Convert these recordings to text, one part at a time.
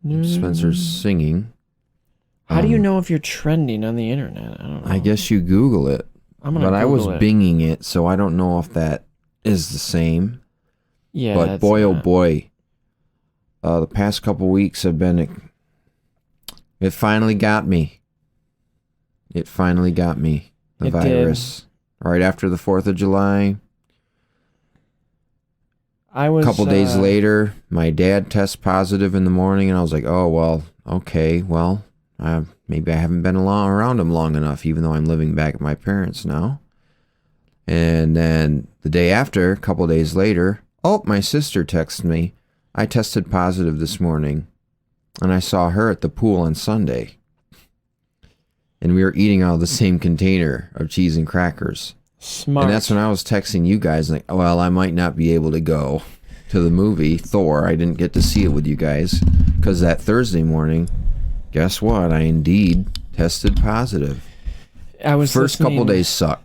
Yeah. Spencer's singing. How do you know if you're trending on the internet? I don't know. I guess you Google it. But I was binging it, so I don't know if that is the same. Yeah. But boy, oh boy, the past couple weeks have been. It finally got me. It finally got me. The virus. Right after the 4th of July. I was. A couple days later, my dad tests positive in the morning, and I was like, oh, well, okay, well, maybe I haven't been around him long enough, even though I'm living back at my parents' now. And then the day after, a couple days later, my sister texted me. I tested positive this morning, and I saw her at the pool on Sunday. And we were eating out of the same container of cheese and crackers. Smart. And that's when I was texting you guys, like, well, I might not be able to go to the movie, Thor. I didn't get to see it with you guys, because that Thursday morning, guess what? I indeed tested positive. First couple days suck.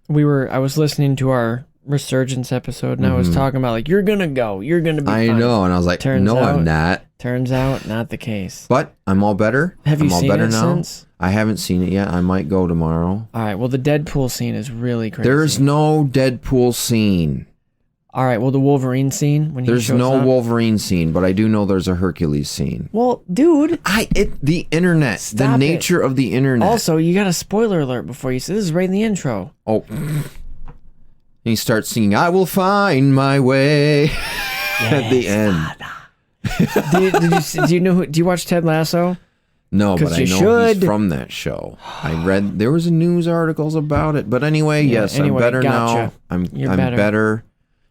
I was listening to our Resurgence episode, and I was talking about, like, you're gonna go, you're gonna be fine. I know, and I was like, I'm not. Turns out, not the case. But I'm all better. Have you I'm all seen better it now. since? I haven't seen it yet. I might go tomorrow. All right, well, the Deadpool scene is really crazy. There's no Deadpool scene. All right, well, the Wolverine scene when he There's shows no up. Wolverine scene, but I do know there's a Hercules scene. Well, dude. The internet. Stop the nature of the internet. Also, you got a spoiler alert before you say this is right in the intro. Oh. And he starts singing, I will find my way at the end. Do you watch Ted Lasso? No, but I know he's from that show. I read, there was news articles about it. But anyway, yes, I'm better now. I'm better.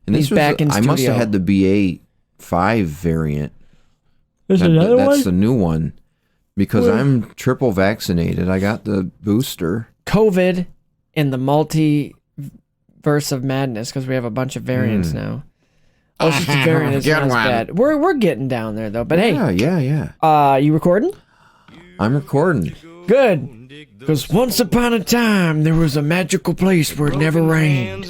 And he's back in studio. I must have had the BA5 variant. There's another one? That's the new one. Because I'm triple vaccinated. I got the booster. COVID and the multiverse of madness, because we have a bunch of variants now. Oh, it's just a variant is not as bad. We're getting down there, though. But yeah. You recording? I'm recording. Good. Because once upon a time, there was a magical place where it never rained.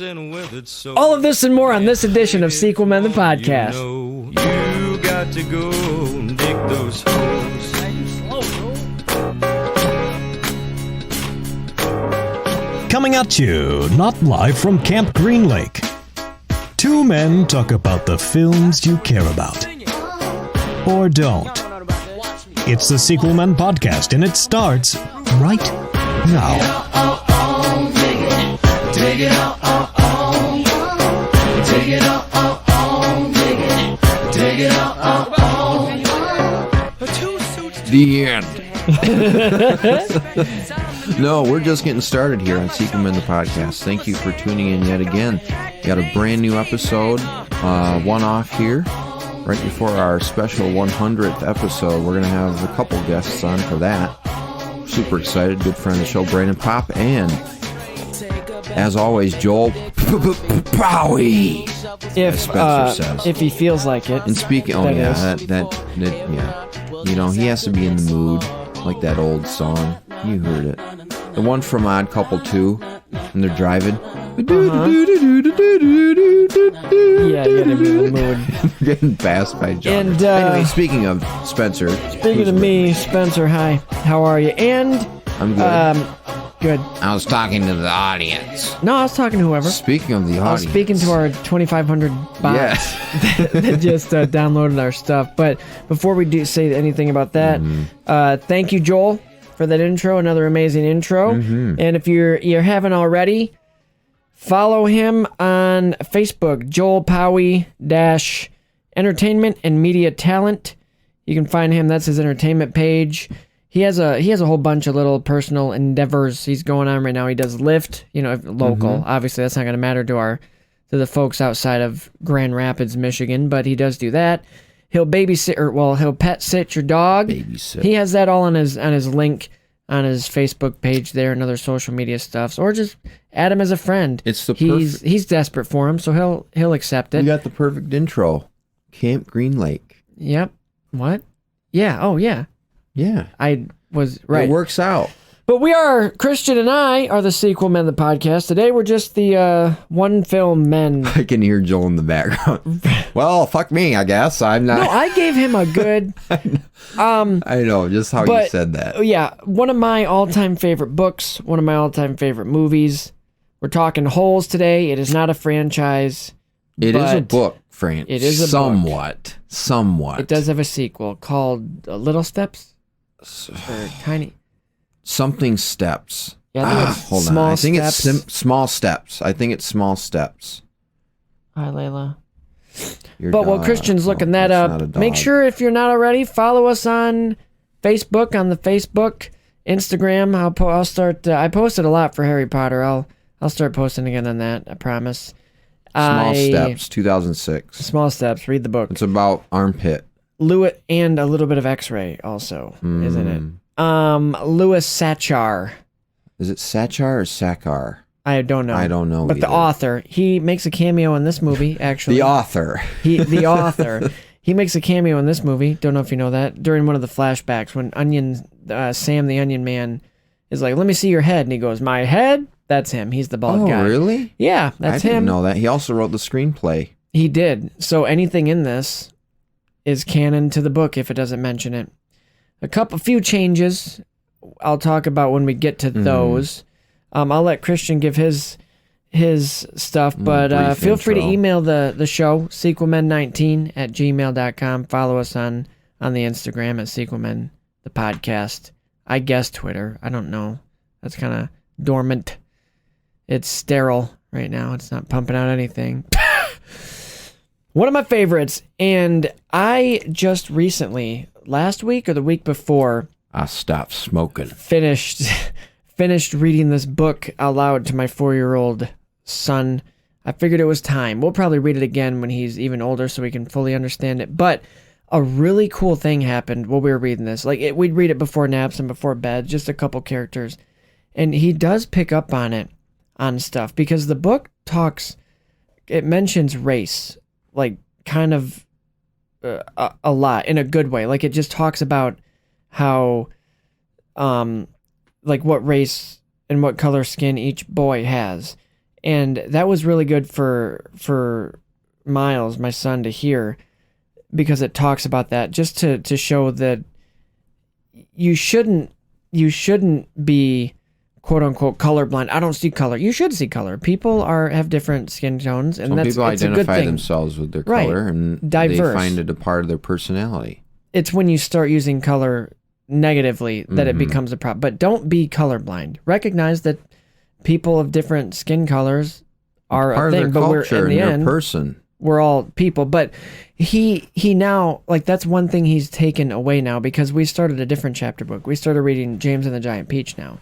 All of this and more on this edition of Sequel Men, the podcast. You got to go and dig those holes. Coming at you, not live from Camp Green Lake. Two men talk about the films you care about. Or don't. It's the Sequel Men podcast, and it starts right now. The end. No, we're just getting started here on Sequel Men, the podcast. Thank you for tuning in yet again. We got a brand new episode, one-off here. Right before our special 100th episode, we're going to have a couple guests on for that. Super excited. Good friend of the show, Brandon Pop, and as always, Joel Powie. If he feels like it. And speaking, you know, he has to be in the mood, like that old song. You heard it. The one from Odd Couple 2, and they're driving. Yeah, you gotta be in the mood. Getting passed by John. And, anyway, speaking of Spencer. Speaking of me, Spencer, hi. How are you? And I'm good. Good. I was talking to the audience. No, I was talking to whoever. Speaking of the audience. I was speaking to our 2,500 bots that just downloaded our stuff. But before we say anything about that, thank you, Joel, for that intro. Another amazing intro. And if you haven't already, follow him on Facebook, Joel Powie - Entertainment and Media Talent. You can find him. That's his entertainment page. He has a whole bunch of little personal endeavors he's going on right now. He does Lyft, local. Obviously, that's not going to matter to the folks outside of Grand Rapids, Michigan, but he does do that. He'll he'll pet sit your dog. Babysit. He has that all on his link on his Facebook page there and other social media stuff. Or just add him as a friend. He's desperate for him, so he'll accept it. You got the perfect intro. Camp Green Lake. Yep. What? Yeah. Oh, yeah. Yeah. I was right. It works out. But Christian and I are the sequel men of the podcast. Today we're just the one film men. I can hear Joel in the background. Well, fuck me, I guess. I'm not. No, I gave him a good. I know, just how you said that. Yeah, one of my all-time favorite books, one of my all-time favorite movies. We're talking Holes today. It is not a franchise. It is a book, Frank. It is a somewhat. Somewhat. It does have a sequel called Little Steps or Tiny. Something Steps. Yeah, I think it's hold Small on. I think Steps. it's Small Steps. I think it's Small Steps. Hi, Layla. Your But while dog. Christian's looking that that's not a up, dog. make sure if you're not already, follow us on Facebook, Instagram. I'll start. I posted a lot for Harry Potter. I'll start posting again on that. I promise. Small Steps, 2006. Small Steps. Read the book. It's about armpit. Lewis and a little bit of X-ray also, isn't it? Louis Sachar. Is it Sachar or Sakar? I don't know. I don't know. But the either. author, he makes a cameo in this movie. Actually, The author. The author. He makes a cameo in this movie. Don't know if you know that. During one of the flashbacks when Sam the Onion Man is like, "Let me see your head," and he goes, "My head." That's him. He's the bald guy. Oh, really? Yeah, that's him. I didn't know that. He also wrote the screenplay. He did. So anything in this is canon to the book if it doesn't mention it. A few changes I'll talk about when we get to those. I'll let Christian give his stuff, but feel free to email the show, sequelmen19@gmail.com. Follow us on the Instagram at sequelmen, the podcast. I guess Twitter. I don't know. That's kind of dormant. It's sterile right now. It's not pumping out anything. One of my favorites, and I just recently, last week or the week before, I stopped smoking. finished reading this book out loud to my 4-year-old son. I figured it was time. We'll probably read it again when he's even older so we can fully understand it. But a really cool thing happened while we were reading this. We'd read it before naps and before bed, just a couple characters. And he does pick up on stuff, because the book it mentions race, kind of a lot, in a good way. It just talks about how, what race and what color skin each boy has. And that was really good for Miles, my son, to hear, because it talks about that, just to show that you shouldn't be quote unquote colorblind. I don't see color. You should see color. People have different skin tones, and Some people it's a good identify thing. themselves with their Right. color, and Diverse. they find it a part of their personality. It's when you start using color negatively that it becomes a problem. But don't be colorblind. Recognize that people of different skin colors are Part a of thing, their but we're culture in and the their end person. we're all people. But he now, that's one thing he's taken away now, because we started a different chapter book. We started reading James and the Giant Peach now,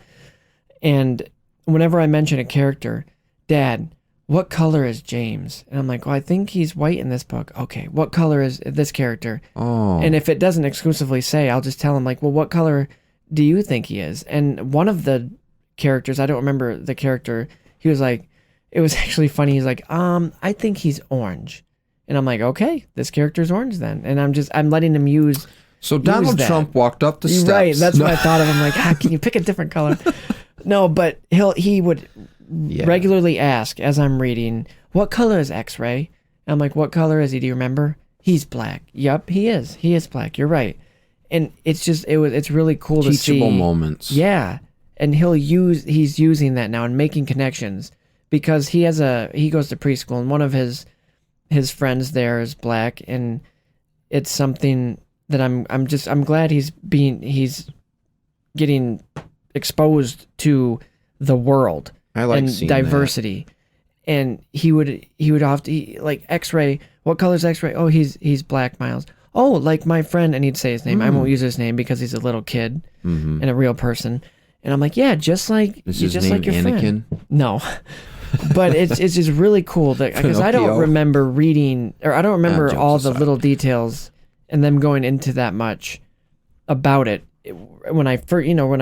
and whenever I mention a character, Dad, what color is James? And I'm like, well, I think he's white in this book. Okay, what color is this character? Oh. And if it doesn't exclusively say, I'll just tell him, well, what color do you think he is? And one of the characters, I don't remember the character, he was like, it was actually funny. He's like, I think he's orange. And I'm like, okay, this character's orange then. And I'm letting him use. So Donald that. Trump walked up the steps. Right, that's what I thought of. I'm like, can you pick a different color? No, but he would regularly ask as I'm reading, what color is X-Ray? And I'm like, what color is he? Do you remember? He's black. Yup, he is. He is black. You're right. And it's really cool to see. Teachable moments. Yeah. And he's using that now and making connections, because he goes to preschool, and one of his friends there is black, and it's something that I'm glad he's getting exposed to the world and seeing diversity. That. And he would often X-Ray. What color is X-Ray? Oh, he's black, Miles. Oh, like my friend, and he'd say his name. I won't use his name because he's a little kid and a real person. And I'm like, yeah, just like Is his just name like your Anakin? friend. No, but it's just really cool that, because I don't Pinocchio. remember reading, or I don't remember jokes all the aside. little details and them going into that much about it when I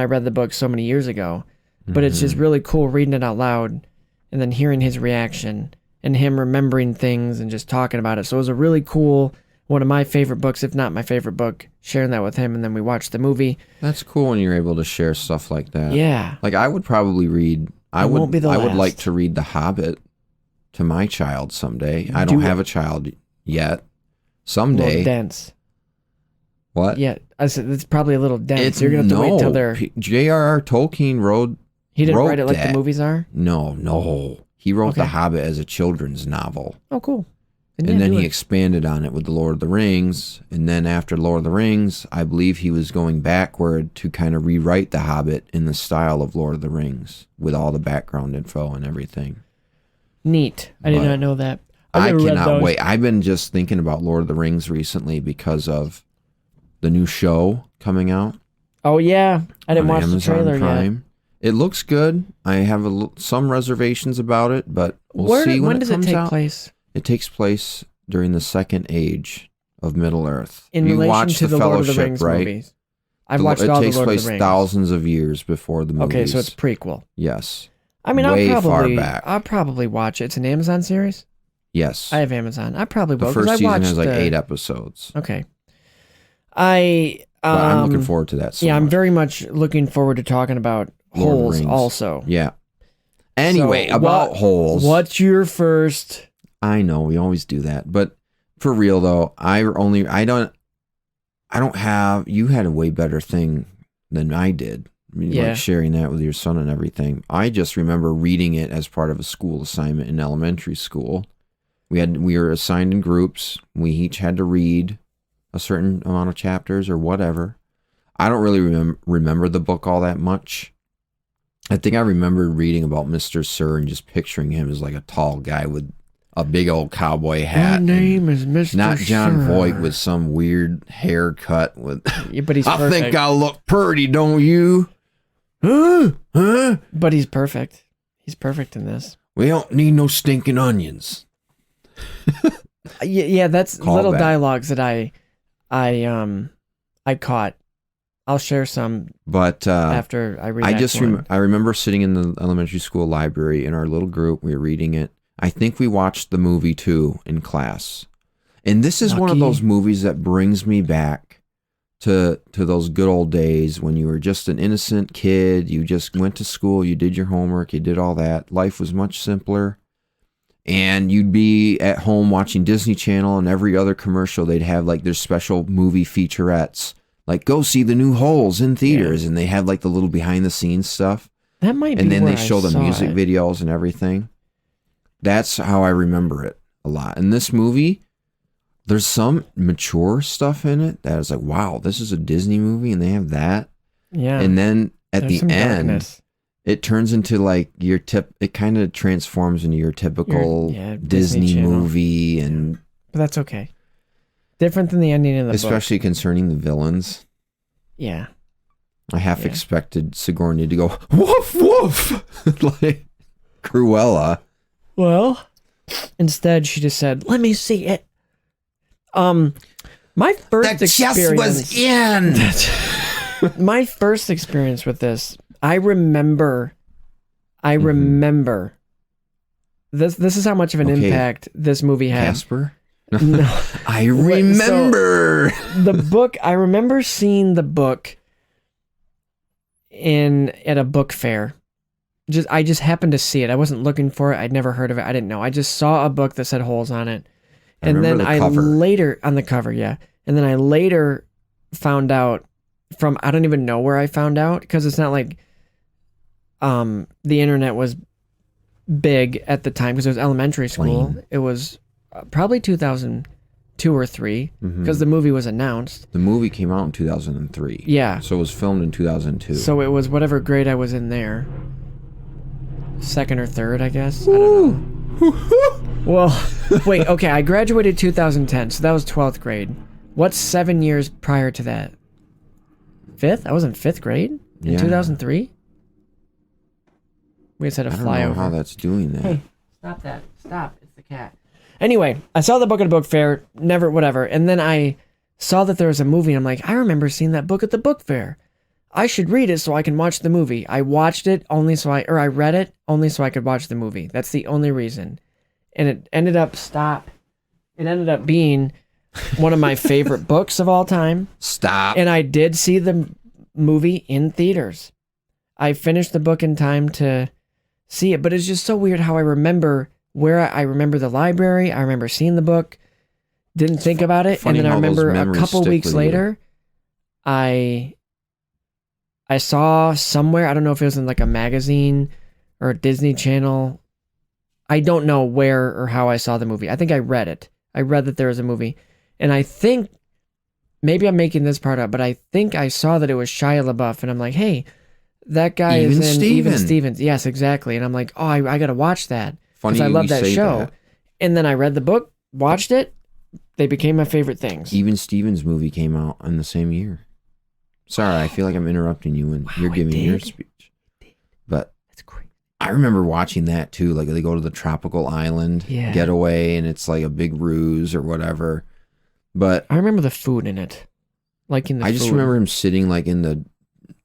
read the book so many years ago. But it's just really cool reading it out loud and then hearing his reaction and him remembering things and just talking about it. So it was a really cool one of my favorite books, if not my favorite book, sharing that with him, and then we watched the movie. That's cool when you're able to share stuff like that. Yeah. Like I would probably read. I won't be the would last. like to read The Hobbit to my child someday. I don't have a child yet. Someday. A little dense. What? Yeah, I said it's probably a little dense. You're gonna have to wait till they're. J.R.R. Tolkien wrote. He didn't wrote write it like that. the movies are. No. He wrote Okay. The Hobbit as a children's novel. Oh, cool. And then he expanded on it with The Lord of the Rings. And then after Lord of the Rings, I believe he was going backward to kind of rewrite The Hobbit in the style of Lord of the Rings with all the background info and everything. Neat. I did not know that. I never read cannot those. wait. I've been just thinking about Lord of the Rings recently because of the new show coming out. Oh yeah, I didn't on watch Amazon the trailer Prime. It looks good. I have some reservations about it, but we'll see when does it it comes take out. place? It takes place during the second age of Middle Earth. In you relation watch to the Lord of the Fellowship, Rings right? movies. I've watched all the It Lord takes of place the Rings. thousands of years before the movies. Okay, so it's prequel. Yes. I mean, Way I'll far probably back. I'll probably watch it. It's an Amazon series. Yes. I have Amazon. I probably will. The 'cause first I season watched has like the- 8 episodes. Okay. But I'm looking Um, forward to that. I'm very much looking forward to talking about Lord of the holes Rings. also. Yeah. Anyway, So about holes. What's your first? I know we always do that, but for real though, I don't have. You had a way better thing than I did. I mean, Yeah. like sharing that with your son and everything. I just remember reading it as part of a school assignment in elementary school. We were assigned in groups. We each had to read a certain amount of chapters or whatever. I don't really remember the book all that much. I think I remember reading about Mr. Sir and just picturing him as like a tall guy with a big old cowboy hat. My name is Mr. Not John Sir. Voight with some weird haircut with Yeah, but he's I perfect. think I look pretty, don't you? Huh? But he's perfect. He's perfect in this. We don't need no stinking onions. Yeah, that's Call little back. dialogues that I caught. I'll share some But after I read. I Act just One. I remember sitting in the elementary school library in our little group. We were reading it. I think we watched the movie too in class. And this is one of Lucky. those movies that brings me back to those good old days when you were just an innocent kid. You just went to school, you did your homework, you did all that. Life was much simpler. And you'd be at home watching Disney Channel, and every other commercial they'd have like their special movie featurettes. Like, go see the new Holes in theaters. And they have like the little behind the scenes stuff. That might be. And then where they I show the saw music it. videos and everything. That's how I remember it a lot. In this movie, there's some mature stuff in it that is like, wow, this is a Disney movie and they have that. Yeah. And then at There's the some end, darkness. it turns into like it kind of transforms into your typical Disney Disney Channel. movie, and But that's okay. Different than the ending of the book. especially concerning the villains. Yeah. I half Yeah. expected Sigourney to go, woof, woof, like Cruella. Well, instead she just said, "Let me see it." My first experience. in. My first experience with this, I remember. This is how much of an Okay. impact this movie had. Casper? No. I Wait, so- remember. The book, I remember seeing the book at a book fair. I just happened to see it. I wasn't looking for it. I'd never heard of it. I didn't know. I just saw a book that said Holes on it. I And then remember the I cover. later, on the cover, yeah. And then I later found out from, I don't even know where I found out, because it's not like the internet was big at the time, because it was elementary school. Plain. It was probably 2002 or 3, because the movie was announced. The movie came out in 2003. Yeah. So it was filmed in 2002. So it was whatever grade I was in there. Second or third, I guess. I don't know. Well, wait, okay, I graduated 2010, so that was 12th grade. What's 7 years prior to that? 5th? I was in 5th grade in Yeah. 2003? We just had a I don't know flyover. how that's doing that. Hey, stop that. Stop. It's the cat. Anyway, I saw the book at a book fair, never, whatever. And then I saw that there was a movie. And I'm like, I remember seeing that book at the book fair. I should read it so I can watch the movie. I watched it I read it only so I could watch the movie. That's the only reason. And it ended up being one of my favorite books of all time. Stop. And I did see the movie in theaters. I finished the book in time to see it, but it's just so weird how I remember I remember the library. I remember seeing the book, didn't think about it, and then I remember a couple weeks later, I saw somewhere, I don't know if it was in like a magazine or a Disney Channel. I don't know where or how I saw the movie. I think I read it. I read that there was a movie. And I think, maybe I'm making this part up, but I think I saw that it was Shia LaBeouf. And I'm like, hey, that guy is in Even Stevens. Yes, exactly. And I'm like, oh, I got to watch that. Because I love that show. And then I read the book, watched it. They became my favorite things. Even Stevens movie came out in the same year. Sorry, I feel like I'm interrupting you when you're giving your speech. But that's great. I remember watching that too. Like they go to the tropical island getaway, and it's like a big ruse or whatever. But I remember the food in it. Like in the I just remember him sitting like in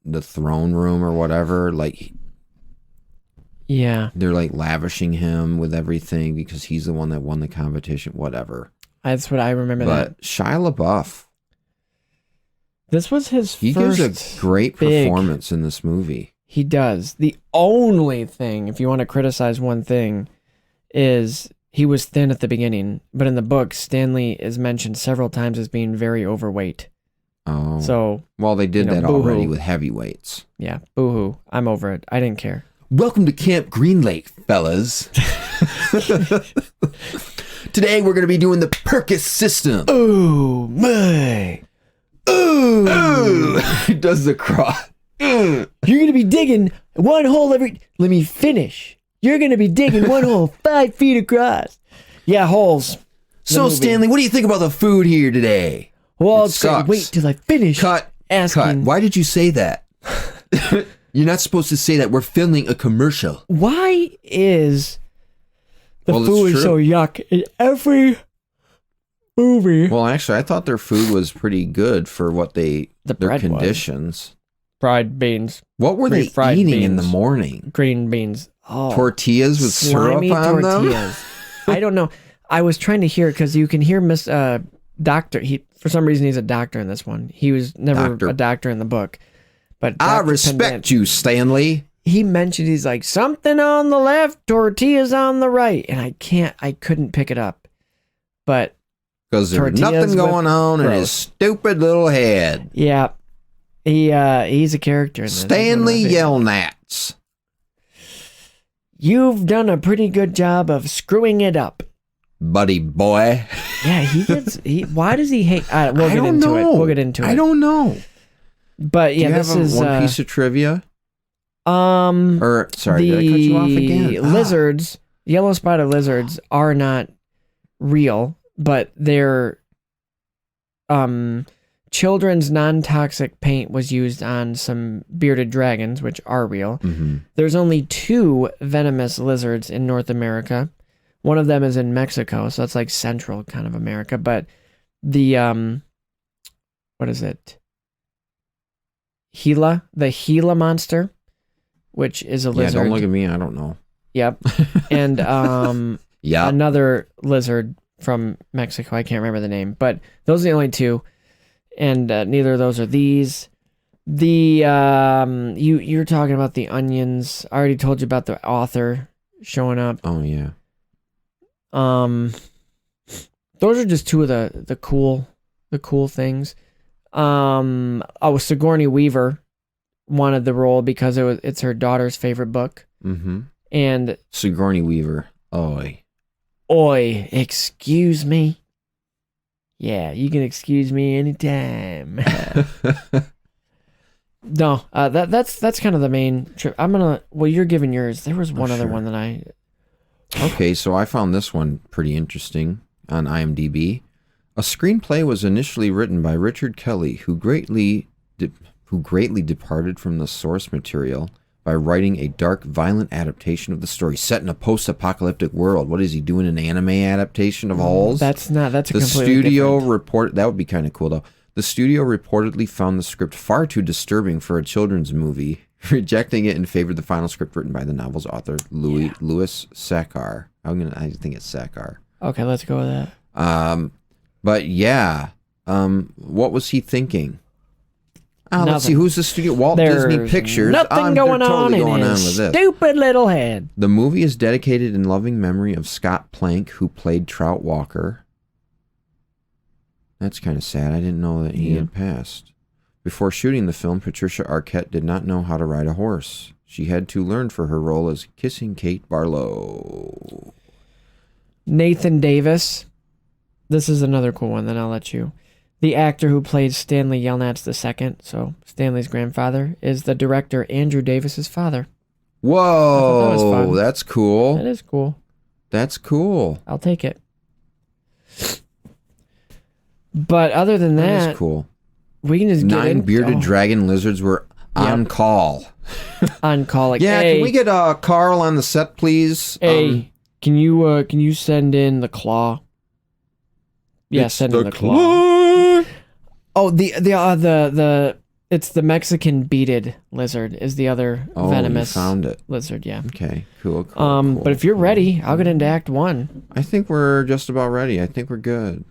the throne room or whatever. Like they're like lavishing him with everything because he's the one that won the competition. Whatever. That's what I remember. But Shia LaBeouf. This was his He first gives a great performance in this movie. He does. The only thing, if you want to criticize one thing, is he was thin at the beginning. But in the book, Stanley is mentioned several times as being very overweight. Oh. So, well, they did that already with heavyweights. Yeah, boo-hoo. I'm over it. I didn't care. Welcome to Camp Green Lake, fellas. Today we're going to be doing the Perkis system. Oh, my. Ooh. He does the cross. You're going to be digging one hole every... Let me finish. You're going to be digging one hole 5 feet across. Yeah, holes. So, Stanley, what do you think about the food here today? Well, wait till I finish. Cut. Why did you say that? You're not supposed to say that. We're filming a commercial. Why is the food so yuck in every movie? Well, actually, I thought their food was pretty good for what their conditions. Fried beans. What were they eating in the morning? Green beans. Oh, tortillas with syrup on them? I don't know. I was trying to hear it because you can hear Miss Doctor. For some reason, he's a doctor in this one. He was never a doctor in the book. But I respect you, Stanley. He mentioned, he's like, something on the left, tortillas on the right. And I couldn't pick it up. But because there's nothing going on in his stupid little head. Yeah. He's a character in this. Stanley Yelnats. You've done a pretty good job of screwing it up, buddy boy. Yeah, why does he hate? We'll get into it. We'll get into it. I don't know. But yeah, this is one piece of trivia. Sorry, did I cut you off again? Lizards, yellow spotted lizards, are not real, but they're children's non-toxic paint was used on some bearded dragons, which are real. Mm-hmm. There's only 2 venomous lizards in North America. One of them is in Mexico, so that's like central kind of America. But the, what is it? The Gila monster, which is a lizard. Yeah, don't look at me, I don't know. Yep. And another lizard from Mexico, I can't remember the name. But those are the only 2. And neither of those are these. You're talking about the onions. I already told you about the author showing up. Oh yeah. Those are just 2 of the cool things. Sigourney Weaver wanted the role because it's her daughter's favorite book. Mm-hmm. And Sigourney Weaver. Oi, excuse me. Yeah, you can excuse me anytime. No, that's kind of the main trip. You're giving yours. There was one other one that I... Okay, so I found this one pretty interesting on IMDb. A screenplay was initially written by Richard Kelly, who greatly departed from the source material by writing a dark, violent adaptation of the story set in a post-apocalyptic world. What is he doing? An anime adaptation of Halls? That's a completely studio different... That would be kind of cool, though. The studio reportedly found the script far too disturbing for a children's movie, rejecting it in favor of the final script written by the novel's author, Louis Sachar. I think it's Sachar. Okay, let's go with that. But yeah, what was he thinking? Let's Nothing. see, who's the studio? Walt There's Disney Pictures. nothing They're going totally on going in on his with this. stupid little head. The movie is dedicated in loving memory of Scott Plank, who played Trout Walker. That's kind of sad. I didn't know that he had passed. Before shooting the film, Patricia Arquette did not know how to ride a horse. She had to learn for her role as Kissing Kate Barlow. Nathan Davis. This is another cool one, then I'll let you. The actor who played Stanley Yelnats II, so Stanley's grandfather, is the director Andrew Davis's father. Whoa, that was fun. that's cool. That is cool. That's cool. I'll take it. But other than That that, is cool. we can just get 9 bearded dragon lizards were on call. on call. Like, Yeah, hey, can we get Carl on the set, please? Hey, can you send in the claw? Yeah, send in the claw. Oh, the it's the Mexican beaded lizard is the other venomous you found it. lizard. Yeah. Okay, cool. Cool. But if you're ready, I'll get into Act 1. I think we're just about ready. I think we're good.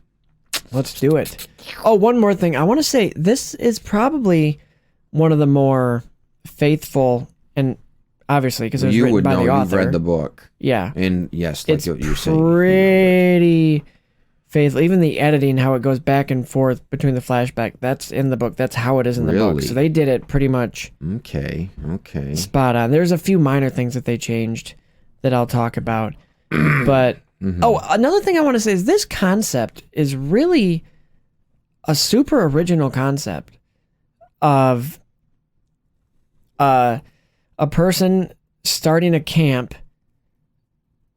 Let's do it. Oh, one more thing. I want to say this is probably one of the more faithful, and obviously because it was written by the author. You've read the book. Yeah. And yes, like It's what you're saying. pretty faithful. Even the editing, how it goes back and forth between the flashback, that's in the book. That's how it is in the book. Really? So they did it pretty much Okay. spot on. There's a few minor things that they changed that I'll talk about. But oh, another thing I want to say is this concept is really a super original concept of a person starting a camp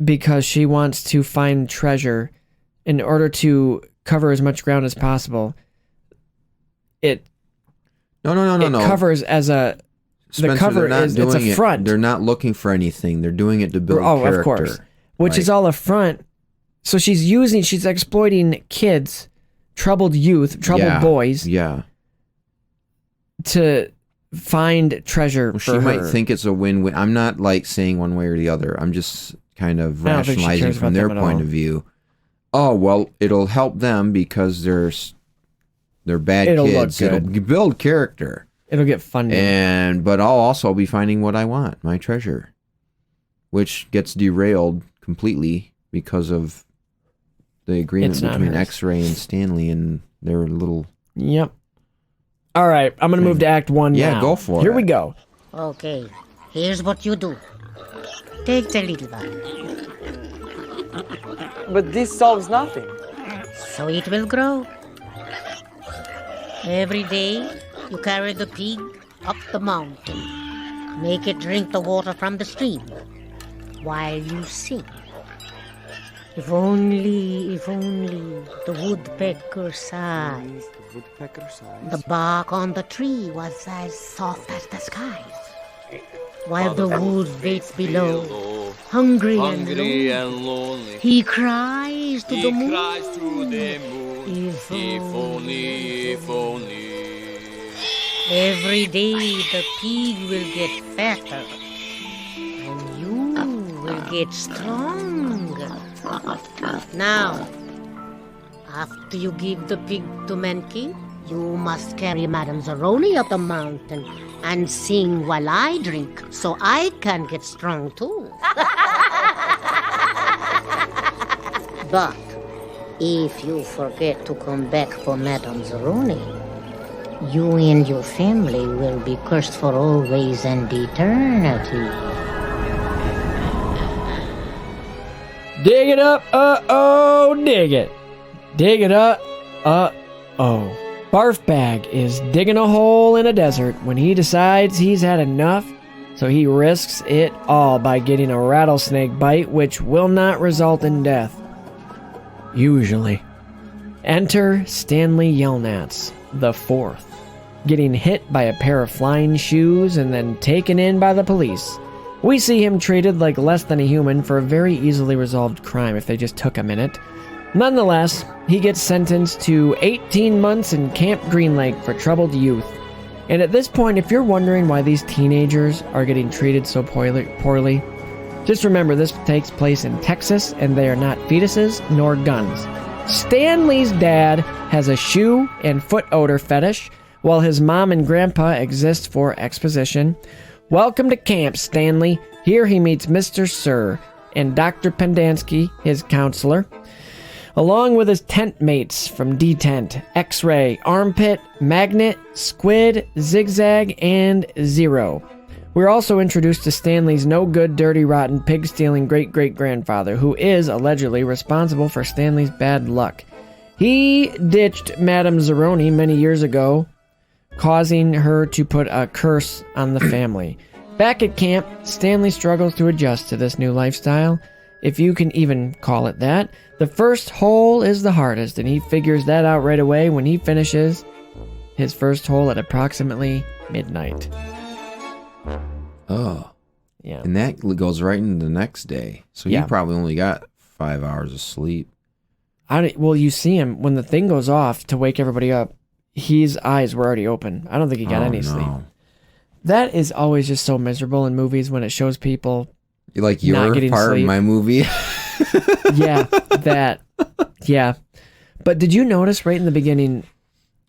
because she wants to find treasure in order to cover as much ground as possible. No. Covers as a Spencer, the cover they're not is it's doing a front. They're not looking for anything. They're doing it to build character. Of course. Which is all a front. So she's exploiting kids, troubled youth, troubled boys Yeah. to find treasure Well, for she her. might think it's a win-win. I'm not like saying one way or the other. I'm just kind of I don't think she rationalizing cares from about their them at point all. of view. Oh, well, it'll help them because they're bad It'll kids. look It'll build character. It'll get funded. But I'll also be finding what I want, my treasure, which gets derailed completely because of the agreement It's not between hers. X-Ray and Stanley and their little... Yep. All right, I'm going to move to Act 1 now. Yeah, go for Here it. we go. Okay, here's what you do. Take the little one, But this solves nothing. so it will grow. Every day, you carry the pig up the mountain. Make it drink the water from the stream while you sing. If only the woodpecker sighs. Woodpecker size. The bark on the tree was as soft as the skies. While the wood waits below, hungry and lonely, he cries to the moon. If only. Every day the pig will get fatter, and you will get stronger. Now, after you give the pig to Menki, you must carry Madame Zeroni up the mountain and sing while I drink, so I can get strong too. But if you forget to come back for Madame Zeroni, you and your family will be cursed for always and eternity. Dig it up, dig it. Dig it up, oh. Barf Bag is digging a hole in a desert when he decides he's had enough, so he risks it all by getting a rattlesnake bite, which will not result in death. Usually. Enter Stanley Yelnats, the fourth, getting hit by a pair of flying shoes and then taken in by the police. We see him treated like less than a human for a very easily resolved crime if they just took a minute. Nonetheless, he gets sentenced to 18 months in Camp Green Lake for troubled youth. And at this point, if you're wondering why these teenagers are getting treated so poorly, just remember this takes place in Texas and they are not fetuses nor guns. Stanley's dad has a shoe and foot odor fetish, while his mom and grandpa exist for exposition. Welcome to camp, Stanley. Here he meets Mr. Sir and Dr. Pendansky, his counselor, along with his tent mates from D-Tent, X-Ray, Armpit, Magnet, Squid, Zigzag, and Zero. We're also introduced to Stanley's no-good, dirty, rotten, pig-stealing great-great-grandfather, who is allegedly responsible for Stanley's bad luck. He ditched Madame Zeroni many years ago, causing her to put a curse on the family. Back at camp, Stanley struggles to adjust to this new lifestyle, if you can even call it that. The first hole is the hardest, and he figures that out right away when he finishes his first hole at approximately midnight. Oh. Yeah. And that goes right into the next day. So Yeah. he probably only got 5 hours of sleep. Well, you see him, when the thing goes off to wake everybody up, his eyes were already open. I don't think he got any sleep. That is always just so miserable in movies when it shows people You like not your getting part sleep. of my movie? Yeah, that. Yeah. But did you notice right in the beginning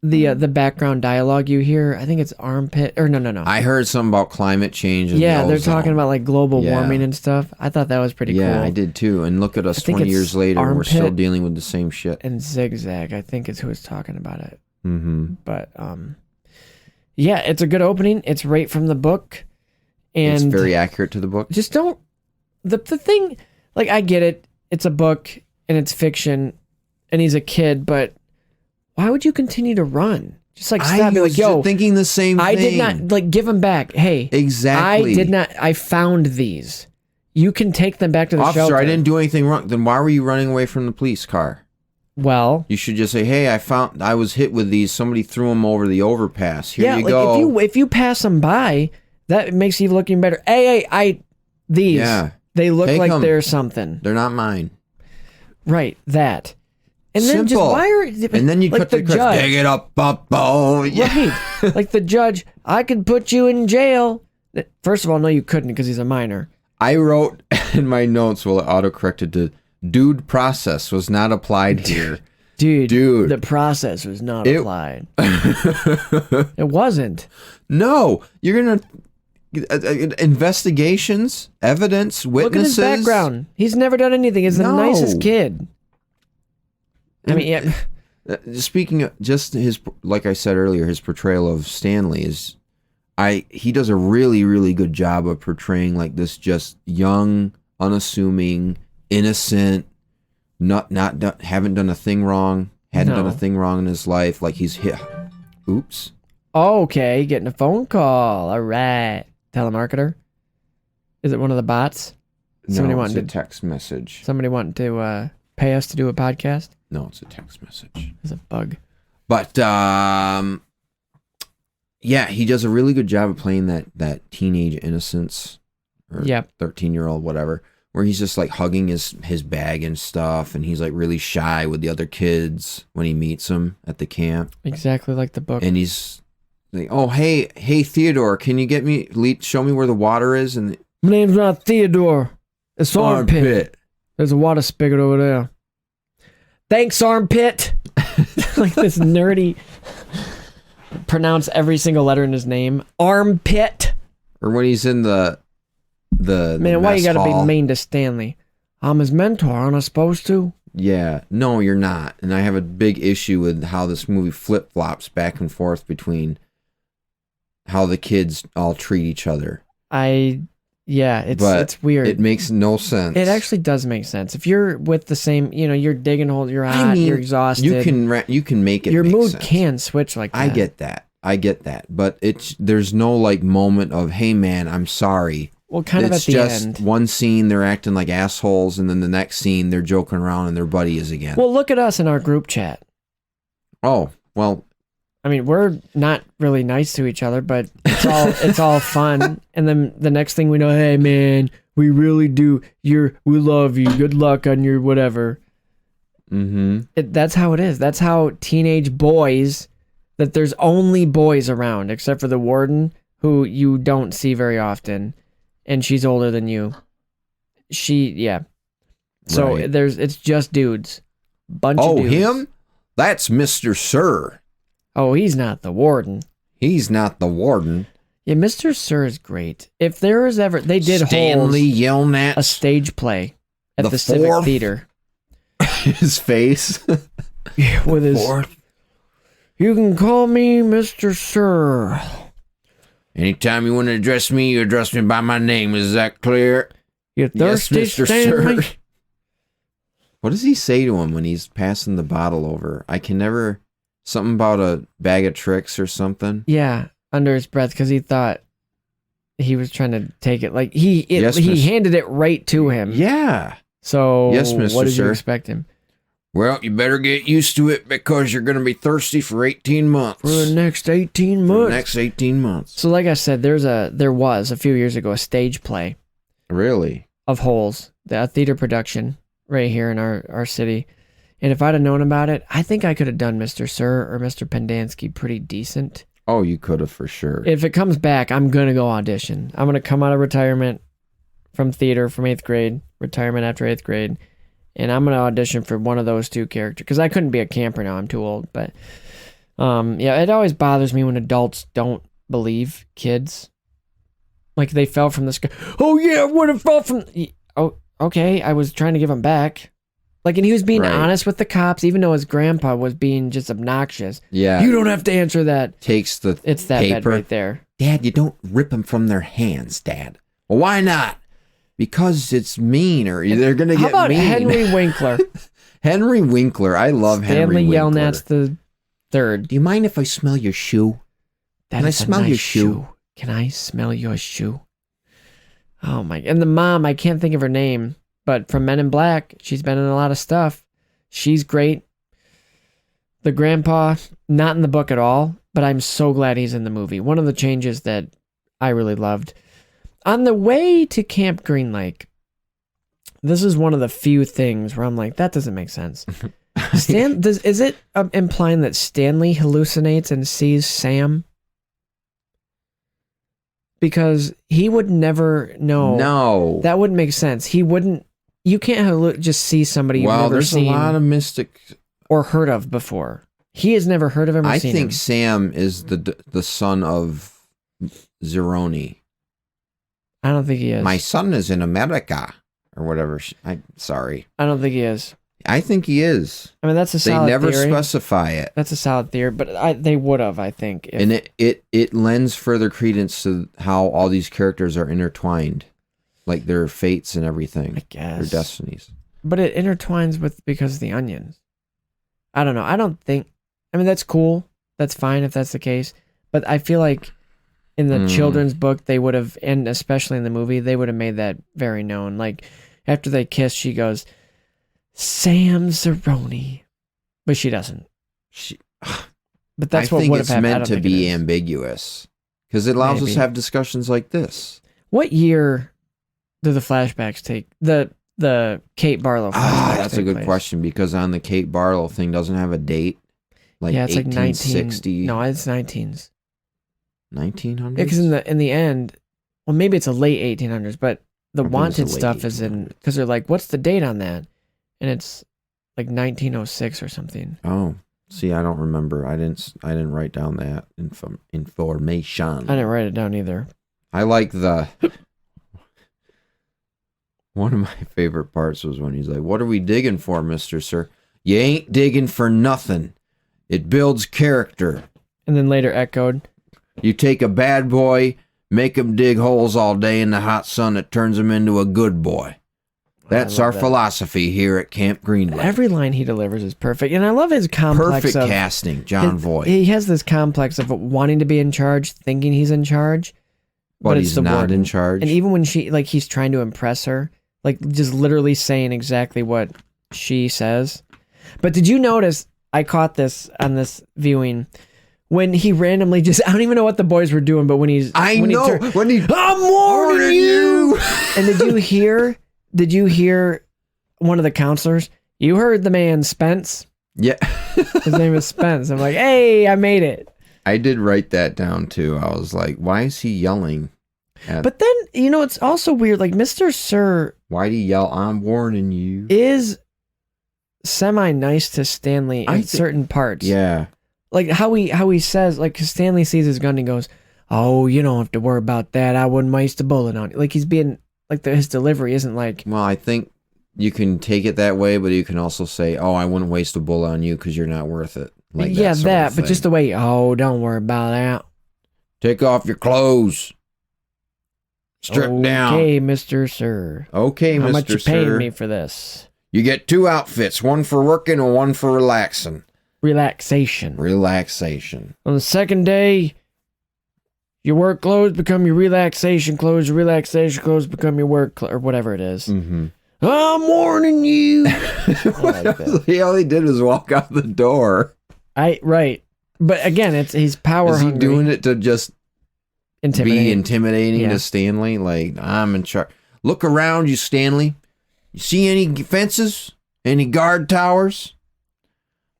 the background dialogue you hear? I think it's Armpit, or no. I heard something about climate change. And Yeah, the they're ozone. talking about like global Yeah. warming and stuff. I thought that was pretty cool. Yeah, I did too. And look at us I think 20 it's years later, and we're still Armpit dealing with the same shit. And Zigzag, I think, is who was talking about it. Mm-hmm. But yeah, it's a good opening. It's right from the book, and It's very accurate to the book. just don't the thing. Like, I get it. It's a book and it's fiction, and he's a kid. But why would you continue to run? Just like stop. Be like, yo, thinking the same thing. I did not, like, give them back. Hey, Exactly. I did not. I found these. You can take them back to the Officer, shelter. I didn't do anything wrong. Then why were you running away from the police car? Well, You should just say, "Hey, I was hit with these. Somebody threw them over the overpass. Here yeah, you like go." if you pass them by, that makes you looking better. Hey, these. Yeah. They look Take like 'em. they're something. They're not mine. Right, that. And then just Simple. why are And then you like cut the clip. judge, Dig it up, oh yeah. right? Like the judge, I could put you in jail. First of all, no, you couldn't because he's a minor. I wrote in my notes, well, it autocorrected to "dude process was not applied here." Dude, the process was not applied. It wasn't. No, you're gonna investigations, evidence, witnesses. Look at his background. He's never done anything. He's the No. nicest kid. I mean, yeah. Speaking of just his, like I said earlier, his portrayal of Stanley is, he does a really, really good job of portraying like this just young, unassuming, innocent, haven't done a thing wrong, hadn't done a thing wrong in his life. Like he's hit. Oops. Okay, getting a phone call. All right. Telemarketer. Is it one of the bots? Somebody No, it's wanting a text message. Somebody wanting to pay us to do a podcast? No, it's a text message. It's a bug. But yeah, he does a really good job of playing that teenage innocence, or Yep. 13-year-old, whatever, where he's just like hugging his bag and stuff, and he's like really shy with the other kids when he meets them at the camp, Exactly like the book. and he's like, "Oh, hey, Theodore, can you show me where the water is?" And My name's not Theodore. It's Armpit. There's a water spigot over there. Thanks, Armpit. Like this nerdy. Pronounce every single letter in his name. Armpit. Or when he's in the Man, why you mess gotta hall. be mean to Stanley? I'm his mentor, aren't I supposed to? Yeah, no, you're not. And I have a big issue with how this movie flip-flops back and forth between how the kids all treat each other. It's weird. It makes no sense. It actually does make sense. If you're with the same, you're digging holes, you're hot, you're exhausted. You can make it. Your make mood sense. can switch like that. I get that. But there's no like moment of, hey man, I'm sorry. Well, kind of It's at the just end. one scene they're acting like assholes, and then the next scene they're joking around and they're buddies again. Well, look at us in our group chat. Oh, well, I mean, we're not really nice to each other, but it's all fun. And then the next thing we know, hey man, we really do. We love you. Good luck on your whatever. mm-hmm. That's how it is. That's how teenage boys. That there's only boys around, except for the warden, who you don't see very often, and she's older than you. So Right. it's just dudes. bunch of Oh, dudes. him? That's Mr. Sir. Oh, he's not the warden. He's not the warden. Yeah, Mr. Sir is great. If there was ever, they did Stanley Holes, Yelnats. a stage play at The the Civic fourth? Theater His face. with his. You can call me Mr. Sir. Anytime you want to address me, you address me by my name. Is that clear? You thirsty, yes, Mr. Stanley? Sir. What does he say to him when he's passing the bottle over? I can never... Something about a bag of tricks or something? Yeah, under his breath because he thought he was trying to take it. Like he Yes, he Miss- handed it right to him. Yeah. So Yes, Mr. what did you Sir. expect him Well, you better get used to it because you're going to be thirsty for 18 months. for the next 18 For the months? next 18 months. So like I said, there was a few years ago a stage play Really? of Holes, the theater production right here in our city. And if I'd have known about it, I think I could have done Mr. Sir or Mr. Pendansky pretty decent. Oh, you could have for sure. If it comes back, I'm going to go audition. I'm going to come out of retirement from theater from 8th grade, retirement after 8th grade, and I'm going to audition for one of those two characters because I couldn't be a camper now. I'm too old. But yeah, it always bothers me when adults don't believe kids. Like they fell from the sky. Oh, yeah, I would have fell from... Oh, okay, I was trying to give him back. Like, and he was being Right. honest with the cops, even though his grandpa was being just obnoxious. Yeah. You don't have to answer that. Takes the It's that bad paper. right there. Dad, you don't rip them from their hands, Dad. Well, why not? Because it's mean, or they're going to How get about mean. Henry Winkler? Henry Winkler. I love Henry Stanley Winkler. Yelnats the third. Do you mind if I smell your shoe? That Can I is a smell your nice shoe? Can I smell your shoe? Oh my! And the mom, I can't think of her name, but from Men in Black, she's been in a lot of stuff. She's great. The grandpa, not in the book at all, but I'm so glad he's in the movie. One of the changes that I really loved. On the way to Camp Green Lake, this is one of the few things where I'm like, that doesn't make sense. Is it implying that Stanley hallucinates and sees Sam? Because he would never know. No. That wouldn't make sense. He wouldn't. You can't just see somebody you've Well, never there's seen a lot of mystic. or heard of before. He has never heard of him or I seen think him. Sam is the son of Zeroni. I don't think he is. My son is in America, or whatever. I'm sorry. I don't think he is. I think he is. I mean, that's a They solid never theory. specify it. That's a solid theory, but they would have, I think. If, And it lends further credence to how all these characters are intertwined, like their fates and everything, I guess. their destinies. But it intertwines with because of the onions. I don't know. I don't think. I mean, that's cool. That's fine if that's the case. But I feel like in the children's book, they would have, and especially in the movie, they would have made that very known. Like after they kiss, she goes, "Sam Zeroni," but she doesn't. But that's I what think would it's have happened. I meant don't to think it be is. ambiguous because it allows us Maybe. to have discussions like this. What year do the flashbacks take? The Kate Barlow flashbacks That's a take good place? question because on the Kate Barlow thing doesn't have a date. Like Yeah, it's like 1860, 19. No, it's 19s. 1900s. Because in the end, well, maybe it's a late 1800s, but the I think it's wanted the late stuff is in because they're like, what's the date on that? And it's like 1906 or something. Oh, see, I don't remember. I didn't write down that information. I didn't write it down either. I like the. One of my favorite parts was when he's like, "What are we digging for, Mister Sir? You ain't digging for nothing. It builds character. And then later echoed, You take a bad boy, make him dig holes all day in the hot sun, it turns him into a good boy. That's love our that. philosophy here at Camp Greenwood." every line he delivers is perfect. And I love his complex Perfect of... casting, John Voight. He has this complex of wanting to be in charge, thinking he's in charge. But it's he's the not warden. in charge. And even when he's trying to impress her, like just literally saying exactly what she says. But did you notice, I caught this on this viewing, when he randomly just, I don't even know what the boys were doing, but when he's, when he I'm warning you! And did you hear one of the counselors? You heard the man, Spence. Yeah. His name is Spence. I'm like, hey, I made it. I did write that down too. I was like, why is he yelling? But then, it's also weird. Like, Mr. Sir Why'd he yell, "I'm warning you"? is semi-nice to Stanley in certain parts. Yeah. Like how he says, like, 'cause Stanley sees his gun and he goes, "Oh, you don't have to worry about that. I wouldn't waste a bullet on you." Like, he's being, like, his delivery isn't like... Well, I think you can take it that way, but you can also say, "Oh, I wouldn't waste a bullet on you because you're not worth it." Like yeah, that, but just the way, "Oh, don't worry about that. Take off your clothes. Strip down. Okay, Mr. Sir. Okay, Mr. Sir. How much you paying me for this?" You get 2 outfits, one for working and one for relaxing. Relaxation. On the second day, your work clothes become your relaxation clothes. Your relaxation clothes become your work or whatever it is. Mm-hmm. I'm warning you. I like that. All he did was walk out the door. Right. But again, he's power hungry. Is he doing it to just be intimidating to Stanley? Like, I'm in charge. Look around you, Stanley. You see any fences? Any guard towers?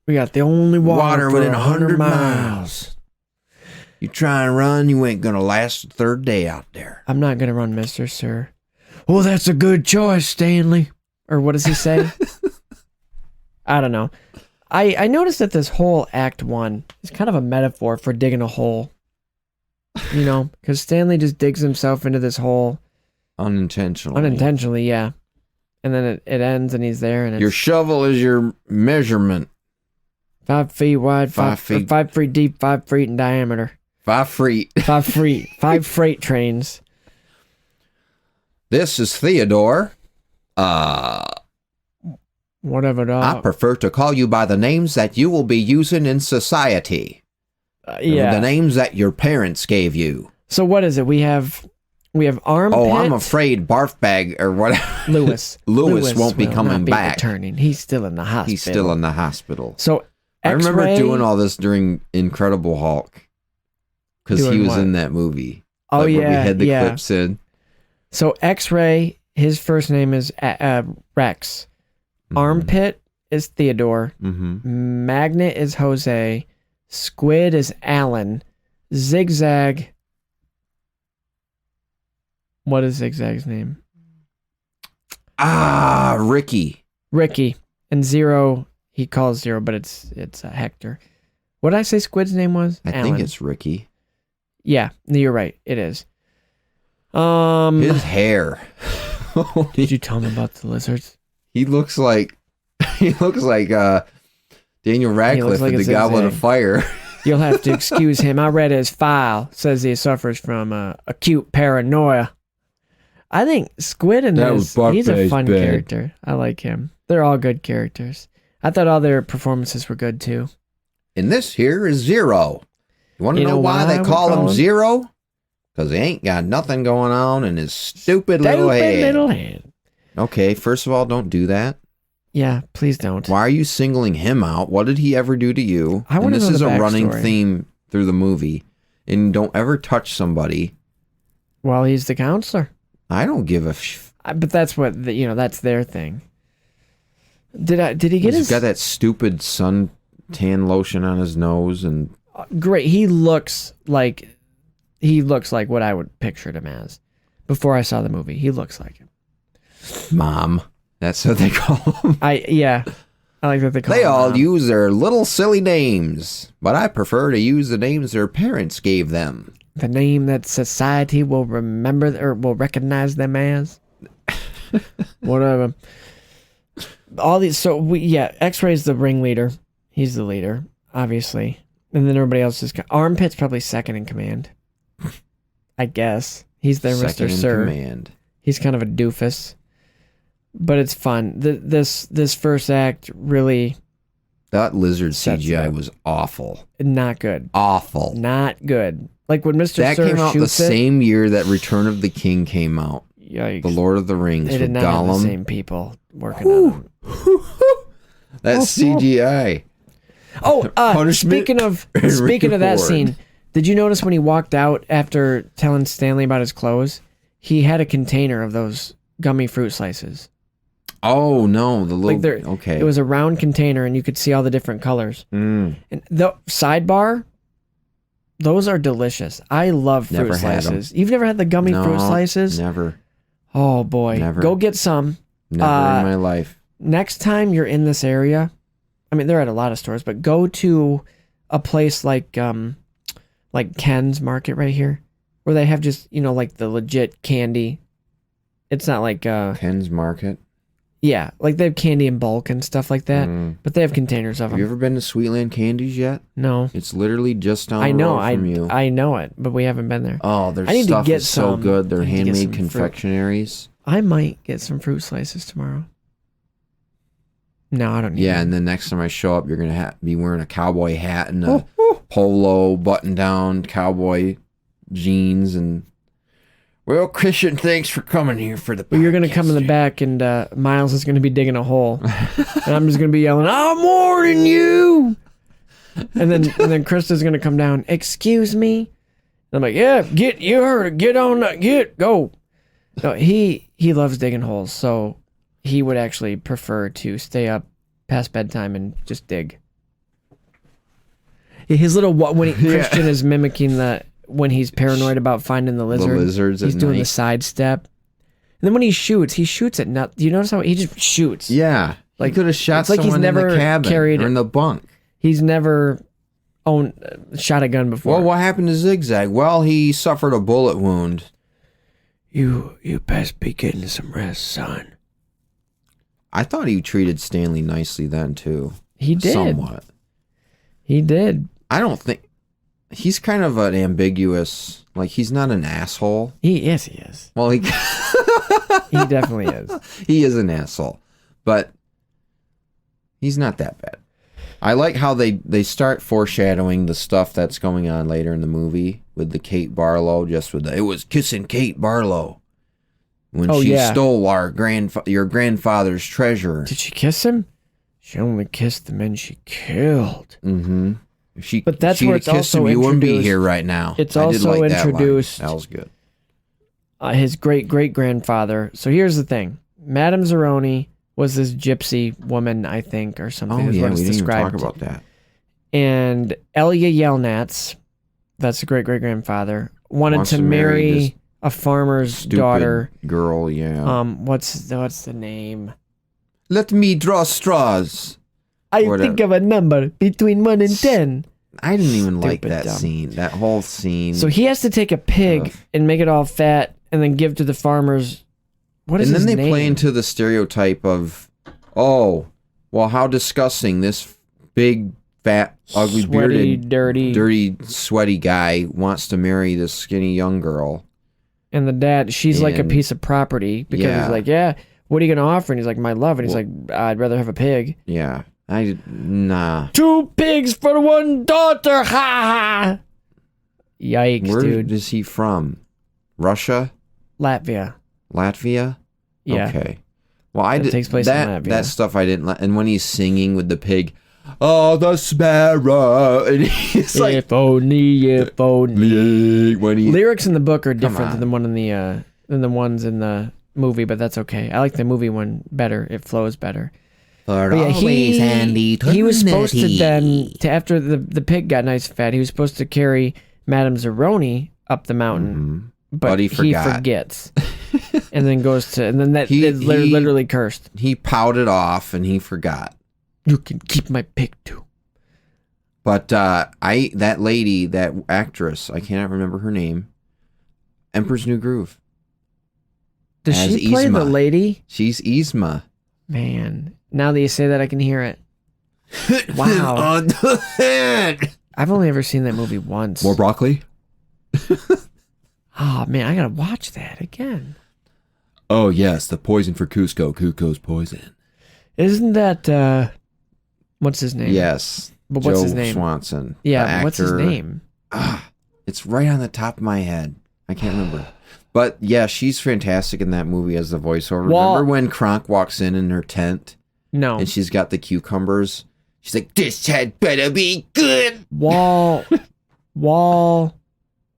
We got the only water within 100 miles. You try and run, you ain't gonna last the third day out there. I'm not gonna run, Mr. Sir. Well, that's a good choice, Stanley. Or what does he say? I don't know. I noticed that this whole Act 1 is kind of a metaphor for digging a hole. You know, because Stanley just digs himself into this hole. Unintentionally, yeah. And then it ends and he's there. And your shovel is your measurement. 5 feet wide, 5 feet deep, 5 feet in diameter. 5 feet. 5 feet. 5 freight trains. This is Theodore. Whatever, dog. I prefer to call you by the names that you will be using in society. Yeah. The names that your parents gave you. So what is it? We have Armpit. Oh, I'm afraid Barfbag or whatever. Lewis. Lewis won't be coming back. Returning. He's still in the hospital. So I X-ray, remember doing all this during Incredible Hulk. Because he was in that movie. Oh, like yeah. Where we had the clips in. So X-ray, his first name is Rex. Mm-hmm. Armpit is Theodore. Mm-hmm. Magnet is Jose. Squid is Alan. Zigzag. What is Zigzag's name? Ricky. And Zero, he calls Zero, but it's Hector. What did I say Squid's name was? I think it's Ricky. Yeah, you're right. It is. His hair. Did you tell me about the lizards? He looks like Daniel Radcliffe in the Goblet of Fire. You'll have to excuse him. I read his file. Says he suffers from acute paranoia. I think Squid in this, he's a fun character. I like him. They're all good characters. I thought all their performances were good too. And this here is Zero. You want to know why they call him Zero? Because he ain't got nothing going on in his stupid little head. Okay, first of all, don't do that. Yeah, please don't. Why are you singling him out? What did he ever do to you? And this is a running theme through the movie. And don't ever touch somebody. Well, he's the counselor. I don't give a but that's what that's their thing. Did he get He's got that stupid suntan lotion on his nose and great. He looks like what I would picture him as before I saw the movie. He looks like him. Mom. That's what they call him. I like that they call him. They all Mom. use their little silly names, but I prefer to use the names their parents gave them. The name that society will remember or will recognize them as. Whatever. All these. So X-Ray's the ringleader. He's the leader, obviously, and then everybody else is. Armpit's probably second in command. I guess he's their Mr. Sir. Command. He's kind of a doofus. But it's fun. This first act really... That lizard CGI was awful. Not good. Awful. Not good. Like when Mr. Sir that came out the same year that Return of the King came out. Yikes. The Lord of the Rings they did with not Gollum. Have the same people working on them. That's CGI. Oh, speaking of that scene, did you notice when he walked out after telling Stanley about his clothes, he had a container of those gummy fruit slices. Oh no, the little okay. It was a round container and you could see all the different colors. And the sidebar, those are delicious. I love fruit slices. You've never had the gummy fruit slices? Never. Oh boy. Never. Go get some. Never in my life. next time you're in this area, I mean, they're at a lot of stores, but go to a place like Ken's Market right here, where they have just, like the legit candy. It's not like Ken's Market. Yeah, like they have candy in bulk and stuff like that, but they have containers of Have you them. ever been to Sweetland Candies yet? No. It's literally just down the road from you. I know it, but we haven't been there. Oh, their I need to stuff get is so some- good. They're I need to get handmade some fruit. confectionaries. I might get some fruit slices tomorrow. No, I don't need Yeah, them. and then next time I show up, you're going to be wearing a cowboy hat and a polo button-down cowboy jeans. And, well, Christian, thanks for coming here for the But you're going to podcast. come in the back, and Miles is going to be digging a hole. And I'm just going to be yelling, I'm more than you! And then Krista's going to come down, excuse me? And I'm like, yeah, you heard it. Get on, go. No, he loves digging holes, so he would actually prefer to stay up past bedtime and just dig. His little Christian is mimicking when he's paranoid about finding the lizard. lizards He's at doing the night. sidestep. And then when he shoots at nut. Do you notice how he just shoots? Yeah. Like, He could have shot it's like he's someone in never the cabin carried- or in the bunk. He's never shot a gun before. Well, what happened to Zigzag? Well, he suffered a bullet wound. You best be getting some rest, son. I thought he treated Stanley nicely then, too. He did. Somewhat. He did. I don't think... He's kind of an ambiguous... Like, he's not an asshole. Yes, he is. Well, he He definitely is. he is an asshole. But he's not that bad. I like how they start foreshadowing the stuff that's going on later in the movie with the Kate Barlow, it was kissing Kate Barlow when she stole your grandfather's treasure. Did she kiss him? She only kissed the men she killed. Mm-hmm. But that's she'd where have it's kissed him, also you wouldn't be introduced- here right now. It's I did also like that line. introduced- That was good. His great-great-grandfather. So here's the thing. Madame Zeroni was this gypsy woman, I think, or something. Oh is yeah, what we it's didn't even talk described. about that. And Elia Yelnats, that's the great-great-grandfather, wanted Wants to to marry this marry a farmer's Stupid daughter. girl, yeah. What's the name? Let me draw straws. I Whatever. think of a number between 1 and 10. I didn't even like Stupid that dumb. scene. That whole scene. So he has to take a pig Ugh. and make it all fat and then give to the farmers. What is and his then they name? play into the stereotype of, oh, well, how disgusting. This big, fat, ugly, Sweaty, bearded, dirty, sweaty guy wants to marry this skinny young girl. and the dad, she's like a And- piece of property because Yeah. he's like, yeah, what are you gonna offer? And he's like, my love, and he's Well- like, I'd rather have a pig. Yeah. Nah. 2 pigs for 1 daughter, ha ha! Yikes, Where dude. is he from? Russia? Latvia. Latvia? Yeah. Okay. Well, I It did takes place in that. Latvia. That stuff I didn't. And when he's singing with the pig, oh, the sparrow, and he's like, if only. when he Lyrics in the book are different on. than the ones in the movie, but that's okay. I like the movie one better. It flows better. for But yeah, always and he was supposed to eternity. then, after the pig got nice and fat, he was supposed to carry Madame Zeroni up the mountain, but he forgot. forgets, and then goes to, and then that He- is literally cursed. He pouted off and he forgot. You can keep my pig too. But that lady, that actress, I cannot remember her name. Emperor's New Groove. Does As she play the Yzma. lady? She's Yzma. Man, now that you say that, I can hear it. Wow. On the head. I've only ever seen that movie once. More broccoli? Oh man, I gotta watch that again. Oh yes, the poison for Cusco. Cusco's poison. Isn't that what's his name? Yes. But what's Joe his name? Swanson. Yeah, the what's his actor. name? It's right on the top of my head. I can't remember. But yeah, she's fantastic in that movie as the voiceover. Well- Remember when Kronk walks in her tent No. and she's got the cucumbers? She's like, this had better be good.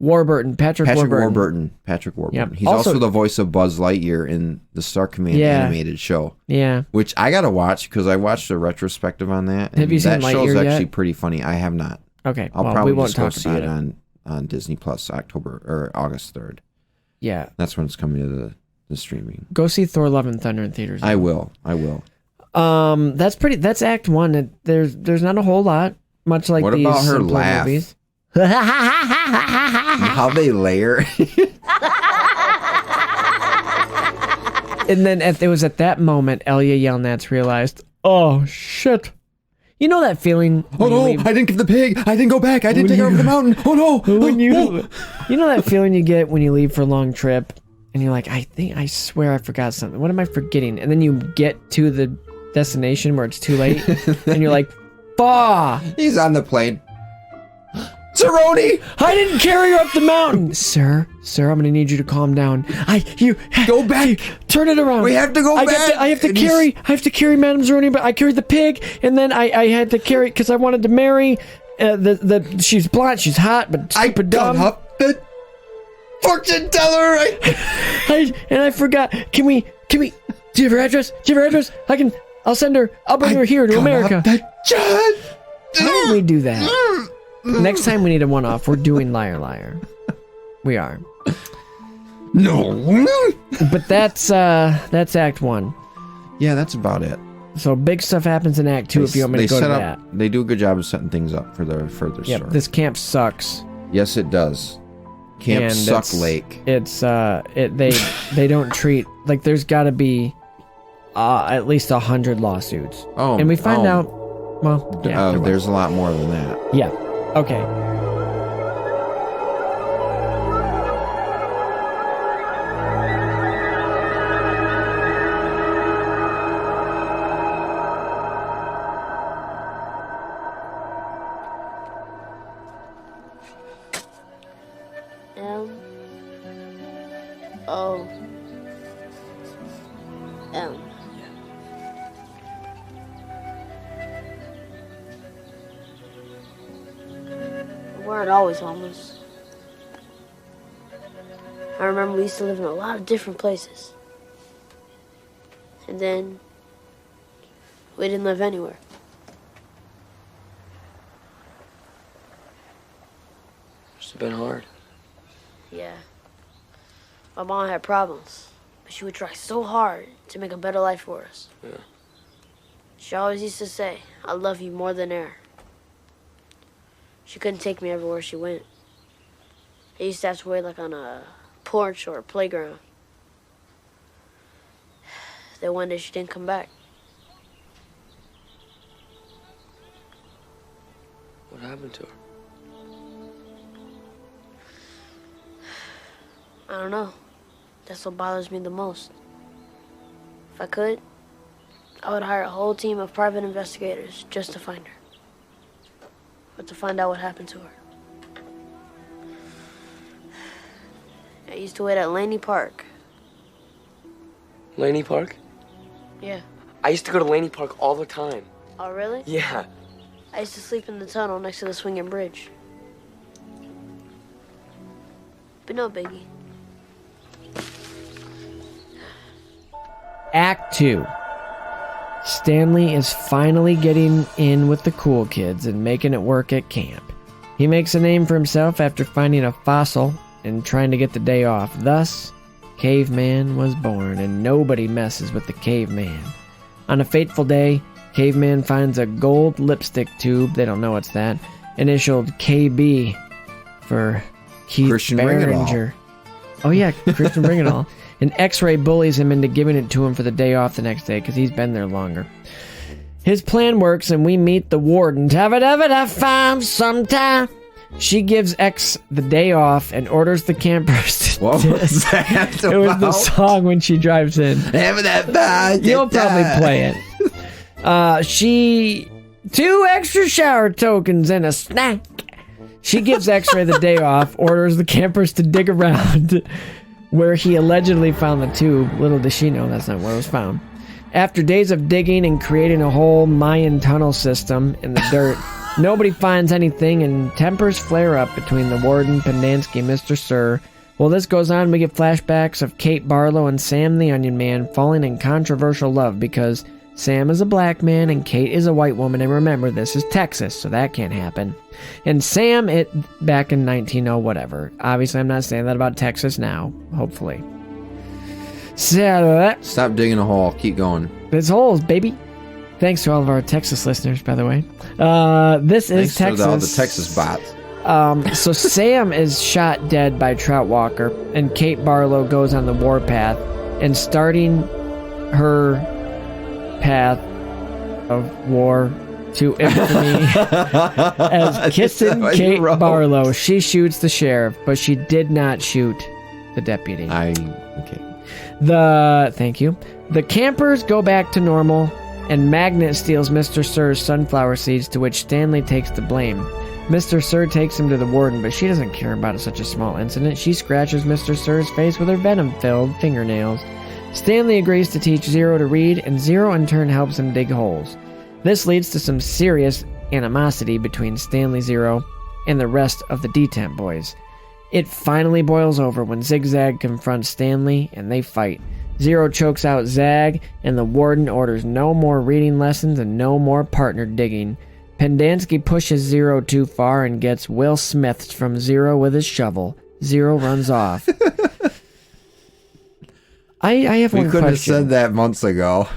Warburton, Patrick Warburton. Patrick Warburton. Yep. He's Also- also the voice of Buzz Lightyear in the Star Command Yeah. animated show, Yeah. which I got to watch because I watched a retrospective on that. Have you seen that show's Lightyear yet? actually pretty funny. I have not. Okay. I'll well, probably we won't just go talk see about it it. on Disney Plus August 3rd. Yeah. That's when it's coming to the streaming. Go see Thor: Love and Thunder in theaters. I will. That's Act 1. There's not a whole lot, much like What these about her simpler laugh? movies. How they layer. And then it was at that moment Elia Yelnats realized, oh shit. You know that feeling? Oh no! leave- I didn't get the pig. I didn't go back. I didn't take her over the mountain. Oh no! when you Oh. you know that feeling you get when you leave for a long trip and you're like, I swear I forgot something. What am I forgetting? And then you get to the destination where it's too late and you're like, bah! He's on the plane. Cerrone! I didn't carry her up the mountain. Sir, I'm gonna need you to calm down. Go back. Turn it around. We have to go back. I have to And carry Madame Zeroni, but I carried the pig, and then I had to carry because I wanted to marry she's blonde, she's hot, but I stupid got dumb. up the fortune teller. I forgot. Can we? Do you have her address? I'll send her. I'll bring her here to America. How did we do that? Next time we need a one-off. We're doing Liar Liar. We are. No. But that's Act 1. Yeah, that's about it. So big stuff happens in Act 2 if you want me to go to that. They do a good job of setting things up for the further Yep, story. this camp sucks. Yes, it does. Camp And Suck it's- Lake. It's they don't treat like there's got to be at least 100 lawsuits. Oh, and we find oh. out. Well, yeah, there was. There's a lot more than that. Yeah. Okay. M-O-M. We weren't always homeless. I remember we used to live in a lot of different places. And then we didn't live anywhere. Must have been hard. Yeah. My mom had problems, but she would try so hard to make a better life for us. Yeah. She always used to say, I love you more than air. She couldn't take me everywhere she went. I used to have to wait like on a porch or a playground. Then one day she didn't come back. What happened to her? I don't know. That's what bothers me the most. If I could, I would hire a whole team of private investigators just to find her. Or to find out what happened to her. I used to wait at Laney Park. Laney Park? Yeah. I used to go to Laney Park all the time. Oh, really? Yeah. I used to sleep in the tunnel next to the swinging bridge. But no biggie. Act 2. Stanley is finally getting in with the cool kids and making it work at camp. He makes a name for himself after finding a fossil and trying to get the day off. Thus, Caveman was born, and nobody messes with the Caveman. On a fateful day, Caveman finds a gold lipstick tube, they don't know it's that, initialed KB for Keith Christian Bring It All. Behringer. Oh yeah, Christian Bring It All. An X-ray bullies him into giving it to him for the day off the next day because he's been there longer. His plan works and we meet the warden. Tabba-dabba-da-fam sometime. She gives X the day off and orders the campers to What was that It was the about? song when she drives in. You'll probably play it. She 2 extra shower tokens and a snack. She gives X-Ray the day off, orders the campers to dig around where he allegedly found the tube. Little does she know that's not where it was found. After days of digging and creating a whole Mayan tunnel system in the dirt, nobody finds anything and tempers flare up between the warden, Pendansky, and Mr. Sir. While this goes on, we get flashbacks of Kate Barlow and Sam the Onion Man falling in controversial love because Sam is a black man and Kate is a white woman, and remember, this is Texas, so that can't happen. And Sam, back in 1900 whatever. Obviously, I'm not saying that about Texas now, hopefully. So, Stop digging a hole. Keep going. it's holes, baby. Thanks to all of our Texas listeners, by the way. This is Thanks Texas. to all the Texas bots. So Sam is shot dead by Trout Walker, and Kate Barlow goes on the warpath, and starting her path of war to infamy as kissing Kate Barlow. She shoots the sheriff, but she did not shoot the deputy. Okay. Thank you. The campers go back to normal, and Magnet steals Mr. Sir's sunflower seeds, to which Stanley takes the blame. Mr. Sir takes him to the warden, but she doesn't care about such a small incident. She scratches Mr. Sir's face with her venom-filled fingernails. Stanley agrees to teach Zero to read, and Zero in turn helps him dig holes. This leads to some serious animosity between Stanley, Zero, and the rest of the D-Temp boys. It finally boils over when Zigzag confronts Stanley, and they fight. Zero chokes out Zag, and the warden orders no more reading lessons and no more partner digging. Pendansky pushes Zero too far and gets Will Smithed from Zero with his shovel. Zero runs off. I have one question. We could have said that months ago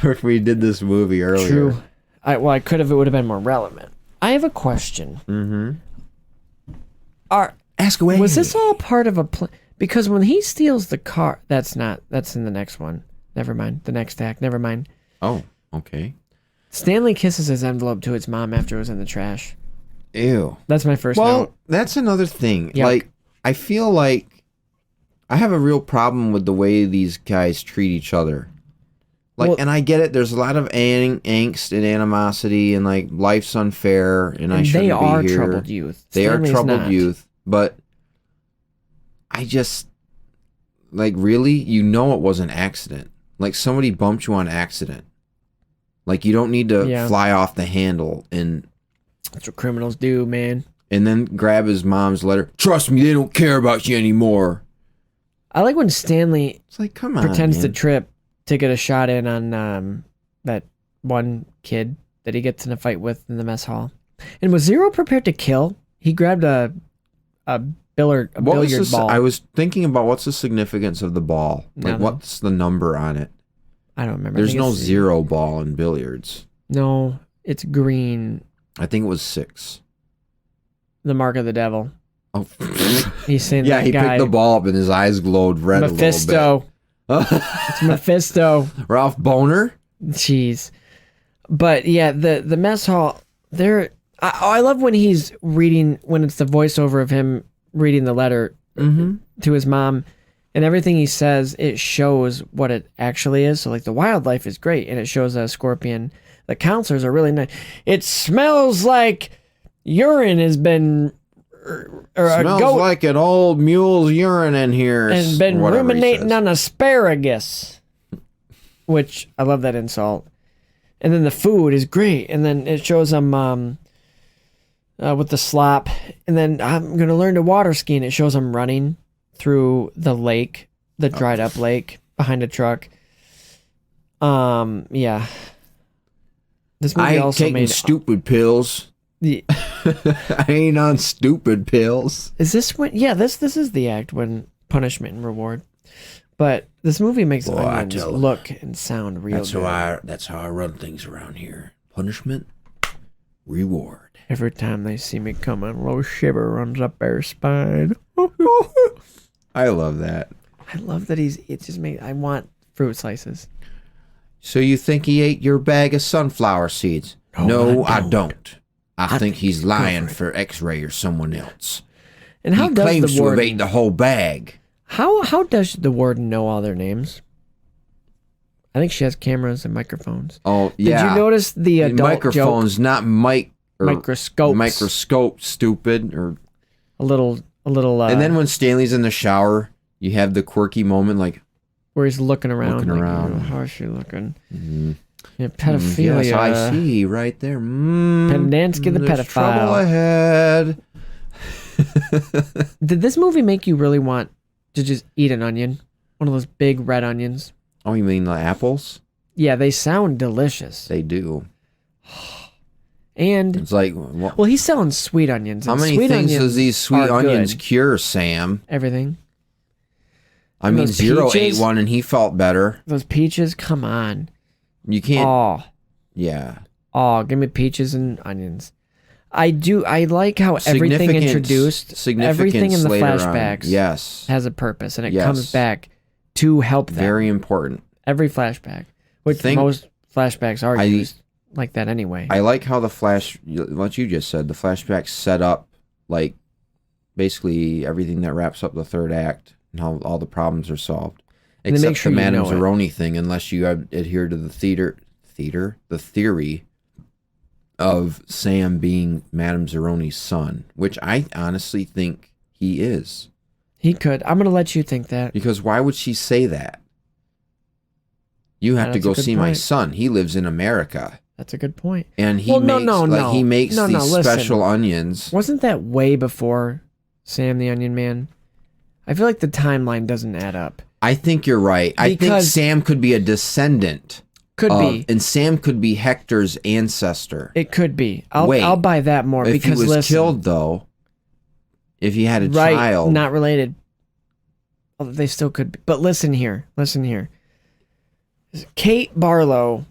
if we did this movie earlier. True. I could have. It would have been more relevant. I have a question. Mm-hmm. Ask away. Was this all part of a plan? Because when he steals the car, that's in the next one. Never mind. The next act. Never mind. Oh, okay. Stanley kisses his envelope to his mom after it was in the trash. Ew. That's my first Well, note. that's another thing. Yuck. Like, I feel like I have a real problem with the way these guys treat each other. Like, Well, and I get it. There's a lot of angst and animosity, and like life's unfair, and I shouldn't they are be here. troubled youth. They Stanley's are troubled not. youth, but I just like really, you know, it was an accident. Like somebody bumped you on accident. Like you don't need to fly off the handle and. That's what criminals do, man. And then grab his mom's letter. Trust me, they don't care about you anymore. I like when Stanley It's like, come on, pretends man. to trip to get a shot in on that one kid that he gets in a fight with in the mess hall. And was Zero prepared to kill? He grabbed a billiard ball. I was thinking about what's the significance of the ball. Like, what's the number on it? I don't remember. There's no 0 ball in billiards. No, it's green. I think it was 6. The mark of the devil. Oh, He's saying yeah, that he guy. picked the ball up and his eyes glowed red Mephisto. a little bit. It's Mephisto. Ralph Boner? Jeez. But yeah, the mess hall, I love when he's reading, when it's the voiceover of him reading the letter to his mom, and everything he says, it shows what it actually is. So like the wildlife is great, and it shows a scorpion. The counselors are really nice. It smells like urine has been, or Smells a goat like an old mule's urine in here. and been whatever he ruminating says. on asparagus, which I love that insult. And then the food is great, and then it shows them with the slop, and then I'm gonna learn to water ski, and it shows them running through the lake, the dried up lake behind a truck. Yeah. This movie I ain't also taking made stupid pills. I ain't on stupid pills. Is this when? Yeah, this is the act when punishment and reward. But this movie makes Boy, I onions tell 'em. look and sound real good. That's how I run things around here. Punishment, reward. Every time they see me coming, a little shiver runs up their spine. I love that. I love that it just makes, I want fruit slices. So you think he ate your bag of sunflower seeds? No, I don't. I think he's lying for X-ray or someone else. And how he does claims the to have warden, eaten the whole bag. how does the warden know all their names? I think she has cameras and microphones. Oh, yeah. Did you notice the adult microphones, joke? not Microscopes. Microscope, stupid. Or A little. and then when Stanley's in the shower, you have the quirky moment like, where he's looking around. Looking around. How is she looking? mm, Yeah, pedophilia. yes, I see right there. Pendansky the there's pedophile. trouble ahead. Did this movie make you really want to just eat an onion? One of those big red onions? Oh, you mean the apples? Yeah, they sound delicious. They do. And, It's like, well, he's selling sweet onions. how and many sweet things onions does these sweet are onions good. cure, Sam? Everything. I And mean, those Zero ate peaches? one and he felt better. Those peaches, come on. You can't. Oh, Yeah. oh, give me peaches and onions. I like how everything introduced, everything in the flashbacks has a purpose, and it comes back to help them. Very important. Every flashback, which most flashbacks are used like that anyway. I like how what you just said, the flashbacks set up like basically everything that wraps up the third act and how all the problems are solved. Except the Madame Zeroni thing, unless you adhere to the theory of Sam being Madame Zeroni's son, which I honestly think he is. He could. I'm going to let you think that. Because why would she say that? You have to go see my son. He lives in America. That's a good point. And he makes these special onions. Wasn't that way before Sam the Onion Man? I feel like the timeline doesn't add up. I think you're right. I think Sam could be a descendant. And Sam could be Hector's ancestor. It could be. I'll buy that more if because he was killed though, if he had a child, not related. Although they still could be. But listen here. Kate Barlow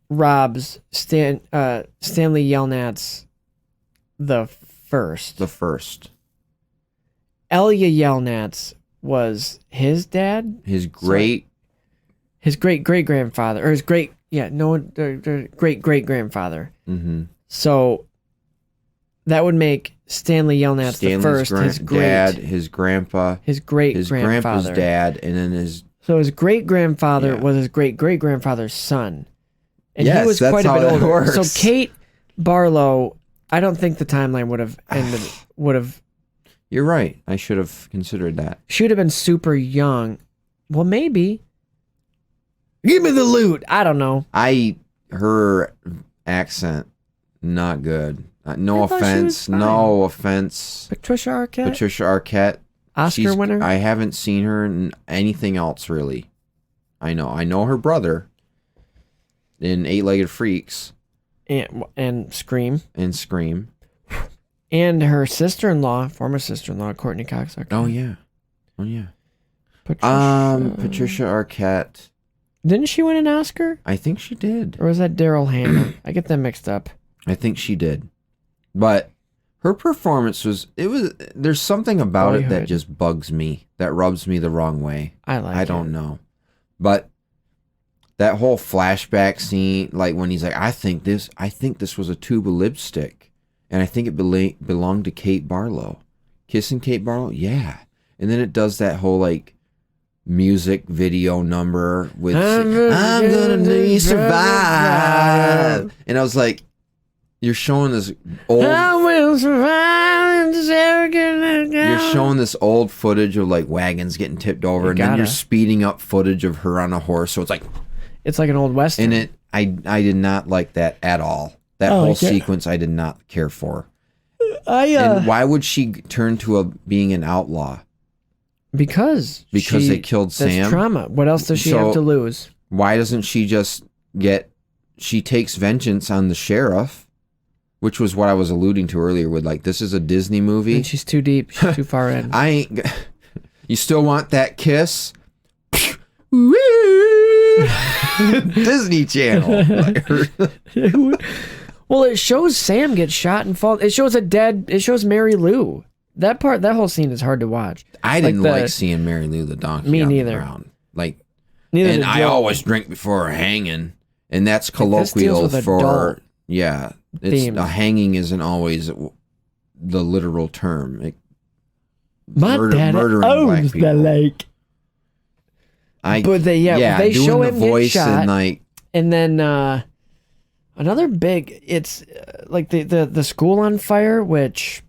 robs Stanley Yelnats the first. Elia Yelnats was his dad. His great great grandfather, or his great great grandfather. Mm-hmm. So that would make Stanley Yelnats the first. His dad, his grandpa, his grandpa's dad, and then his. So his great grandfather was his great grandfather's son, and he was quite a bit older. Works. So Kate Barlow, I don't think the timeline would have ended. You're right. I should have considered that. She would have been super young. Well, maybe. Give me the loot. I don't know. Her accent, not good. No offense. Patricia Arquette. Oscar winner? I haven't seen her in anything else, really. I know her brother in Eight-Legged Freaks. And Scream. And her sister-in-law, former sister-in-law, Courtney Cox. Oh, yeah. Patricia Arquette. Didn't she win an Oscar? I think she did. Or was that Daryl Hannah? I get them mixed up. I think she did. But her performance there's something about it that just bugs me, that rubs me the wrong way. I don't know. But that whole flashback scene, like when he's like, I think this was a tube of lipstick, and I think it belonged to Kate Barlow. Kissing Kate Barlow? Yeah. And then it does that whole like music video number with I'm gonna survive. And I was like, you're showing this old footage of like wagons getting tipped over, and then you're speeding up footage of her on a horse, so it's like an old western. And I did not like that at all. That whole sequence I did not care for. And why would she turn to being an outlaw? Because they killed Sam. That's trauma. What else does she have to lose? Why doesn't she just she takes vengeance on the sheriff, which was what I was alluding to earlier with like, this is a Disney movie. And she's too deep. She's too far in. You still want that kiss? Disney Channel. Well, it shows Sam get shot and fall. It shows Mary Lou. That whole scene is hard to watch. I didn't like seeing Mary Lou the donkey. Me neither. The ground. Like, and I always drink before hanging, and that's colloquial for a hanging isn't always the literal term. Murdering owns the lake. They show him get shot, and then another big. It's like the school on fire, which.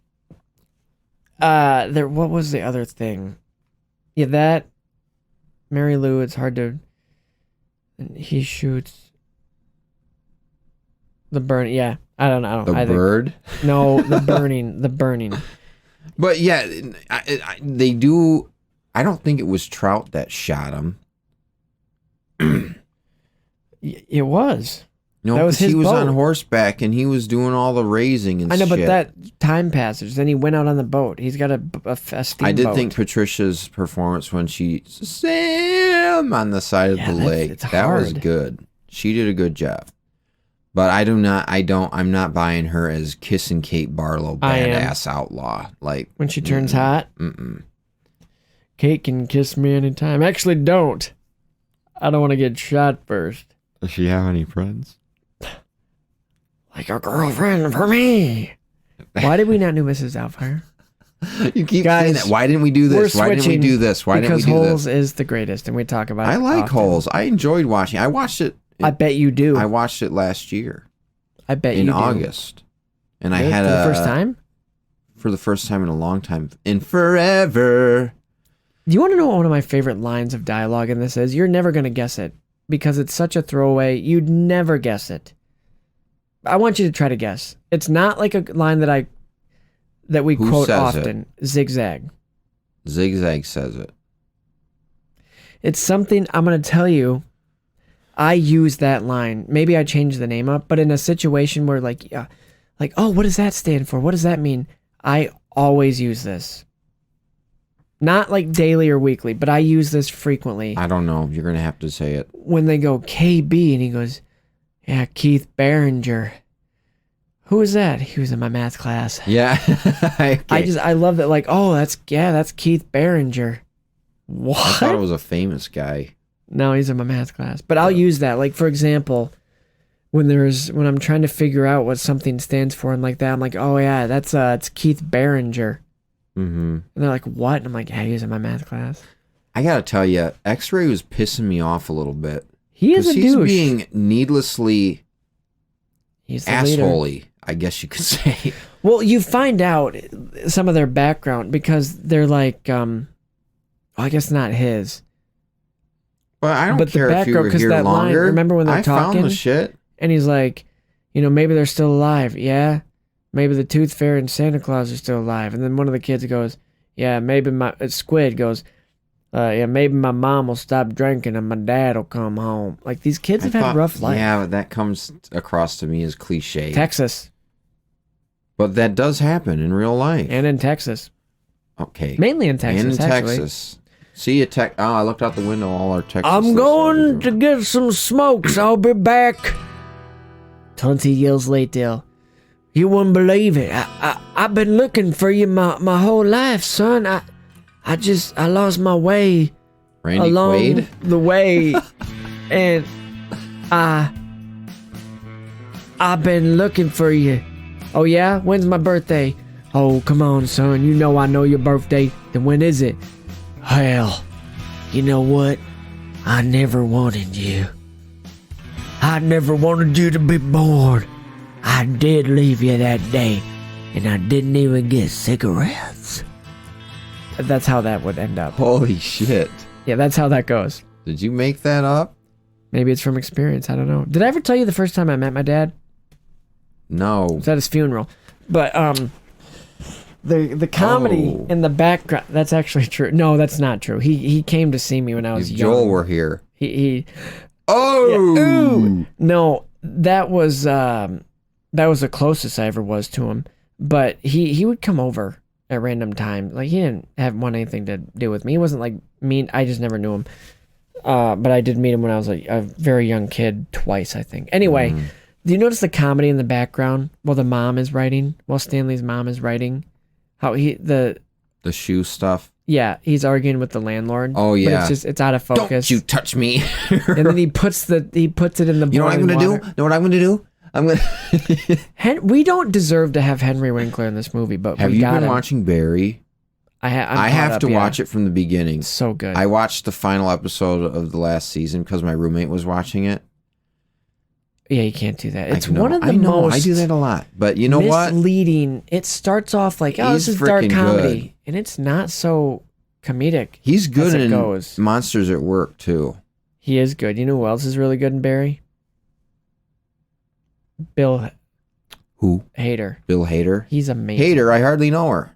What was the other thing? Yeah, that Mary Lou. It's hard to. He shoots the burn. Yeah, I don't know. The bird. No, the burning. The burning. But yeah, they do. I don't think it was Trout that shot him. It was. No, because he was on horseback and he was doing all the raising and shit. I know, but that time passage. Then he went out on the boat. He's got a steamboat. I did think Patricia's performance when she Sam on the side of the lake, that was good. She did a good job. But I'm not buying her as Kissing Kate Barlow badass outlaw. Like when she turns hot. Kate can kiss me anytime. Actually, don't. I don't want to get shot first. Does she have any friends? Like a girlfriend for me. Why did we not do Mrs. Doubtfire? You keep Guys, saying that. Why didn't we do this? Why didn't we do this? Why didn't we do Because this? Holes is the greatest, and we talk about it I like often. Holes. I enjoyed watching. I watched it. I bet you do. I watched it last year. I bet you in do. August, and I Really? had For the first time. For the first time in a long time, in forever. Do you want to know what one of my favorite lines of dialogue in this is? You're never going to guess it because it's such a throwaway. You'd never guess it. I want you to try to guess. It's not like a line that we Who quote says often. Zigzag. Zigzag says it. It's something I'm going to tell you. I use that line. Maybe I changed the name up, but in a situation where like, oh, what does that stand for? What does that mean? I always use this. Not like daily or weekly, but I use this frequently. I don't know. You're going to have to say it. When they go KB and he goes, yeah, Keith Barringer. Who is that? He was in my math class. Yeah. Okay. I love that. Like, oh, that's Keith Barringer. What? I thought it was a famous guy. No, he's in my math class. But I'll use that. Like, for example, when I'm trying to figure out what something stands for and like that, I'm like, oh yeah, it's Keith Barringer. Mm-hmm. And they're like, what? And I'm like, yeah, he was in my math class. I gotta tell you, X-Ray was pissing me off a little bit. He is a he's douche. being needlessly He's the assholey, leader. I guess you could say. Well, you find out some of their background because they're like, I guess not his. But I don't But the care if you background, were 'cause here that line, longer. remember when they're I found talking? the shit. And he's like, maybe they're still alive. Yeah. Maybe the Tooth Fairy and Santa Claus are still alive. And then one of the kids goes, yeah, maybe Squid goes, yeah, maybe my mom will stop drinking and my dad will come home. Like, these kids have had rough life. Yeah, but that comes across to me as cliche. Texas. But that does happen in real life. And in Texas. Okay. Mainly in Texas, And in actually. Texas. See you, I looked out the window, all our Texas. I'm listeners going are to doing. get some smokes. I'll be back. Tunty yells Laydale. You wouldn't believe it. I've been looking for you my whole life, son. I lost my way Randy along Quaid? the way, and I've been looking for you. Oh yeah? When's my birthday? Oh, come on, son. You know I know your birthday. Then when is it? Hell, you know what? I never wanted you. I never wanted you to be born. I did leave you that day, and I didn't even get cigarettes. That's how that would end up. Holy shit. Yeah, that's how that goes. Did you make that up? Maybe it's from experience. I don't know. Did I ever tell you the first time I met my dad? No. It was at his funeral. But the comedy Oh. in the background, that's actually true. No, that's not true. He came to see me when I was If young. Joel were here. He Oh! Ooh. No, that was the closest I ever was to him. But he would come over at random times. Like, he didn't want anything to do with me. He wasn't like mean. I just never knew him. But I did meet him when I was a very young kid twice, I think. Anyway, do you notice the comedy in the background while the mom is writing? While Stanley's mom is writing, how The shoe stuff. yeah, he's arguing with the landlord. Oh, yeah. But it's out of focus. Don't you touch me. And then he puts it in the You know what I'm boiling going to water. do? Know what I'm going to do? I'm going to... We don't deserve to have Henry Winkler in this movie, but Have we you got been him. watching Barry? I have to watch it from the beginning. It's so good. I watched the final episode of the last season because my roommate was watching it. Yeah, you can't do that. It's I know, one of the I know, most I do that a lot. But you know what? misleading. It starts off like, oh, He's this is dark freaking comedy, good. and it's not so comedic. He's good as it in goes. Monsters at Work, too. He is good. You know who else is really good in Barry? Bill Who? Hader. Bill Hader? He's amazing. Hader, I hardly know her.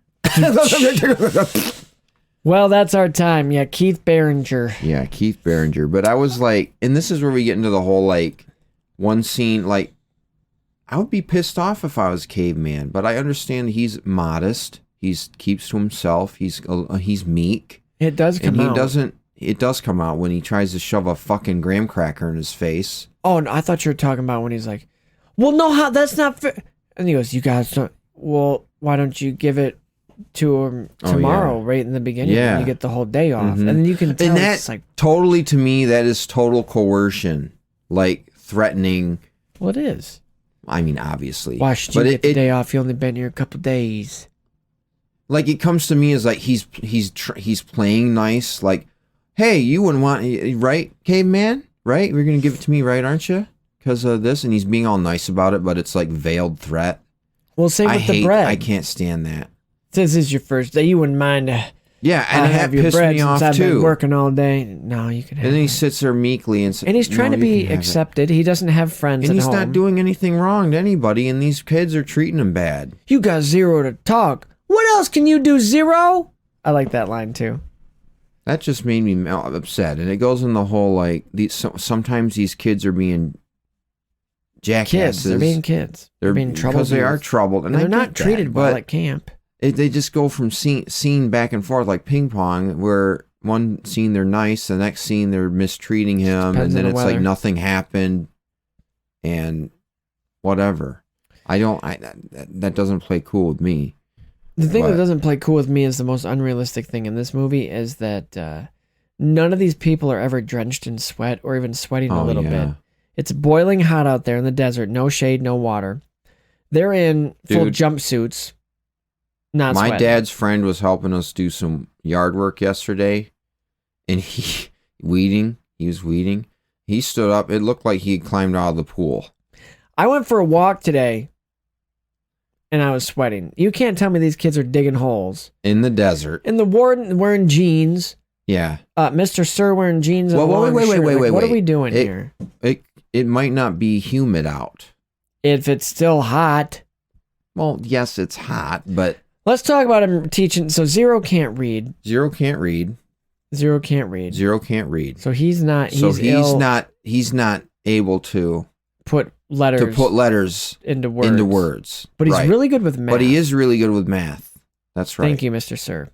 Well, that's our time. Yeah, Keith Barringer. Yeah, Keith Barringer. But I was like, and this is where we get into the whole, like, one scene, like, I would be pissed off if I was Caveman, but I understand he's modest. He keeps to himself. He's meek. It does come And he out. doesn't, it does come out when he tries to shove a fucking graham cracker in his face. Oh, no, I thought you were talking about when he's like, well, no, how that's not fair. And he goes, you guys don't. Well, why don't you give it to him tomorrow, right in the beginning? Yeah. When you get the whole day off, and then you can tell. And that it's like totally, to me, that is total coercion, like threatening. well, it is. I mean, obviously. Why should you get the day off? You only been here a couple days. Like it comes to me as like he's playing nice. Like, hey, you wouldn't want right, caveman, right? You're gonna give it to me, right? Aren't you? Because of this, and he's being all nice about it, but it's like veiled threat. Well, same with the bread. I can't stand that. This is your first day. You wouldn't mind. Yeah, and have that your pissed bread me since off I've too. been working all day. No, you can have. And then he it. sits there meekly and he's trying to be accepted. He doesn't have friends. And at he's home. not doing anything wrong to anybody, and these kids are treating him bad. You got zero to talk. What else can you do, Zero? I like that line too. That just made me upset, and it goes in the whole like sometimes these kids are being jackasses. Kids, they're being kids. They're being troubled because they are troubled, and they're I not get treated that, well but at camp. they just go from scene back and forth like ping pong, where one scene they're nice, the next scene they're mistreating him, and then it's like nothing happened, and whatever. That doesn't play cool with me. The thing that doesn't play cool with me is the most unrealistic thing in this movie is that none of these people are ever drenched in sweat or even sweating a little bit. It's boiling hot out there in the desert, no shade, no water. They're in full jumpsuits. Not My sweating. dad's friend was helping us do some yard work yesterday, and he was weeding. He stood up. It looked like he had climbed out of the pool. I went for a walk today, and I was sweating. You can't tell me these kids are digging holes. In the desert. And the warden wearing jeans. Yeah. Mr. Sir wearing jeans. And wait. What are we doing here? It might not be humid out. If it's still hot. Well, yes, it's hot, but... Let's talk about him teaching. So Zero can't read. Zero can't read. Zero can't read. Zero can't read. So he's not... He's not able to... Put letters into words. But he's really good with math. But he is really good with math. That's right. Thank you, Mr. Sir.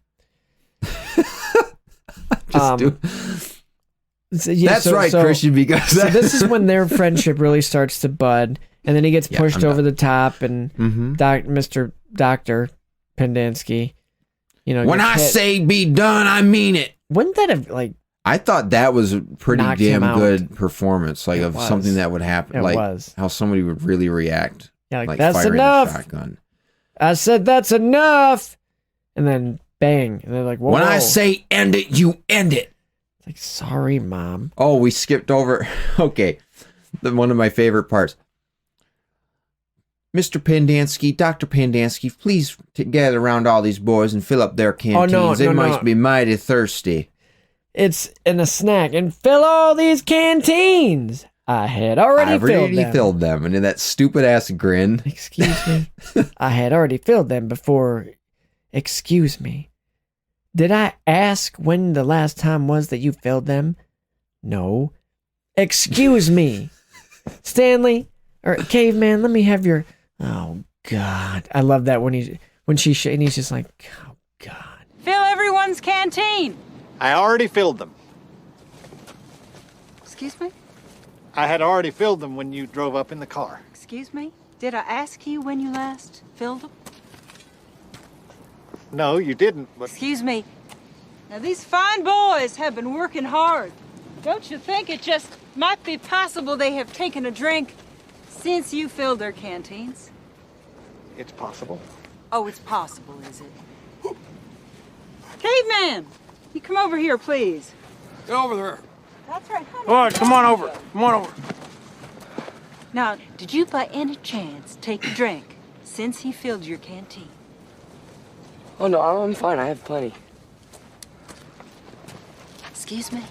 That's right, Christian, because so this is when their friendship really starts to bud, and then he gets pushed over the top, and Mr. Dr. Pendansky, when I say be done, I mean it. Wouldn't that have I thought that was a pretty damn good performance, like of something that would happen, how somebody would really react. Yeah, like that's firing enough. A shotgun. I said that's enough, and then bang, and they're like, whoa. When I say end it, you end it. It's like, sorry, Mom. Oh, we skipped over. Okay, one of my favorite parts. Mr. Pendansky, Dr. Pendansky, please gather around all these boys and fill up their canteens. They must be mighty thirsty. It's in a snack, and fill all these canteens. I had already filled them. And in that stupid ass grin. Excuse me. I had already filled them before. Excuse me. Did I ask when the last time was that you filled them? No. Excuse me. Stanley or Caveman, let me have your... Oh, God. I love that when he's just like, oh, God. Fill everyone's canteen. I already filled them. Excuse me? I had already filled them when you drove up in the car. Excuse me? Did I ask you when you last filled them? No, you didn't, but... Excuse me. Now, these fine boys have been working hard. Don't you think it just might be possible they have taken a drink since you filled their canteens? It's possible. Oh, it's possible, is it? Caveman! You come over here, please. Get over there. That's right, honey. All right, come on over. Come on over. Now, did you by any chance take a drink since he filled your canteen? Oh, no, I'm fine. I have plenty. Excuse me?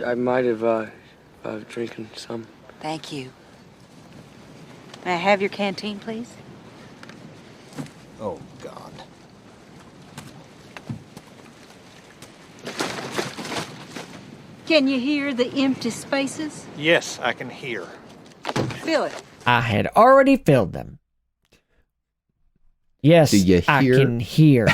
I might have drinking some. Thank you. May I have your canteen, please? Oh, God. Can you hear the empty spaces? Yes, I can hear. Fill it. I had already filled them. Yes, Do you I hear? can hear.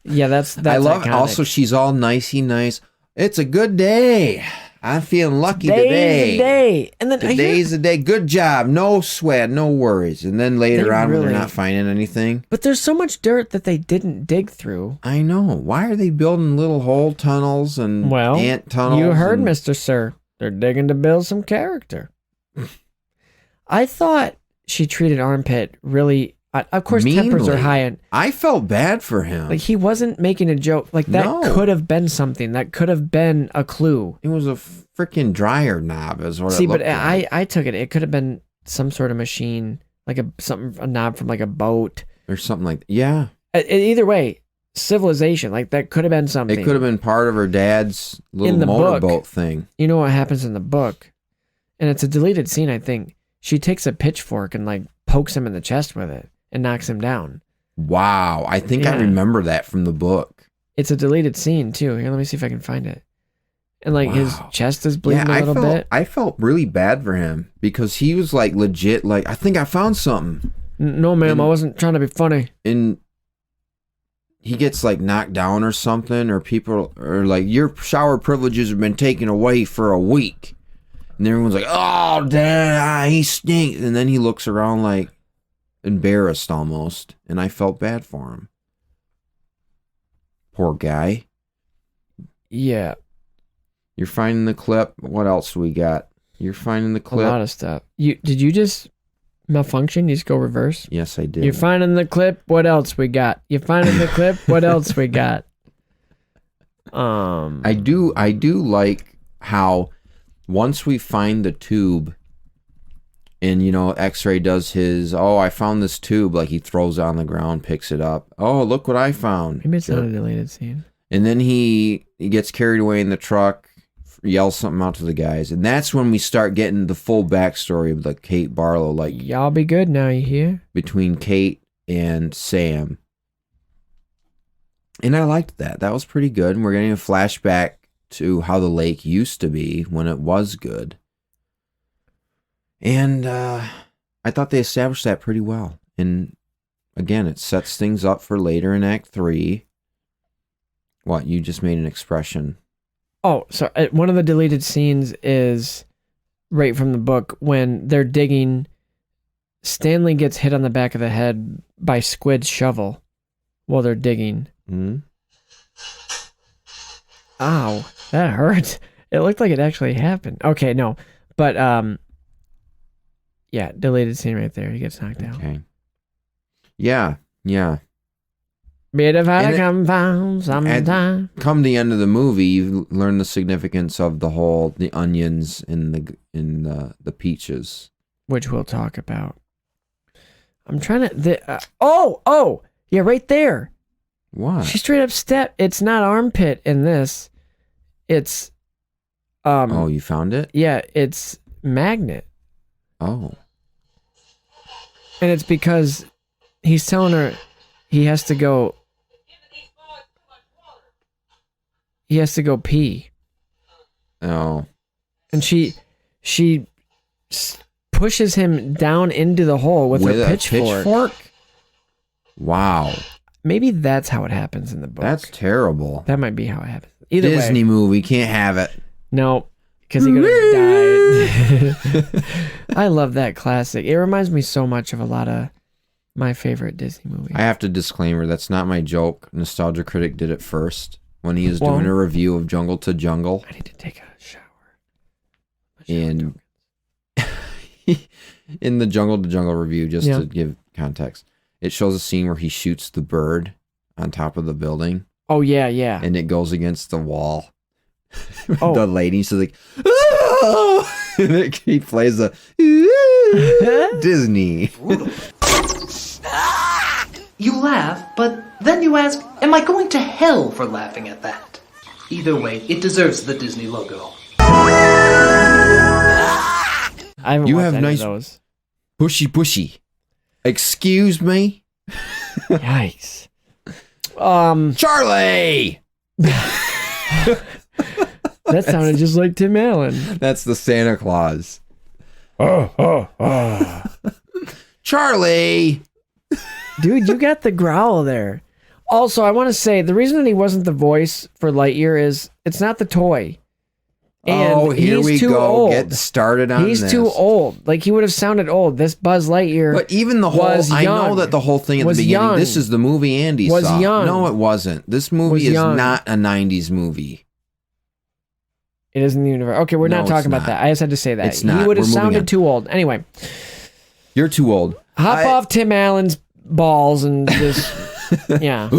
Yeah, that's I love. iconic. Also, she's all nicey nice. It's a good day. I'm feeling lucky Today's today. the day. And then Today's the day. Good job. No sweat. No worries. And then later on, when they're not finding anything. But there's so much dirt that they didn't dig through. I know. Why are they building little hole tunnels and ant tunnels? You heard, Mr. Sir. They're digging to build some character. I thought she treated Armpit really... Of course, meanly. tempers are high. And I felt bad for him. like he wasn't making a joke. Like that could have been something. That could have been a clue. It was a freaking dryer knob, is what it See, looked but like. I took it. It could have been some sort of machine, like a knob from like a boat or something like that. Yeah. Either way, civilization. Like that could have been something. It could have been part of her dad's little motorboat thing. You know what happens in the book, and it's a deleted scene. I think she takes a pitchfork and like pokes him in the chest with it. And knocks him down. Wow. I think I remember that from the book. It's a deleted scene, too. Here, let me see if I can find it. And, like, his chest is bleeding a little bit. I felt really bad for him because he was, like, legit, like, I think I found something. No, ma'am, I wasn't trying to be funny. And he gets, like, knocked down or something, or people are like, your shower privileges have been taken away for a week. And everyone's like, oh, Dad, he stinks. And then he looks around, like, embarrassed almost, and I felt bad for him. Poor guy. Yeah. You're finding the clip. What else we got? You're finding the clip. A lot of stuff. Did you just malfunction? You just go reverse? Yes, I did. You're finding the clip. What else we got? You're finding the clip. What else we got? I do like how once we find the tube. And, you know, X-Ray does his, I found this tube. Like, he throws it on the ground, picks it up. Oh, look what I found. Maybe it's not a deleted scene. And then he gets carried away in the truck, yells something out to the guys. And that's when we start getting the full backstory of, like, Kate Barlow. Like, y'all be good now, you hear? Between Kate and Sam. And I liked that. That was pretty good. And we're getting a flashback to how the lake used to be when it was good. And I thought they established that pretty well. And again, it sets things up for later in Act 3. What, you just made an expression. Oh, so one of the deleted scenes is right from the book when they're digging. Stanley gets hit on the back of the head by Squid's shovel while they're digging. Mm-hmm. Ow, that hurt. It looked like it actually happened. Okay, no. But, yeah, deleted scene right there. He gets knocked out. Okay. Yeah. Bit of how to come found sometime. Come the end of the movie, you learn the significance of the onions in the peaches, which we'll talk about. I'm trying to. Yeah, right there. What? She straight up It's not armpit in this. It's. Oh, you found it? Yeah, it's magnet. Oh. And it's because he's telling her he has to go. He has to go pee. Oh. And she pushes him down into the hole with a pitchfork. Wow. Maybe that's how it happens in the book. That's terrible. That might be how it happens. Either Disney movie, can't have it. No, because he could have died. I love that classic. It reminds me so much of a lot of my favorite Disney movies. I have to disclaimer, that's not my joke. Nostalgia Critic did it first when he was doing a review of Jungle to Jungle. I need to take a shower. And in the Jungle to Jungle review, just to give context, it shows a scene where he shoots the bird on top of the building. Oh, yeah. And it goes against the wall. The lady's like, oh! And he plays the Disney. You laugh, but then you ask, am I going to hell for laughing at that? Either way, it deserves the Disney logo. I haven't you watched have any nice of those. bushy. Excuse me? Yikes. Charlie! That sounded just like Tim Allen. That's the Santa Claus. Charlie! Dude, you got the growl there. Also, I want to say the reason that he wasn't the voice for Lightyear is it's not the toy. And here he's we too go. Old. Get started on He's this. too old. Like, he would have sounded old. This Buzz Lightyear But even the whole, I know that the whole thing at the was beginning, young. this is the movie Andy Was saw. young. No, it wasn't. This movie Was is young. not a 90s movie. It isn't the universe. Okay, we're No, not talking it's about not. that. I just had to say that. It's not. He would have We're moving sounded on. too old. Anyway, You're too old. hop off Tim Allen's balls and just, yeah.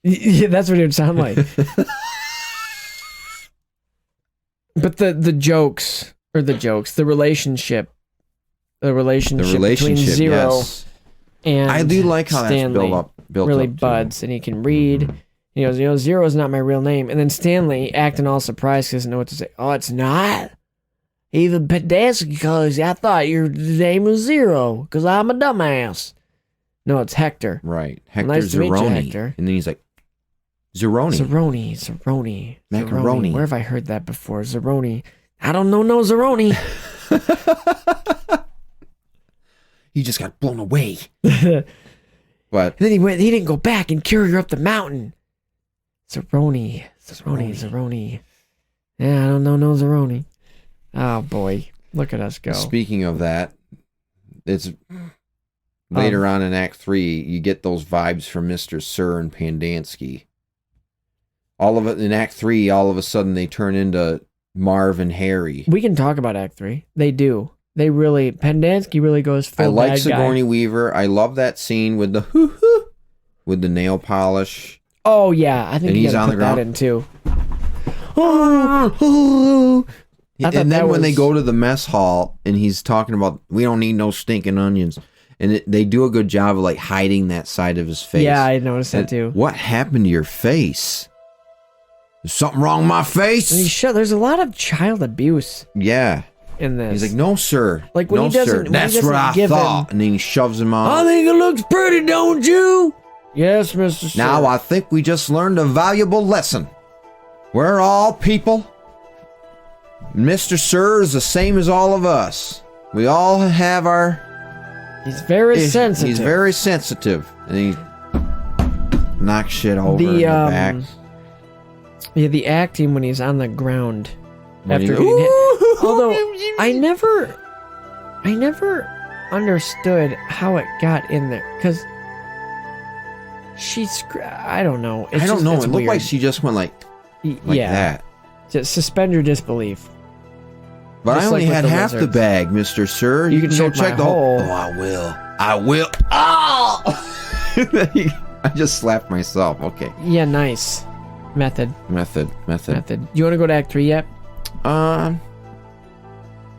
Yeah, that's what it would sound like. But the relationship between Zero yes. and I do like how Stanley that's built really up too. buds, and he can read. He goes, Zero is not my real name. And then Stanley, acting all surprised, doesn't know what to say. Oh, it's not? Even Pedastic because I thought your name was Zero, because I'm a dumbass. No, it's Hector. Right. Hector Nice to meet you, Zeroni. Hector. And then he's like, Zeroni. Zeroni. Macaroni. Where have I heard that before? Zeroni. I don't know no Zeroni. He just got blown away. But then he didn't go back and carry her up the mountain. Zeroni. Yeah, I don't know no Zeroni. Oh boy. Look at us go. Speaking of that, it's later on in Act 3, you get those vibes from Mr. Sir and Pandansky. All of it in Act 3, all of a sudden they turn into Marv and Harry. We can talk about Act 3. They do. They really, Pandansky really goes full I like bad Sigourney guy. Weaver. I love that scene with the with the nail polish. Oh yeah, I think And you he's gotta on put the that ground. in too. I thought And then that when they was- go to the mess hall and he's talking about, we don't need no stinking onions. And they do a good job of like hiding that side of his face. Yeah, I noticed that And too. What happened to your face? Is something wrong with my face? And there's a lot of child abuse Yeah. in this. He's like, no, sir. Like, when no, he doesn't- sir. when he That's doesn't what I give thought. And then he shoves him out. I think it looks pretty, don't you? Yes, Mr. Sir. Now I think we just learned a valuable lesson. We're all people. Mr. Sir is the same as all of us. We all have our... He's very sensitive. He's very sensitive. And he knocks shit over in the back. Yeah, the acting when he's on the ground When after he- getting hit. Although I never understood how it got in there because I don't know. I don't know. It It's looked weird. like she just went like yeah. that. Just suspend your disbelief. But Just I only like with had the half the lizards. bag, Mr. Sir. You can go check my the whole... hole. Oh, I will. I will. Oh! I just slapped myself. Okay. Yeah, nice. Method. Method. You want to go to Act 3 yet?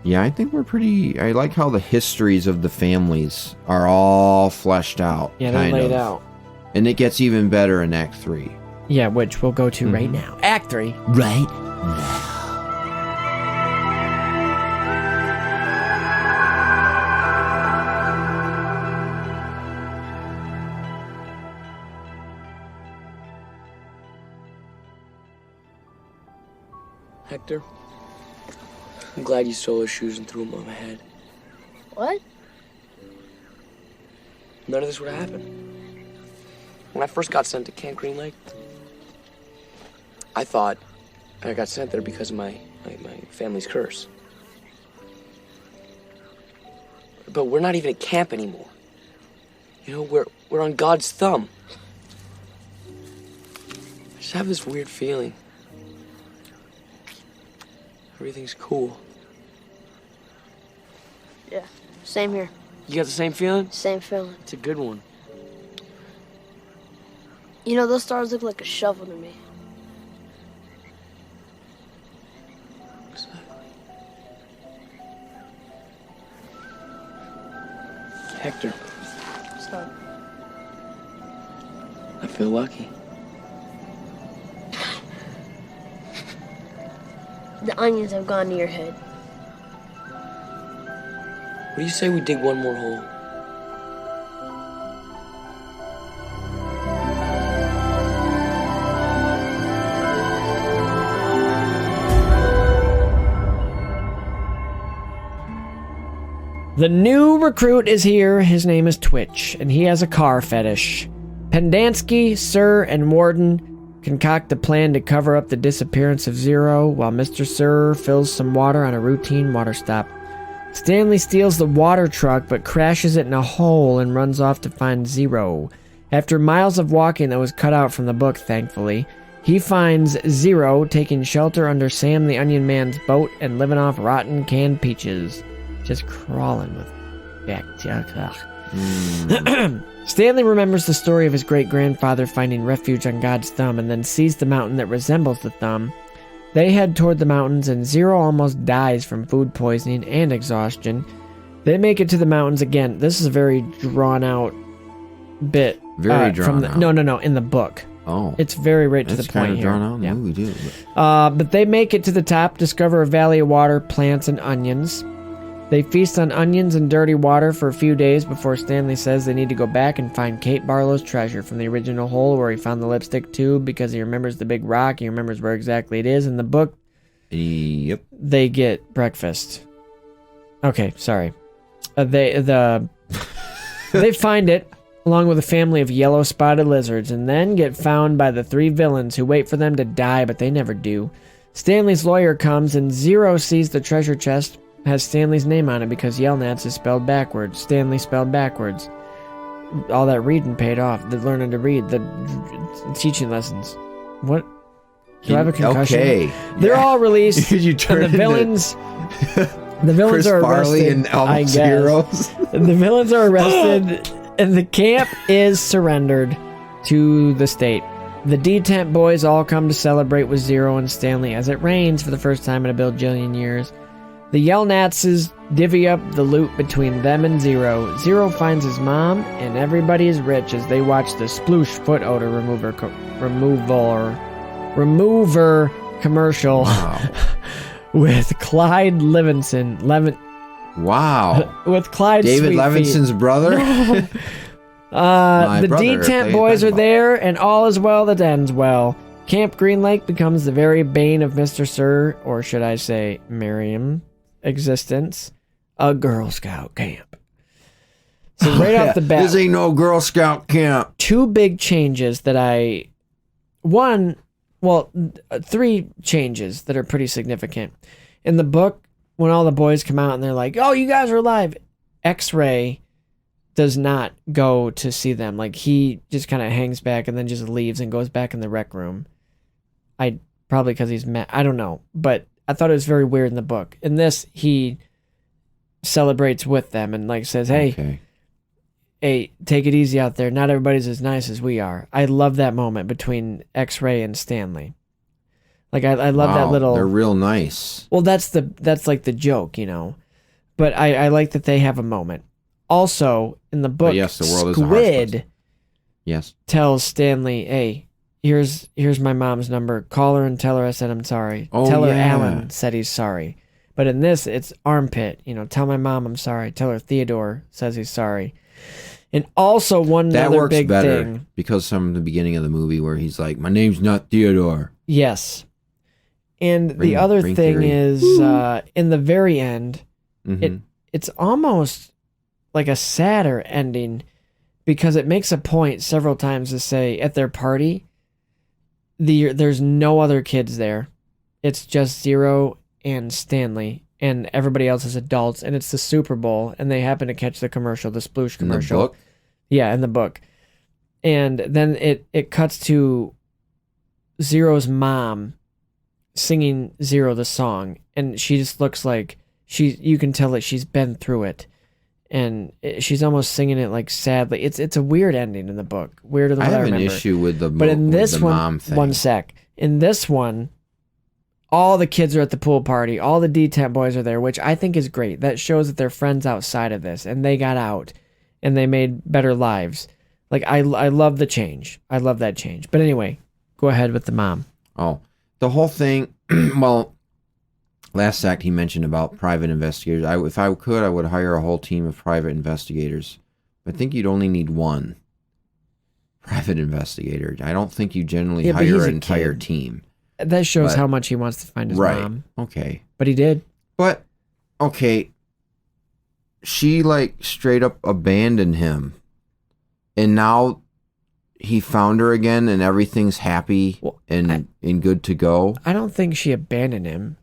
Yeah, I think we're pretty... I like how the histories of the families are all fleshed out. Yeah, they're kind laid of. out. And it gets even better in Act 3. Yeah, which we'll go to right Mm-hmm. now. Act 3. Right. Hector, I'm glad you stole his shoes and threw them on my head. What? None of this would have happened. When I first got sent to Camp Green Lake, I thought I got sent there because of my family's curse. But we're not even at camp anymore. You know, we're on God's thumb. I just have this weird feeling. Everything's cool. Yeah, same here. You got the same feeling? Same feeling. It's a good one. You know, those stars look like a shovel to me. Hector, So, I feel lucky. the onions have gone to your head. What do you say we dig one more hole? The new recruit is here. His name is Twitch, and he has a car fetish. Pendanski, Sir, and Warden concoct a plan to cover up the disappearance of Zero while Mr. Sir fills some water on a routine water stop. Stanley steals the water truck but crashes it in a hole and runs off to find Zero. After miles of walking that was cut out from the book, thankfully, he finds Zero taking shelter under Sam the Onion Man's boat and living off rotten canned peaches. Just crawling with bacteria. Stanley remembers the story of his great-grandfather finding refuge on God's thumb and then sees the mountain that resembles the thumb. They head toward the mountains and Zero almost dies from food poisoning and exhaustion. They make it to the mountains again. This is a very drawn-out bit. Very drawn out. No, in the book. Oh. It's very right to the That's kind point of here. drawn out in the movie, too. But they make it to the top, discover a valley of water, plants, and onions. They feast on onions and dirty water for a few days before Stanley says they need to go back and find Kate Barlow's treasure from the original hole where he found the lipstick tube because he remembers the big rock. He remembers where exactly it is. In the book, Yep. they get breakfast. Okay, sorry. They find it along with a family of yellow spotted lizards and then get found by the three villains who wait for them to die, but they never do. Stanley's lawyer comes and Zero sees the treasure chest has Stanley's name on it because Yelnats is spelled backwards. Stanley spelled backwards. All that reading paid off. The learning to read. The teaching lessons. What? Do I have a concussion? Okay. They're all released. You turn and the villains... The villains Chris are Farley arrested, and Almost Heroes. The villains are arrested, and the camp is surrendered to the state. The D-Tent boys all come to celebrate with Zero and Stanley as it rains for the first time in a bajillion years. The Yelnatses divvy up the loot between them and Zero. Zero finds his mom, and everybody is rich as they watch the sploosh foot odor remover commercial. Wow. With Clyde Levinson. Wow. With Clyde David Sweetfeet. Levinson's brother? The brother, D-Tent boys are there, and all is well that ends well. Camp Green Lake becomes the very bane of Mr. Sir, or should I say Miriam, existence. A Girl Scout camp. So right off the bat... This ain't no Girl Scout camp. Two big changes that three changes that are pretty significant. In the book, when all the boys come out and they're like, oh, you guys are alive, X-Ray does not go to see them. Like, he just kind of hangs back and then just leaves and goes back in the rec room. Probably because he's mad. I don't know. But I thought it was very weird in the book. In this, he celebrates with them and like says, hey, take it easy out there. Not everybody's as nice as we are. I love that moment between X-Ray and Stanley. Like, I love that little... They're real nice. Well, that's like the joke, you know. But I like that they have a moment. Also, in the book, yes, the world is a harsh Squid yes. tells Stanley, hey, here's my mom's number. Call her and tell her I said I'm sorry. Oh, tell her yeah. Alan said he's sorry. But in this, it's Armpit. You know, tell my mom I'm sorry. Tell her Theodore says he's sorry. And also that other works big better thing. because from the beginning of the movie where he's like, my name's not Theodore. Yes. And the other thing theory. is, in the very end, Mm-hmm. it's almost like a sadder ending because it makes a point several times to say at their party, there's no other kids there. It's just Zero and Stanley, and everybody else is adults, and it's the Super Bowl, and they happen to catch the commercial, the sploosh commercial. In the book? Yeah, in the book. And then it cuts to Zero's mom singing Zero the song, and she just looks like you can tell that she's been through it, and she's almost singing it like sadly. It's a weird ending in the book, weirder than what I remember. I have an issue with the but in this one, mom thing. one sec. In this one, all the kids are at the pool party. All the D-Tent boys are there, which I think is great. That shows that they're friends outside of this, and they got out, and they made better lives. Like, I love the change. I love that change. But anyway, go ahead with the mom. Oh, the whole thing. Well, last act he mentioned about private investigators. If I could, I would hire a whole team of private investigators. I think you'd only need one private investigator. I don't think you generally hire an entire team. That shows how much he wants to find his mom. Okay. But he did. But, okay, she, like, straight up abandoned him. And now he found her again and everything's happy and good to go. I don't think she abandoned him.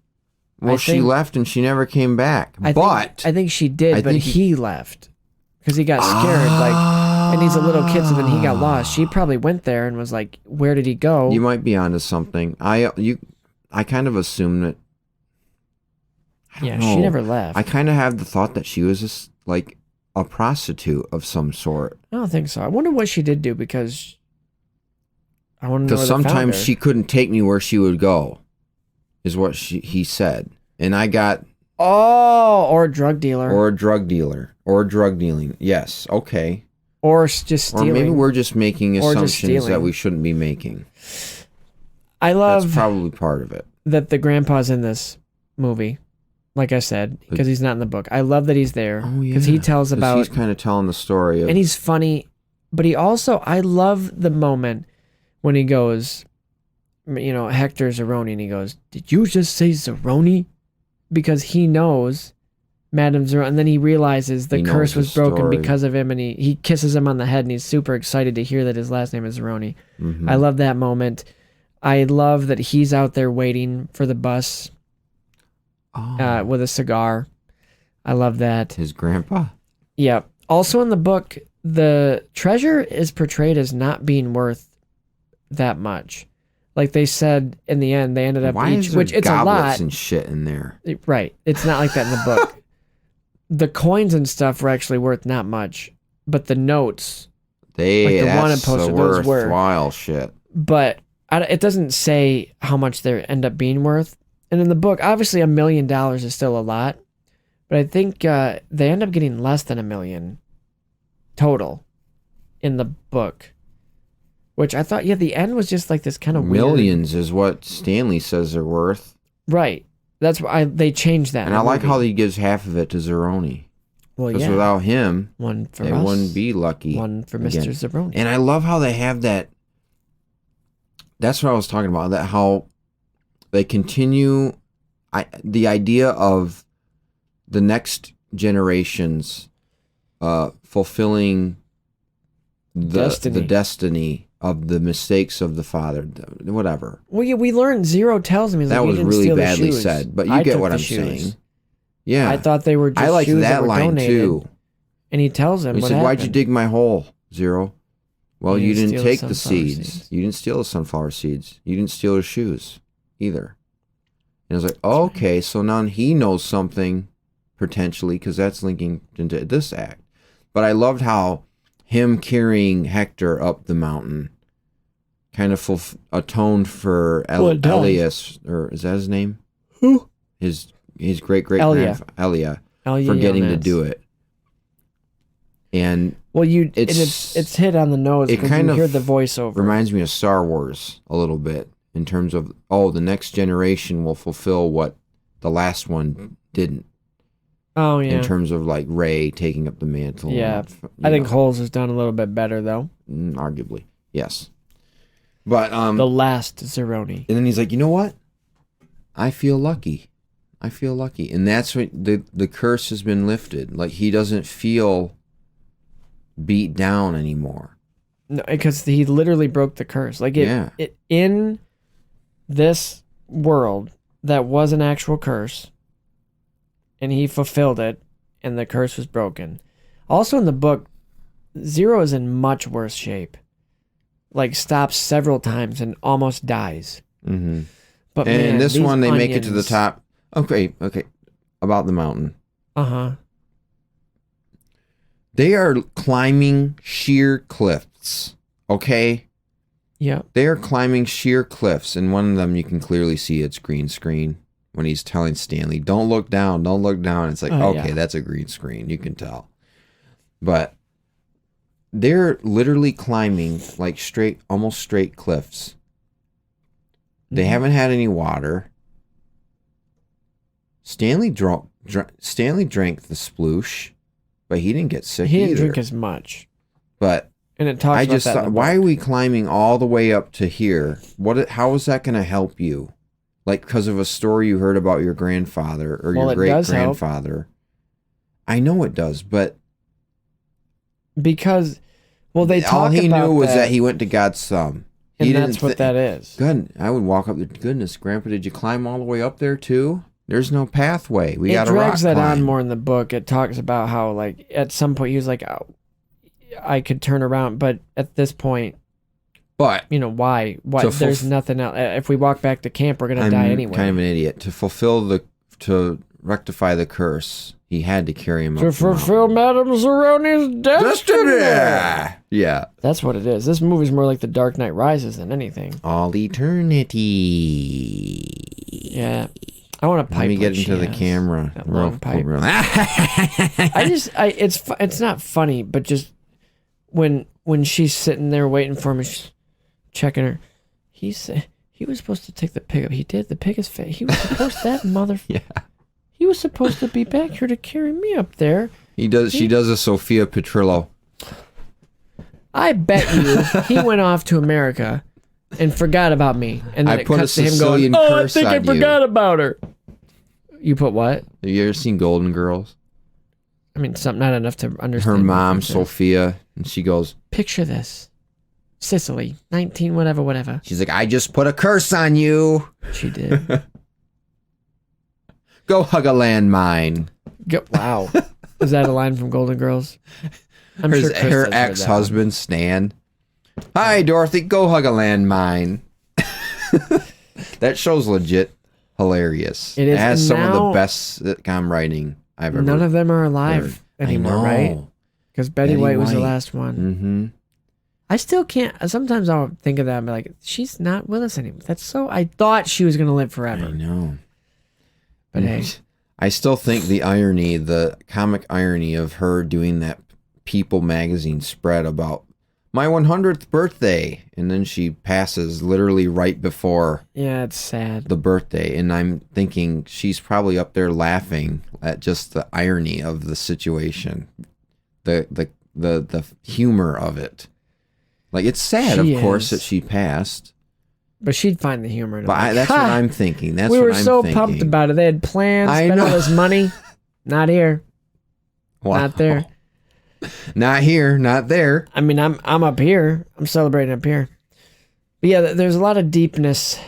Well, she left and she never came back. I think she did, but he left because he got scared. And he's a little kid, so then he got lost. She probably went there and was like, "Where did he go?" You might be onto something. I kind of assume that. Yeah, she never left. I kind of have the thought that she was just like a prostitute of some sort. I don't think so. I wonder what she did do because I want to know. Because sometimes she couldn't take me where she would go, is what he said, and I got. Oh, or a drug dealer. Or a drug dealer. Or drug dealing. Yes, okay. Or just stealing. Or maybe we're just making assumptions that we shouldn't be making. I love... That's probably part of it. That the grandpa's in this movie, like I said, because he's not in the book. I love that he's there. Oh, yeah. Because he tells about... He's kind of telling the story of... And he's funny, but he also... I love the moment when he goes, Hector Zeroni, and he goes, "Did you just say Zeroni?" Because he knows Madame Zeroni, and then he realizes the curse was broken because of him, and he kisses him on the head, and he's super excited to hear that his last name is Zeroni. Mm-hmm. I love that moment. I love that he's out there waiting for the bus with a cigar. I love that. His grandpa? Yeah. Also in the book, the treasure is portrayed as not being worth that much. Like they said in the end, they ended up which it's a lot and shit in there. Right. It's not like that in the book. The coins and stuff were actually worth not much, but the notes, the wanted poster, those were worthwhile shit. But it doesn't say how much they end up being worth. And in the book, obviously $1 million is still a lot, but I think they end up getting less than $1 million total in the book. Which I thought, the end was just like this kind of millions is what Stanley says they're worth. Right. That's why they changed that. And I like how he gives half of it to Zeroni. Well, because without him, they wouldn't be lucky. One for Mr. Zeroni. And I love how they have that. That's what I was talking about. That how they continue the idea of the next generations fulfilling the destiny of the mistakes of the father, whatever. Well, we learned Zero tells him that was really badly said, but you get what I'm saying. Yeah, I thought they were just I like shoes that were line donated, too. And he tells him, he said, "Why'd you dig my hole, Zero?" Well, you didn't take the seeds. You didn't steal the sunflower seeds. You didn't steal his shoes either. And I was like, okay, so now he knows something potentially because that's linking into this act. But I loved how him carrying Hector up the mountain kind of atoned for Elias, or is that his name? Who? His great-great-grandfather, Elia, for getting to do it. And it's hit on the nose. It kind of hear the voiceover. Reminds me of Star Wars a little bit in terms of the next generation will fulfill what the last one didn't. Oh yeah. In terms of like Rey taking up the mantle. Yeah, I think Holes has done a little bit better though. Arguably, yes. But the last Zeroni. And then he's like, you know what? I feel lucky. And that's what the curse has been lifted. Like he doesn't feel beat down anymore. No, because he literally broke the curse. Like it in this world that was an actual curse, and he fulfilled it, and the curse was broken. Also in the book, Zero is in much worse shape. Like stops several times and almost dies. Mm-hmm. But and man, this one they make it to the top. Okay. About the mountain. Uh-huh. They are climbing sheer cliffs. Okay? Yeah. They are climbing sheer cliffs, and one of them you can clearly see it's green screen when he's telling Stanley, don't look down. It's like, that's a green screen. You can tell. But they're literally climbing like almost straight cliffs. They haven't had any water. Stanley drank the sploosh, but he didn't get sick either. He didn't drink as much. But and it talks I about just that thought, why are we climbing all the way up to here? How is that going to help you? Like because of a story you heard about your grandfather or your great-grandfather. I know it does, but because Well, they all talk he about knew was that he went to God's thumb. And that's what that is. Good. I would walk up there. Goodness, Grandpa, did you climb all the way up there too? There's no pathway. We got to rock It drags that climb. on more in the book. It talks about how, like, at some point he was like, oh, I could turn around, but at this point, but you know, why? There's nothing else. If we walk back to camp, we're gonna die anyway. Kind of an idiot. To rectify the curse, he had to carry him up. To fulfill Madame Zeroni's destiny. Yeah. That's what it is. This movie's more like The Dark Knight Rises than anything. All eternity. Yeah. I want a pipe. Let me get like into the has. camera. That long pipe. It's not funny, but just when she's sitting there waiting for me, she's checking her. He said he was supposed to take the pig up. He did. The pig is fat. He was supposed that mother. Yeah. He was supposed to be back here to carry me up there. He does. She does a Sophia Petrillo. I bet you he went off to America and forgot about me. And then I it put a cuts to him Sicilian going, "Oh, I curse think I on forgot about her." You put what? Have you ever seen Golden Girls? I mean, not enough to understand. Her mom, Sophia, and she goes, "Picture this, Sicily, 19, whatever." She's like, "I just put a curse on you." She did. Go hug a landmine. Wow. Is that a line from Golden Girls? I'm sure Chris her has heard ex-husband, Stan. Hi, Dorothy. Go hug a landmine. That show's legit hilarious. It is. It has And some of the now- best sitcom writing I've ever. None of them are alive anymore, right? Because Betty White was the last one. Mm-hmm. I still can't. Sometimes I'll think of that and be like, she's not with us anymore. That's so. I thought she was going to live forever. I know. But hey. I still think the comic irony of her doing that People magazine spread about my 100th birthday, and then she passes literally right before Yeah, it's sad. the birthday, and I'm thinking she's probably up there laughing at just the irony of the situation, the humor of it. Like, it's sad, She of course, is. that she passed. But she'd find the humor in it. But that's what I'm thinking. That's we what were I'm so thinking. pumped about it. They had plans, I spent all know. this money. Not here. Wow. Not there. Not here, not there. I mean, I'm up here. I'm celebrating up here. But yeah, there's a lot of deepness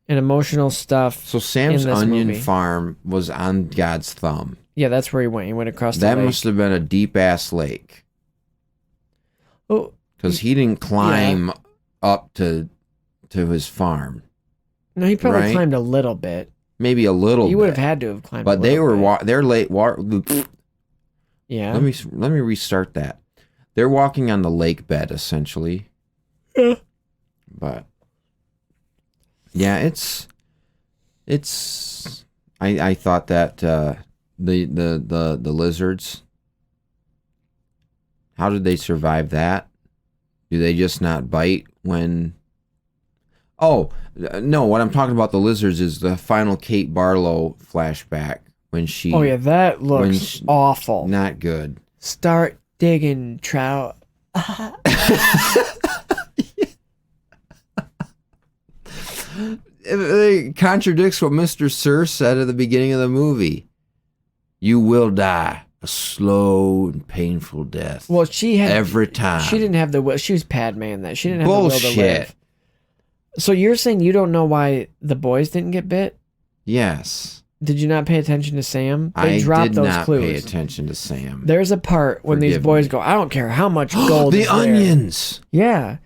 and emotional stuff. So Sam's in this onion movie. farm was on God's thumb. Yeah, that's where he went. He went across the That lake. must have been a deep ass lake. Oh, Because he didn't climb up to his farm. no, he probably right? climbed a little bit. Maybe a little. He would bit. have had to have climbed. But a they little were bit. they're late. Yeah. Let me restart that. They're walking on the lake bed essentially. Yeah. But yeah, I thought that the lizards, how did they survive that? Do they just not bite when? Oh no! What I'm talking about the lizards is the final Kate Barlow flashback when she. Oh yeah, that looks awful. Not good. Start digging, trout. It contradicts what Mr. Sir said at the beginning of the movie. You will die a slow and painful death. Well, she had every time. She didn't have the will. She was Padme in that. She didn't have the will to Bullshit. live. So you're saying you don't know why the boys didn't get bit? Yes. Did you not pay attention to Sam? They I dropped did those not clues. pay attention to Sam. There's a part when these Forgive boys me. go, I don't care how much gold The is there." onions. Yeah.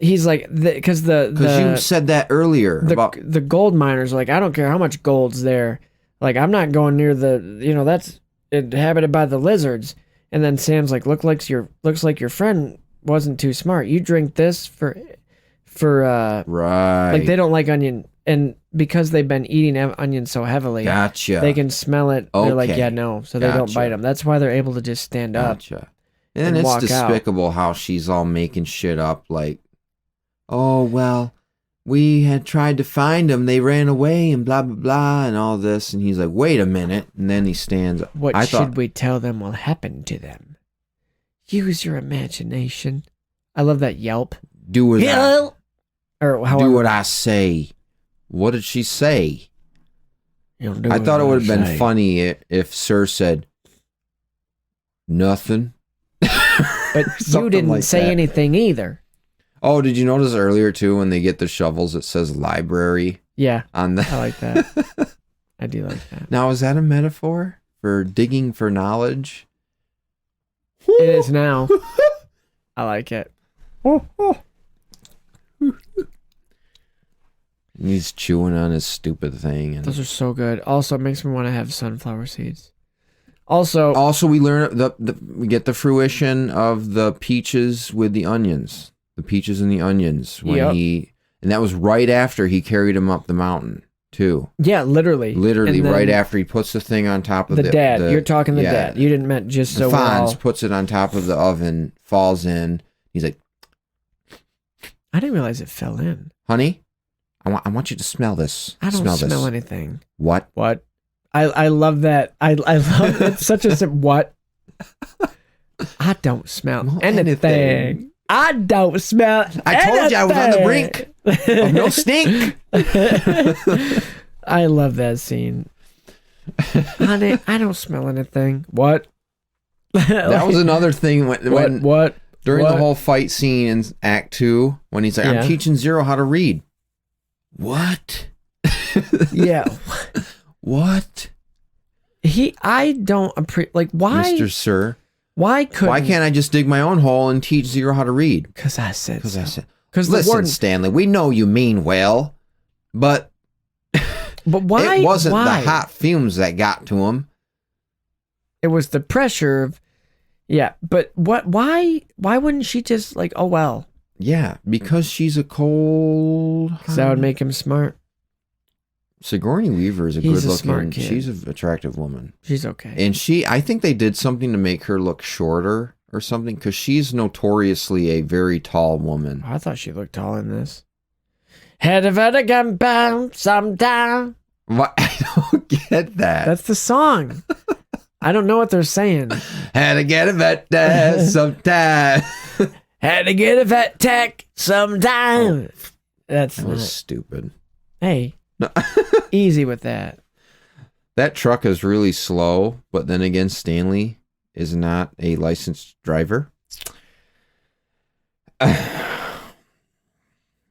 He's like, because Because you said that earlier about the gold miners are like, I don't care how much gold's there. Like, I'm not going near that's inhabited by the lizards. And then Sam's like, looks like your friend wasn't too smart. You drink this for right. like they don't like onion, and because they've been eating onions so heavily, Gotcha. they can smell it. They're like, Okay. yeah, no, so they don't Gotcha. bite them. That's why they're able to just stand up. Gotcha. And then and it's walk out. despicable how she's all making shit up like, oh, well, we had tried to find them. They ran away and blah, blah, blah, and all this. And he's like, wait a minute. And then he stands up. What I should thought, we tell them will happen to them? Use your imagination. I love that yelp. do what, Or however. do what I say. What did she say? I thought it would have been funny if Sir said, nothing. But you didn't like say that. anything either. Oh, did you notice earlier too when they get the shovels it says library? Yeah. On the I like that. I do like that. Now, is that a metaphor for digging for knowledge? It is now. I like it. He's chewing on his stupid thing. And Those are so good. Also, it makes me want to have sunflower seeds. Also, we learn we get the fruition of the peaches with the onions, the peaches and the onions when and that was right after he carried him up the mountain too. Yeah, literally right after he puts the thing on top of the dad. You're talking the dad. You didn't meant just so Fonz puts it on top of the oven, falls in. He's like, I didn't realize it fell in. honey, I want you to smell this. I don't smell this. anything. What? I love that. I love it's such a what? I don't smell anything. I don't smell I told you I was on the brink of no stink. I love that scene. Honey, I don't smell anything. What? That was another thing when during the whole fight scene in Act 2 when he's like, I'm teaching Zero how to read. What? Yeah. What? I don't appreciate, like, why? Mr. Sir. Why can't I just dig my own hole and teach Zero how to read? Because I said Listen, Stanley, we know you mean well, but why? It wasn't why? the hot fumes that got to him. It was the pressure of, but why wouldn't she just like, oh, well. Yeah, because she's a cold... Because that would make him smart. Sigourney Weaver is a He's good a smart looking... kid. She's an attractive woman. She's okay. And I think they did something to make her look shorter or something, because she's notoriously a very tall woman. I thought she looked tall in this. Head of a gun bound sometime. What? I don't get that. That's the song. I don't know what they're saying. Had to get a vet tech sometime. Had to get a vet tech sometime. That was stupid. Hey, easy with that. That truck is really slow, but then again, Stanley is not a licensed driver.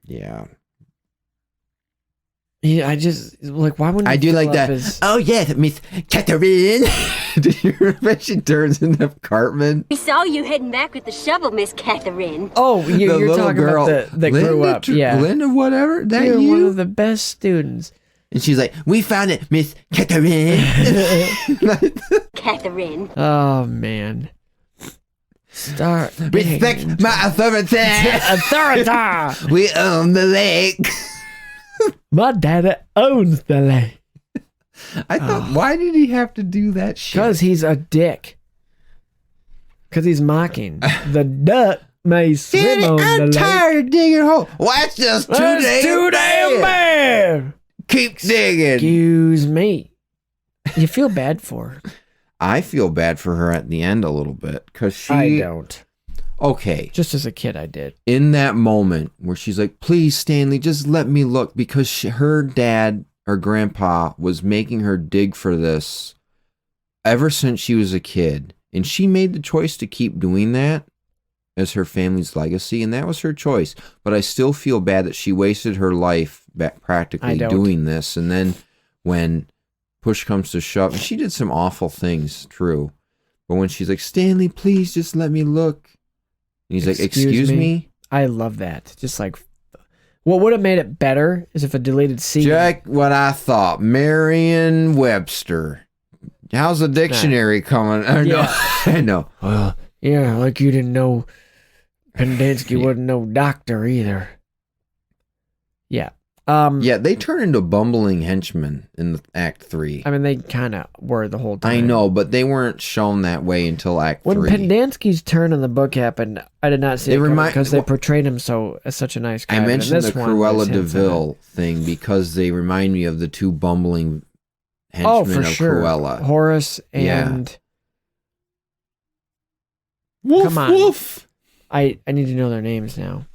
Yeah. Yeah, I just like, why wouldn't I do like that? Oh yeah, Miss Catherine. Did you remember she turns into Cartman? We saw you heading back with the shovel, Miss Catherine. Oh, you're talking girl, about that grew up. Yeah, Linda, whatever. That you're you? one of the best students. And she's like, "We found it, Miss Catherine." Catherine. Oh man. Start. Respect my authority. Authority. We own the lake. My daddy owns the lake. I thought, why did he have to do that shit? Because he's a dick. Because he's mocking. The duck may swim on the lake. I'm tired of digging a hole. That's just too damn bad. Keep digging. Excuse me. You feel bad for her. I feel bad for her at the end a little bit. Because she... I don't. Okay. Just as a kid, I did. In that moment where she's like, please, Stanley, just let me look. Because her dad or grandpa was making her dig for this ever since she was a kid. And she made the choice to keep doing that as her family's legacy. And that was her choice. But I still feel bad that she wasted her life practically doing this. And then when push comes to shove, and she did some awful things, true. But when she's like, Stanley, please just let me look. And he's like, excuse me? I love that. Just like, what would have made it better is if a deleted scene. Check what I thought. Merriam-Webster. How's the dictionary coming? Yeah. I know. Well, yeah, like you didn't know Pendansky wasn't no doctor either. Yeah. Yeah, they turn into bumbling henchmen in Act 3. I mean, they kind of were the whole time. I know, but they weren't shown that way until Act 3. When Pendansky's turn in the book happened, I did not see it because they portrayed him as such a nice guy. I mentioned the Cruella de Vil thing because they remind me of the two bumbling henchmen of Cruella. Horace and... Woof, Come on. woof. I need to know their names now.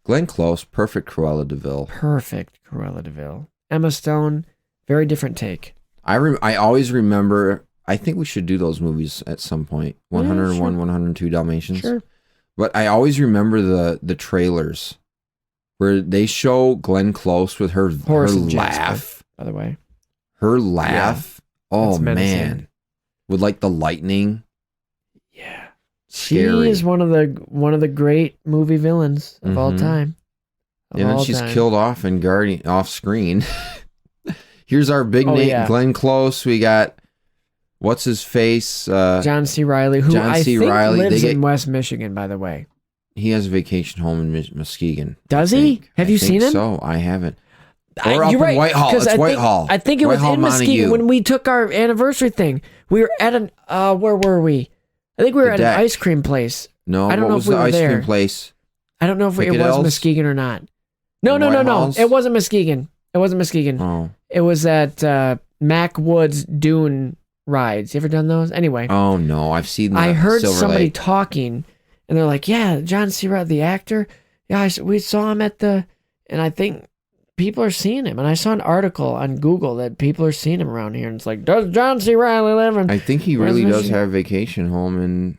Glenn Close, perfect Cruella de Vil. Perfect Cruella de Vil. Emma Stone, very different take. I always remember, I think we should do those movies at some point. 101, sure. 102 Dalmatians. Sure. But I always remember the trailers where they show Glenn Close with her Jasper, laugh. by the way. Her laugh. Yeah, oh man. With like the lightning. Yeah. Scary. She is one of the great movie villains of all time. And then she's killed off in Guardian off screen. Here's our big name, Glenn Close. We got what's his face? John C. Reilly, who I think lives in West Michigan, by the way. He has a vacation home in Muskegon. Does he? Have you seen him? So I haven't. Or up You're right, in Whitehall. It's Whitehall. I think it was in Muskegon when we took our anniversary thing. We were at an where were we? I think we were at an ice cream place. No, I don't know if we were ice there. Cream place? I don't know if it was Muskegon or not. No. It wasn't Muskegon. It wasn't Muskegon. Oh. It was at Mac Woods Dune rides. You ever done those? Anyway. Oh no, I've seen that. I heard Silver somebody Lake. talking, and they're like, "Yeah, John C. Reilly, the actor. Yeah, we saw him at the," and I think people are seeing him. And I saw an article on Google that people are seeing him around here, and it's like, does John C. Reilly live in? I think he really does have a vacation home in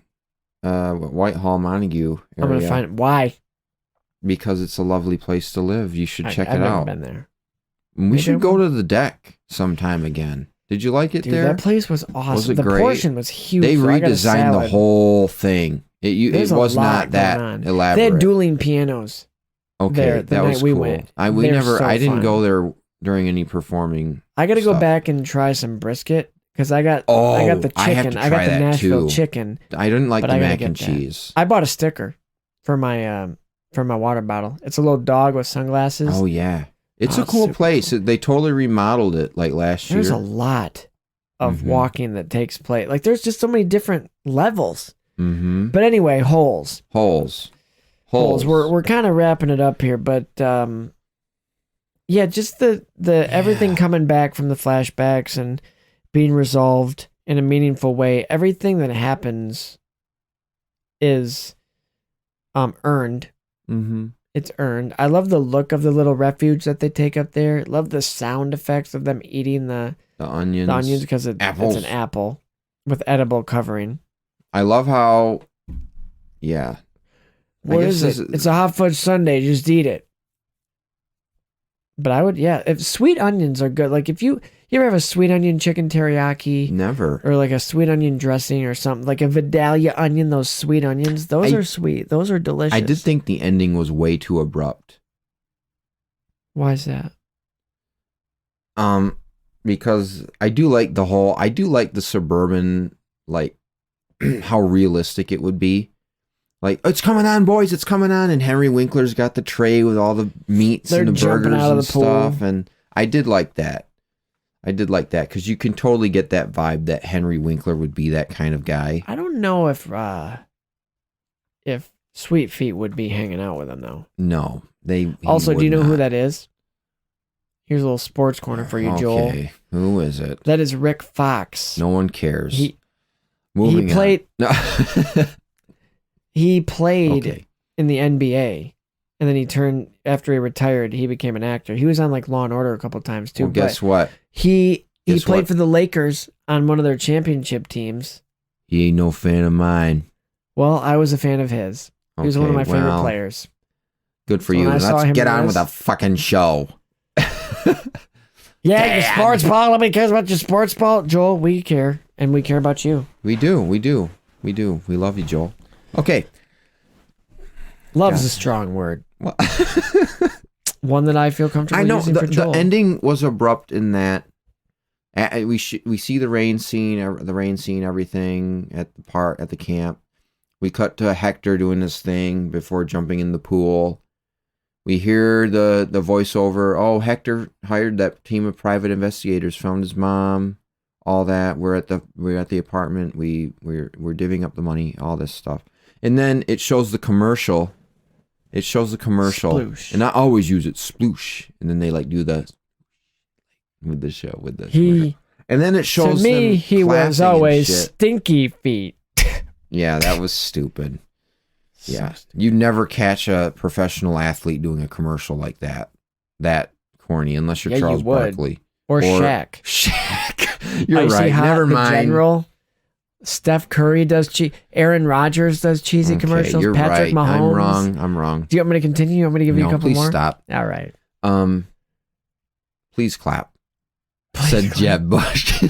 Whitehall, Montague area. I'm gonna find why. Because it's a lovely place to live. You should check I've it never out. Been there. We should go to the deck sometime again. Did you like it there? That place was awesome. Was it the great? Portion was huge. They So I got a redesigned the salad. whole thing. It was not that going on. elaborate. They had dueling pianos. Okay, there, the that night was we cool. went. I didn't go there during any performing. I got to go stuff. back and try some brisket because I got the I have chicken. to I got try the that Nashville too. chicken. I didn't like but the I gotta mac get and that. cheese. I bought a sticker for my water bottle. It's a little dog with sunglasses. Oh yeah, it's a cool place. They totally remodeled it like last year. There's a lot of walking that takes place. Like there's just so many different levels. Mm-hmm. But anyway, holes. We're kind of wrapping it up here, but yeah, just the everything coming back from the flashbacks and being resolved in a meaningful way. Everything that happens is earned. Mm-hmm. It's earned. I love the look of the little refuge that they take up there. Love the sound effects of them eating the onions. The onions because it's an apple with edible covering. I love how, yeah. What is it? It's a hot fudge sundae. Just eat it. But I would, if sweet onions are good. Like if you ever have a sweet onion chicken teriyaki? Never. Or like a sweet onion dressing or something. Like a Vidalia onion, those sweet onions. Those are sweet. Those are delicious. I did think the ending was way too abrupt. Why is that? Because I do like the suburban, like, how realistic it would be. Like, it's coming on, boys, it's coming on. And Henry Winkler's got the tray with all the meats and the burgers and stuff. And I did like that. Because you can totally get that vibe that Henry Winkler would be that kind of guy. I don't know if Sweet Feet would be hanging out with him, though. No. Also, do you know who that is? Here's a little sports corner for you, Joel. Okay, who is it? That is Rick Fox. No one cares. He played in the NBA, and then after he retired, he became an actor. He was on like Law and Order a couple times too. Well, guess what? He played for the Lakers on one of their championship teams. He ain't no fan of mine. Well, I was a fan of his. He was one of my favorite players. Good for you. Let's get on with the fucking show. Yeah, your sports ball. Let me care about your sports ball. Joel, we care. And we care about you. We do. We love you, Joel. Okay. Love's a strong word. Well, one that I feel comfortable using for Joel. The ending was abrupt in that we see the rain scene, everything at the camp. We cut to Hector doing this thing before jumping in the pool. We hear the voiceover. Oh, Hector hired that team of private investigators, found his mom, all that. We're at the apartment. We're divvying up the money, all this stuff. And then it shows the commercial. Sploosh. And I always use it, sploosh. And then they like do the with the show with this. And then it shows to me, them he was clapping and always shit. stinky feet. Yeah, that was stupid. Yeah, you never catch a professional athlete doing a commercial like that. That corny, unless you're Charles Barkley or Shaq. Shaq. You're Icy right. Hot, Never the mind. General. Steph Curry does Aaron Rodgers does cheesy commercials. You're Patrick right. Mahomes. I'm wrong. Do you want me to continue? You want me to give you a couple please more? Stop. All right. Please clap. Said Jeb Bush.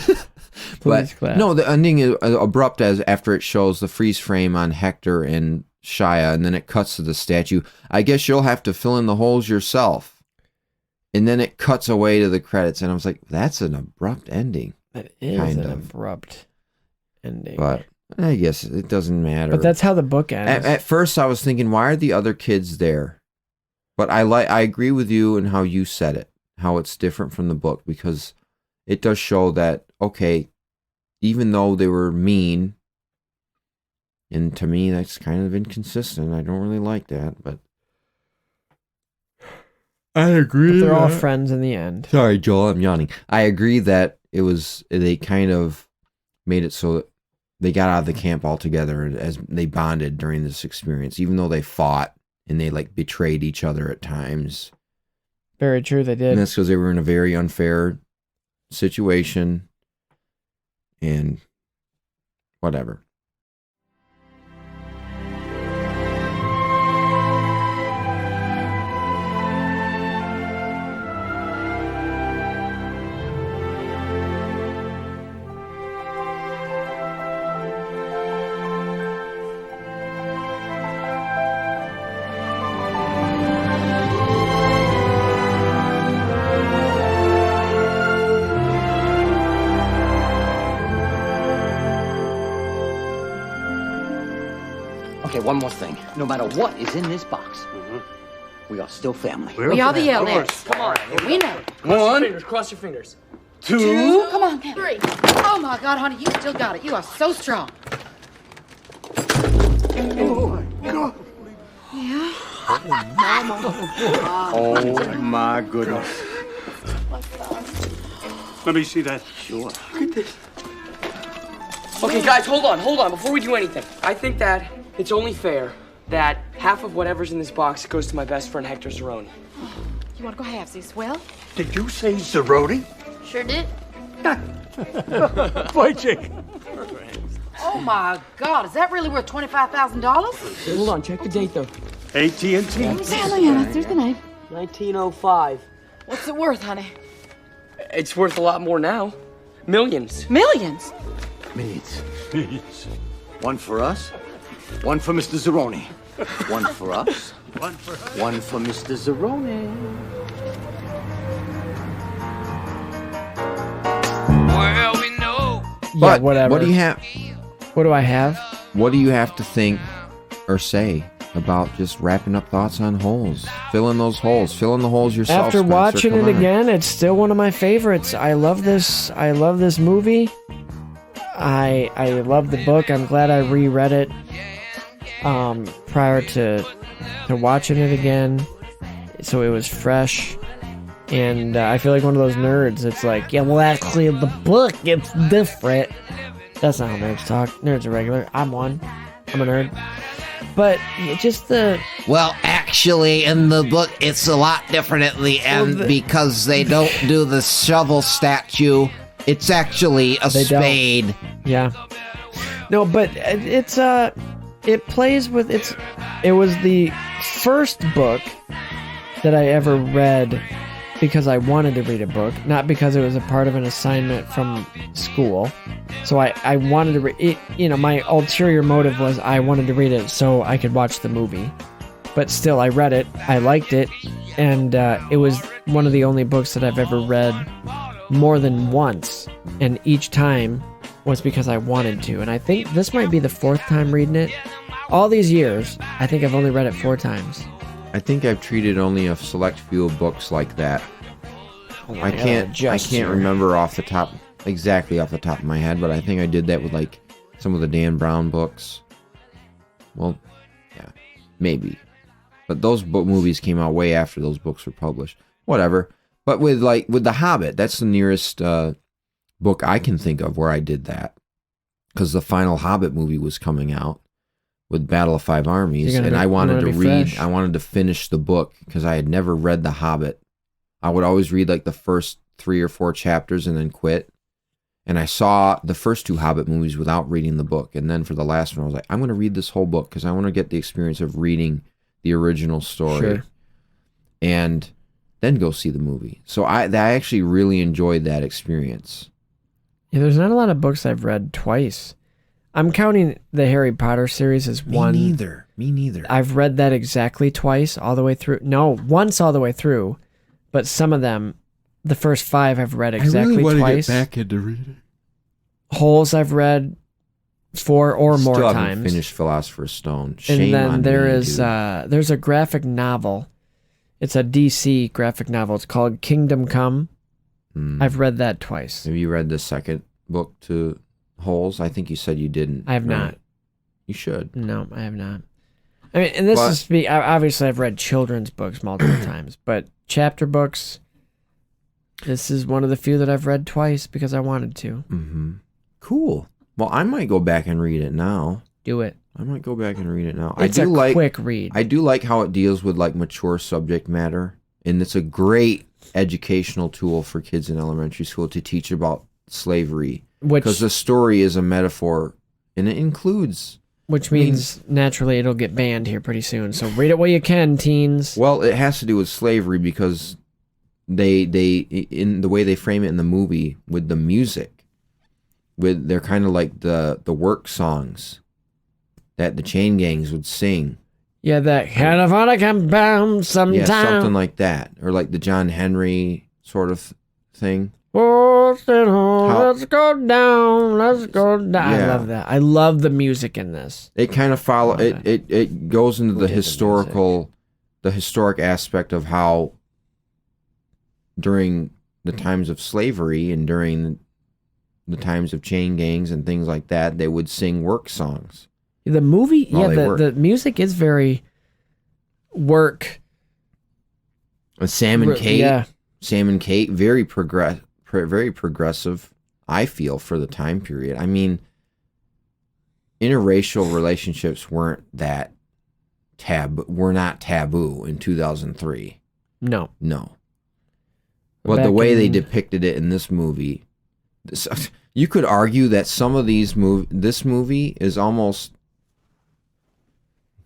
Please clap. No, the ending is abrupt as after it shows the freeze frame on Hector and Shia, and then it cuts to the statue. I guess you'll have to fill in the holes yourself. And then it cuts away to the credits, and I was like, that's an abrupt ending. That is an abrupt ending. But I guess it doesn't matter. But that's how the book ends. At first, I was thinking, why are the other kids there? But I agree with you and how you said it, how it's different from the book, because it does show that, okay, even though they were mean, and to me, that's kind of inconsistent. I don't really like that, but I agree. But they're all friends in the end. Sorry, Joel, I'm yawning. I agree that they kind of made it so that they got out of the camp altogether as they bonded during this experience, even though they fought and they like betrayed each other at times. Very true, they did. And that's because they were in a very unfair situation and whatever. Okay, one more thing. No matter what is in this box, we are still family. We are the LS. Come on. We know. Cross your fingers. Two. Come on, three. Oh my God, honey, you still got it. You are so strong. Oh, my God. Yeah. Oh, my goodness. Let me see that. Sure. Look at this. Okay, guys, hold on. Before we do anything, I think that it's only fair that half of whatever's in this box goes to my best friend Hector Zeroni. You want to go halvesies? Well, Did you say Zeroni? Sure did. Boy, Jake. oh my God, is that really worth $25,000? Hold on, check the date though. AT&T. There's the name. 1905. What's it worth, honey? It's worth a lot more now. Millions. Millions. Millions. One for us, one for Mr. Zeroni. One for us, one for Mr. Zeroni. Well, we know. Yeah, But whatever. what do you have? What do I have? What do you have to think or say about just wrapping up thoughts on holes? Fill in those holes. Fill in the holes yourself. After Spencer. watching Come it on. again, it's still one of my favorites. I love this movie. I love the book. I'm glad I reread it prior to watching it again, so it was fresh. And I feel like one of those nerds. It's like, yeah, well, actually, the book it's different. That's not how nerds talk. Nerds are regular. I'm one. I'm a nerd. But just the... Well, actually, in the book, it's a lot different at the end because they don't do the shovel statue. It's actually a spade. Don't. Yeah. No, but it's it plays with it was the first book that I ever read because I wanted to read a book, not because it was a part of an assignment from school. So I wanted to read it. You know, my ulterior motive was I wanted to read it so I could watch the movie. But still, I read it. I liked it. And it was one of the only books that I've ever read more than once. And each time was because I wanted to. And I think this might be the fourth time reading it. All these years, I think I've only read it 4 times. I think I've treated only a select few books like that. I can't remember exactly off the top of my head, but I think I did that with like some of the Dan Brown books. Well, yeah, maybe. But those movies came out way after those books were published. Whatever. But with The Hobbit, that's the nearest book I can think of where I did that. Because the final Hobbit movie was coming out with Battle of Five Armies, and I wanted to read. I wanted to finish the book because I had never read The Hobbit. I would always read like the first 3 or 4 chapters and then quit. And I saw the first 2 Hobbit movies without reading the book. And then for the last one, I was like, I'm going to read this whole book because I want to get the experience of reading the original story. Sure. And then go see the movie. So I actually really enjoyed that experience. Yeah, there's not a lot of books I've read twice. I'm counting the Harry Potter series as one. Me neither. I've read that exactly twice, all the way through. No, once all the way through. But some of them, the first 5 I've read exactly I really want twice. to get back into reading. Holes I've read 4 or more Still times. haven't finished Philosopher's Stone. Shame And then on there me, is dude. there's a graphic novel. It's a DC graphic novel. It's called Kingdom Come. I've read that twice. Have you read the second book to Holes? I think you said you didn't. I have right? not. You should. No, I have not. I mean, and this is obviously I've read children's books multiple times, but chapter books. This is one of the few that I've read twice because I wanted to. Mm-hmm. Cool. Well, I might go back and read it now. Do it. I might go back and read it now. It's a quick read. I do like how it deals with like mature subject matter, and it's a great educational tool for kids in elementary school to teach about slavery. Because the story is a metaphor, and it includes. Which means naturally it'll get banned here pretty soon. So read it while you can, teens. Well, it has to do with slavery because they in the way they frame it in the movie with the music, they're kind of like the work songs that the chain gangs would sing. Yeah, that California bound sometime. Yeah, something like that, or like the John Henry sort of thing. Oh, let's go down, let's go down. Yeah. I love that. I love the music in this. It kind of follow it goes into the historic aspect of how during the times of slavery and during the times of chain gangs and things like that, they would sing work songs. The movie, the music is very work. And Sam and Kate, yeah. very progressive, I feel, for the time period. I mean, interracial relationships were not taboo in 2003. No. But the way they depicted it in this movie, you could argue that some of this movie is almost,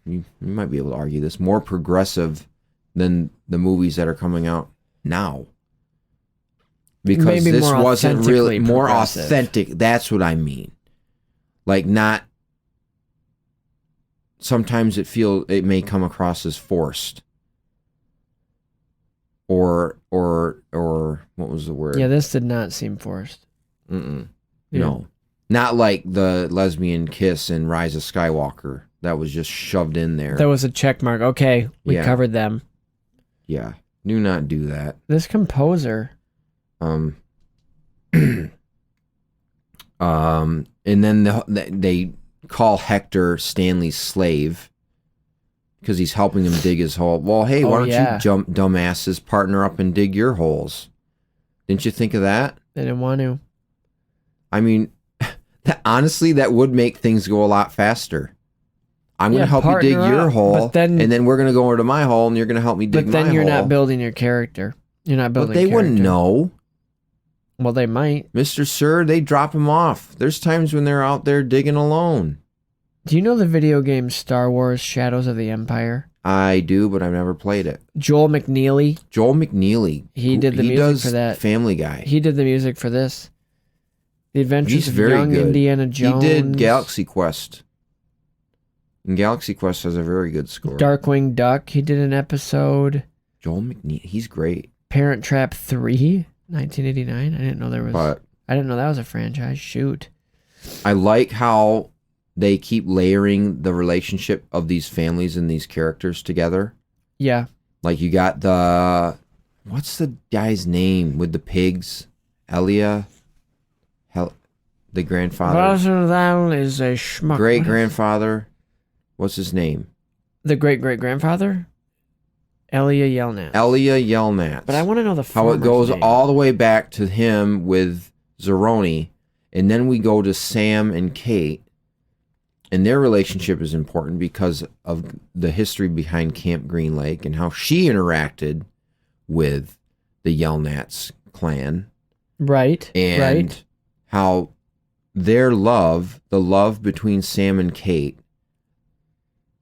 you might be able to argue this, more progressive than the movies that are coming out now. Because maybe this more wasn't really more progressive. authentic. That's what I mean. Like, not, sometimes it may come across as forced. Or what was the word? Yeah, this did not seem forced. Mm-mm. Yeah. No. Not like the lesbian kiss in Rise of Skywalker. That was just shoved in there. That was a check mark. Okay, we covered them. Yeah. Do not do that. This composer. And then they call Hector Stanley's slave because he's helping him dig his hole. Well, hey, why don't you dumbasses partner up and dig your holes? Didn't you think of that? They didn't want to. I mean, honestly, that would make things go a lot faster. I'm going to help you dig your hole, and then we're going to go over to my hole, and you're going to help me dig my hole. But then you're not building your character. You're not building. But they wouldn't know. Well, they might. Mr. Sir, they drop him off. There's times when they're out there digging alone. Do you know the video game Star Wars Shadows of the Empire? I do, but I've never played it. Joel McNeely. He did the music for that. Family Guy. He did the music for this. The Adventures of Young Indiana Jones. He did Galaxy Quest. And Galaxy Quest has a very good score. Darkwing Duck. He did an episode. Joel McNeely. He's great. Parent Trap 3, 1989. I didn't know there was. I didn't know that was a franchise. Shoot. I like how they keep layering the relationship of these families and these characters together. Yeah. Like you got what's the guy's name with the pigs? Elia? The grandfather. That is a schmuck. Great grandfather. What's his name? The great great grandfather? Elia Yelnats. Elia Yelnats. But I want to know how it goes name. all the way back to him with Zeroni, and then we go to Sam and Kate, and their relationship is important because of the history behind Camp Green Lake and how she interacted with the Yelnats clan. Right. And how their love, the love between Sam and Kate,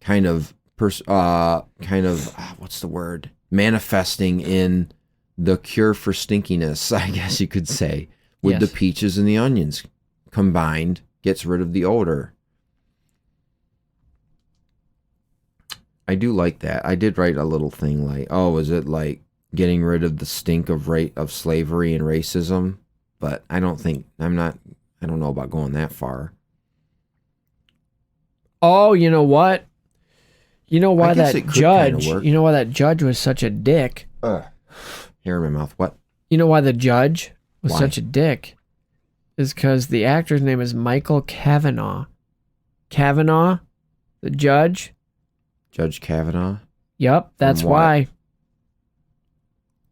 what's the word? Manifesting in the cure for stinkiness, I guess you could say, with the peaches and the onions combined, gets rid of the odor. I do like that. I did write a little thing like, oh, is it like getting rid of the stink of slavery and racism? But I don't know about going that far. Oh, you know what? You know why that judge was such a dick? Hair in my mouth. What? You know why the judge was such a dick? Is because the actor's name is Michael Cavanaugh. Cavanaugh, the judge. Judge Kavanaugh? Yep, that's why.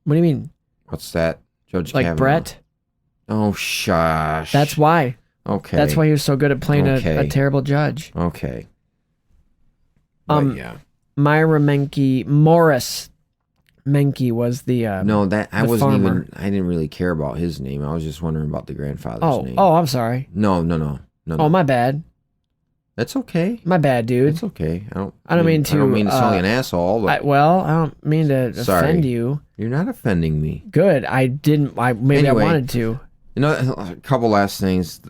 What do you mean? What's that? Judge like Kavanaugh? Brett? Oh, shush. That's why. Okay. That's why he was so good at playing a terrible judge. Okay. Myra Morris Menke was the no, that I wasn't farmer. I didn't really care about his name. I was just wondering about the grandfather's name. Oh, I'm sorry. No. Oh, my bad. That's okay. My bad, dude. It's okay. I don't mean to sound like an asshole. But I don't mean to offend you. You're not offending me. Good. I wanted to. You know, a couple last things.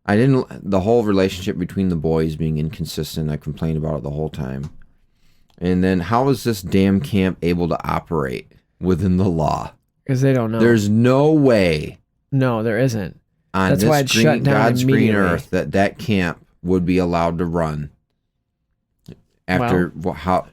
The whole relationship between the boys being inconsistent, I complained about it the whole time. And then how is this damn camp able to operate within the law? Because they don't know. There's no way. No, there isn't. On That's why it's shut down God's green immediately. earth that camp would be allowed to run. After how?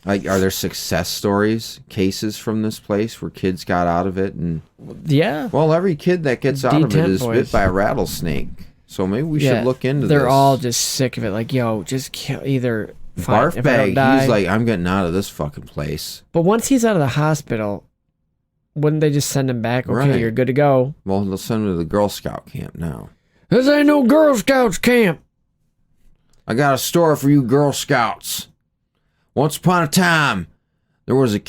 Like, are there success stories, cases from this place where kids got out of it? And yeah. Well, every kid that gets out of it is boys. bit by a rattlesnake. So maybe we should look into this. They're all just sick of it. Like, yo, just kill either. Barf bag. He's like, I'm getting out of this fucking place. But once he's out of the hospital, wouldn't they just send him back? Okay, Right. you're good to go. Well, they'll send him to the Girl Scout camp now. This ain't no Girl Scouts camp. I got a story for you Girl Scouts. Once upon a time, there was a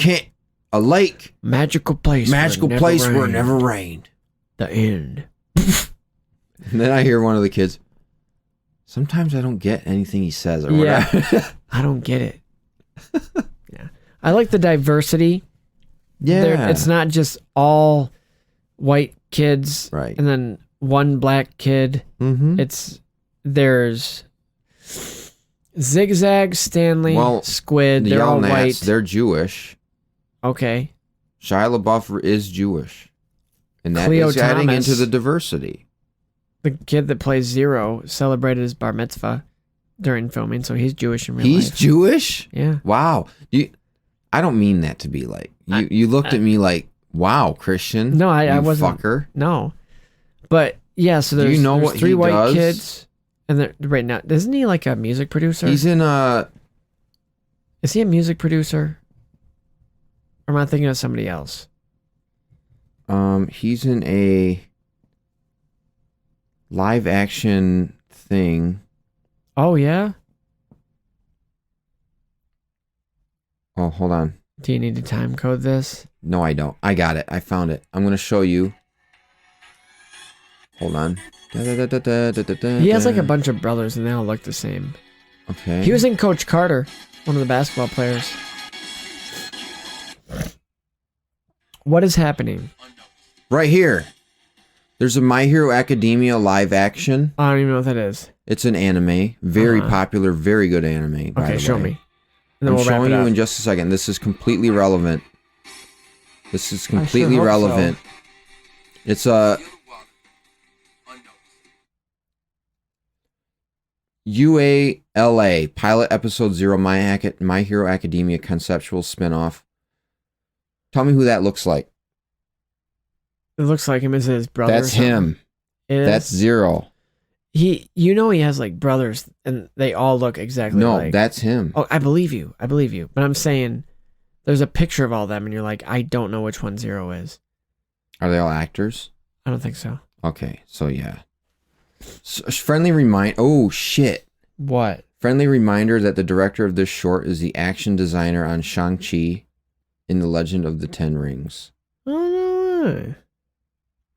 lake. Magical place where it never rained. The end. And then I hear one of the kids, sometimes I don't get anything he says or whatever. I don't get it. Yeah. I like the diversity. Yeah. It's not just all white kids. Right. And then one black kid. Mm-hmm. There's Zigzag, Stanley, Squid. They're all white. They're Jewish. Okay. Shia LaBeouf is Jewish. And that Cleo is adding Thomas. into the diversity. The kid that plays Zero celebrated his bar mitzvah during filming, so he's Jewish in real life. He's Jewish? Yeah. Wow. I don't mean that to be like, you looked at me like, wow, Christian. No, I wasn't. Fucker. No. But, yeah, so there's, Do you know there's what three he white does? kids. And right now, isn't he like a music producer? He's in Is he a music producer? Or am I thinking of somebody else? He's in a live action thing. Oh, yeah? Oh, hold on. Do you need to time code this? No, I don't. I got it. I found it. I'm going to show you. Hold on. He has like a bunch of brothers and they all look the same. Okay. He was in Coach Carter, one of the basketball players. What is happening? Right here. There's a My Hero Academia live action. I don't even know what that is. It's an anime. Very popular, very good anime, by the way. Okay, show me. And then I'm we'll wrap showing it you up. in just a second. This is completely relevant. This is completely hope relevant. so. It's a UALA Pilot Episode 0 My Hero Academia Conceptual Spinoff. Tell me who that looks like. It looks like him as his brother. That's him. It is? That's Zero. He has like brothers and they all look exactly like. No, that's him. Oh, I believe you. But I'm saying there's a picture of all them and you're like, I don't know which one Zero is. Are they all actors? I don't think so. Okay, so yeah. Friendly remind. Oh shit! What? Friendly reminder that the director of this short is the action designer on Shang-Chi in The Legend of the Ten Rings. Oh no!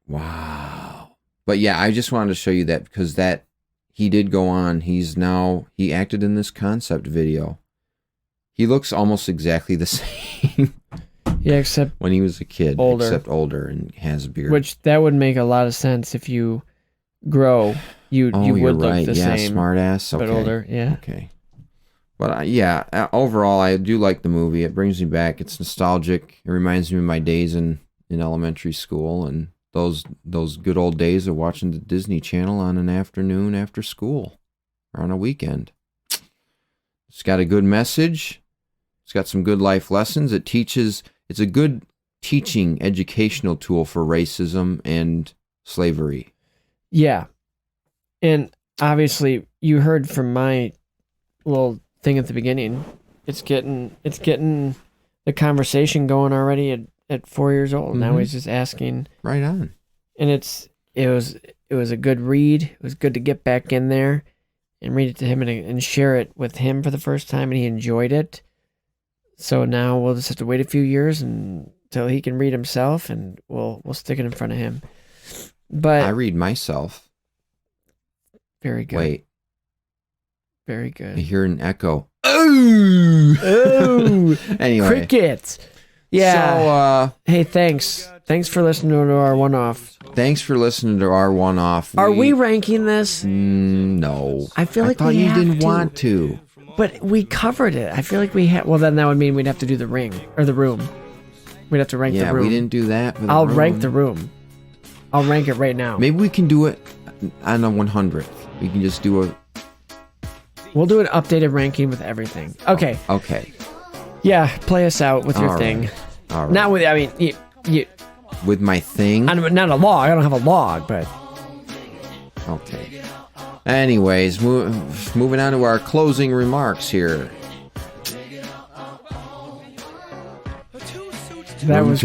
Wow. But yeah, I just wanted to show you that because he did go on. He acted in this concept video. He looks almost exactly the same. Yeah, except when he was a kid, older. except older and has a beard. Which that would make a lot of sense if you grow. You would look the same. Smart ass. Okay. But older, yeah. Okay. But overall, I do like the movie. It brings me back. It's nostalgic. It reminds me of my days in elementary school and those good old days of watching the Disney Channel on an afternoon after school or on a weekend. It's got a good message. It's got some good life lessons. It's a good teaching educational tool for racism and slavery. Yeah. And obviously you heard from my little thing at the beginning. It's getting the conversation going already at 4 years old. Mm-hmm. Now he's just asking. Right on. And it was a good read. It was good to get back in there and read it to him and share it with him for the first time, and he enjoyed it. So now we'll just have to wait a few years until he can read himself, and we'll stick it in front of him. But I read myself. Very good. Wait. Very good. I hear an echo. Oh! Anyway. Crickets. Yeah. So, hey, thanks. Thanks for listening to our one-off. Thanks for listening to our one-off. Are we ranking this? No. I feel like thought you didn't want to. But we covered it. I feel like we had. Well, then that would mean we'd have to do the ring or the room. We'd have to rank the room. Yeah, we didn't do that. I'll rank the room. I'll rank it right now. Maybe we can do it on a 100th. We can just do a. We'll do an updated ranking with everything. Okay. Okay. Yeah, play us out with your thing. All right. Not with. I mean, you. With my thing. Not a log. I don't have a log, but. Okay. Anyways, moving on to our closing remarks here. Room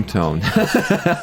tone.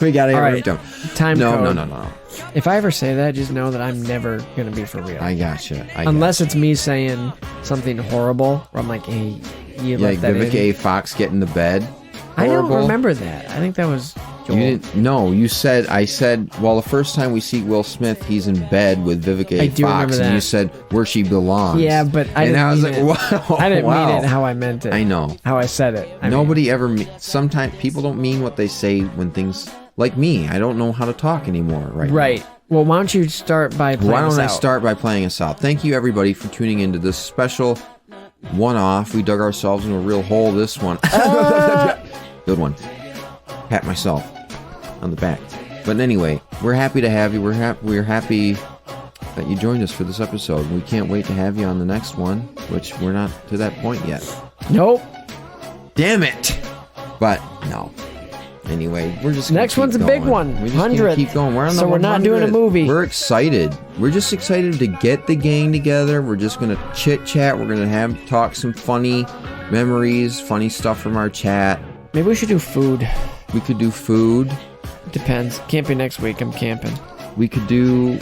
We got to hear room tone. Time code. No. If I ever say that, just know that I'm never going to be for real. I gotcha. Unless it's me saying something horrible, where I'm like, hey, you left that Vivica A. Fox get in the bed. Horrible. I don't remember that. I think that was Joel. You didn't? No, you said. I said. Well, the first time we see Will Smith, he's in bed with Vivica A. Fox, and you said where she belongs. Yeah, but I didn't. And I was mean like, wow. I didn't mean it how I meant it. I know how I said it. Nobody ever. Sometimes people don't mean what they say when things like me. I don't know how to talk anymore. Right. Well, why don't you start by playing us out? Why don't I start by playing us out? Thank you, everybody, for tuning into this special one-off. We dug ourselves into a real hole this one. Good one. Pat myself on the back. But anyway, we're happy to have you. We're happy that you joined us for this episode. We can't wait to have you on the next one, which we're not to that point yet. Nope. Damn it. But no. Anyway, we're just next one's a big one. We're just 100th. Keep going. We're on so we're not doing a movie. We're excited. We're just excited to get the gang together. We're just gonna chit chat. We're gonna talk some funny memories, funny stuff from our chat. Maybe we should do food. We could do food. Depends. Can't be next week. I'm camping. We could do.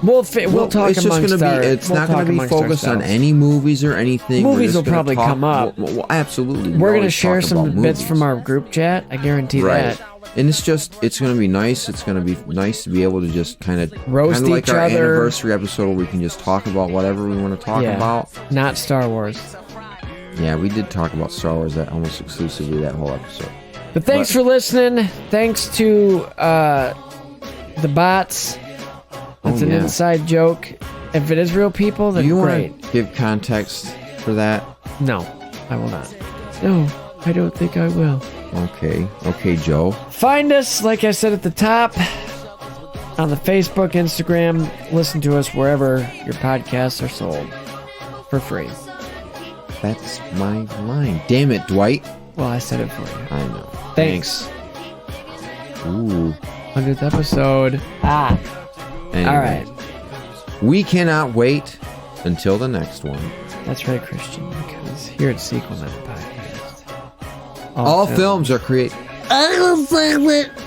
We'll talk it's just amongst gonna be. It's not going to be focused on any movies or anything. Movies will probably come up. Well, absolutely. We're going to share some bits from our group chat. I guarantee that. And it's going to be nice. It's going to be nice to be able to just kind of roast each like other. Our anniversary episode where we can just talk about whatever we want to talk about. Not Star Wars. Yeah, we did talk about Star Wars almost exclusively that whole episode. But thanks for listening. Thanks to the bots. That's an inside joke. If it is real people, then great. Do you want to give context for that? No, I will not. No, I don't think I will. Okay, Joe. Find us, like I said at the top, on the Facebook, Instagram. Listen to us wherever your podcasts are sold for free. That's my line. Damn it, Dwight. Well, I said it for you. I know. Thanks. Ooh. 100th episode. Anyway, all right. We cannot wait until the next one. That's right, Christian, because here at Sequel Net Podcast, all films are created.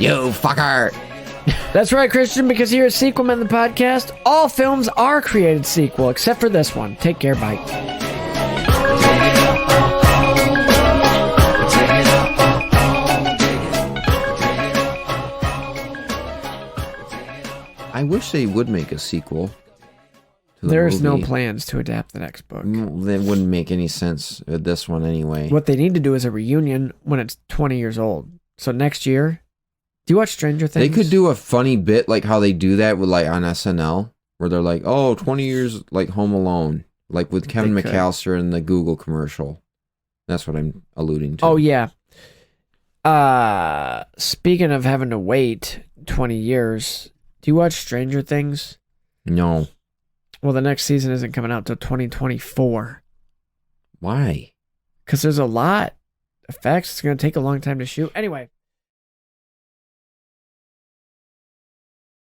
You fucker. That's right, Christian, because here at Sequel Men the Podcast, all films are created sequel, except for this one. Take care, bye. I wish they would make a sequel to the There's no movie. plans to adapt the next book. That wouldn't make any sense with this one anyway. What they need to do is a reunion when it's 20 years old. So next year, do you watch Stranger Things? They could do a funny bit like how they do that with like on SNL, where they're like, "Oh, 20 years like Home Alone," like with Kevin They could. McAllister in the Google commercial. That's what I'm alluding to. Oh yeah. Speaking of having to wait 20 years, do you watch Stranger Things? No. Well, the next season isn't coming out till 2024. Why? Because there's a lot of effects. It's going to take a long time to shoot. Anyway.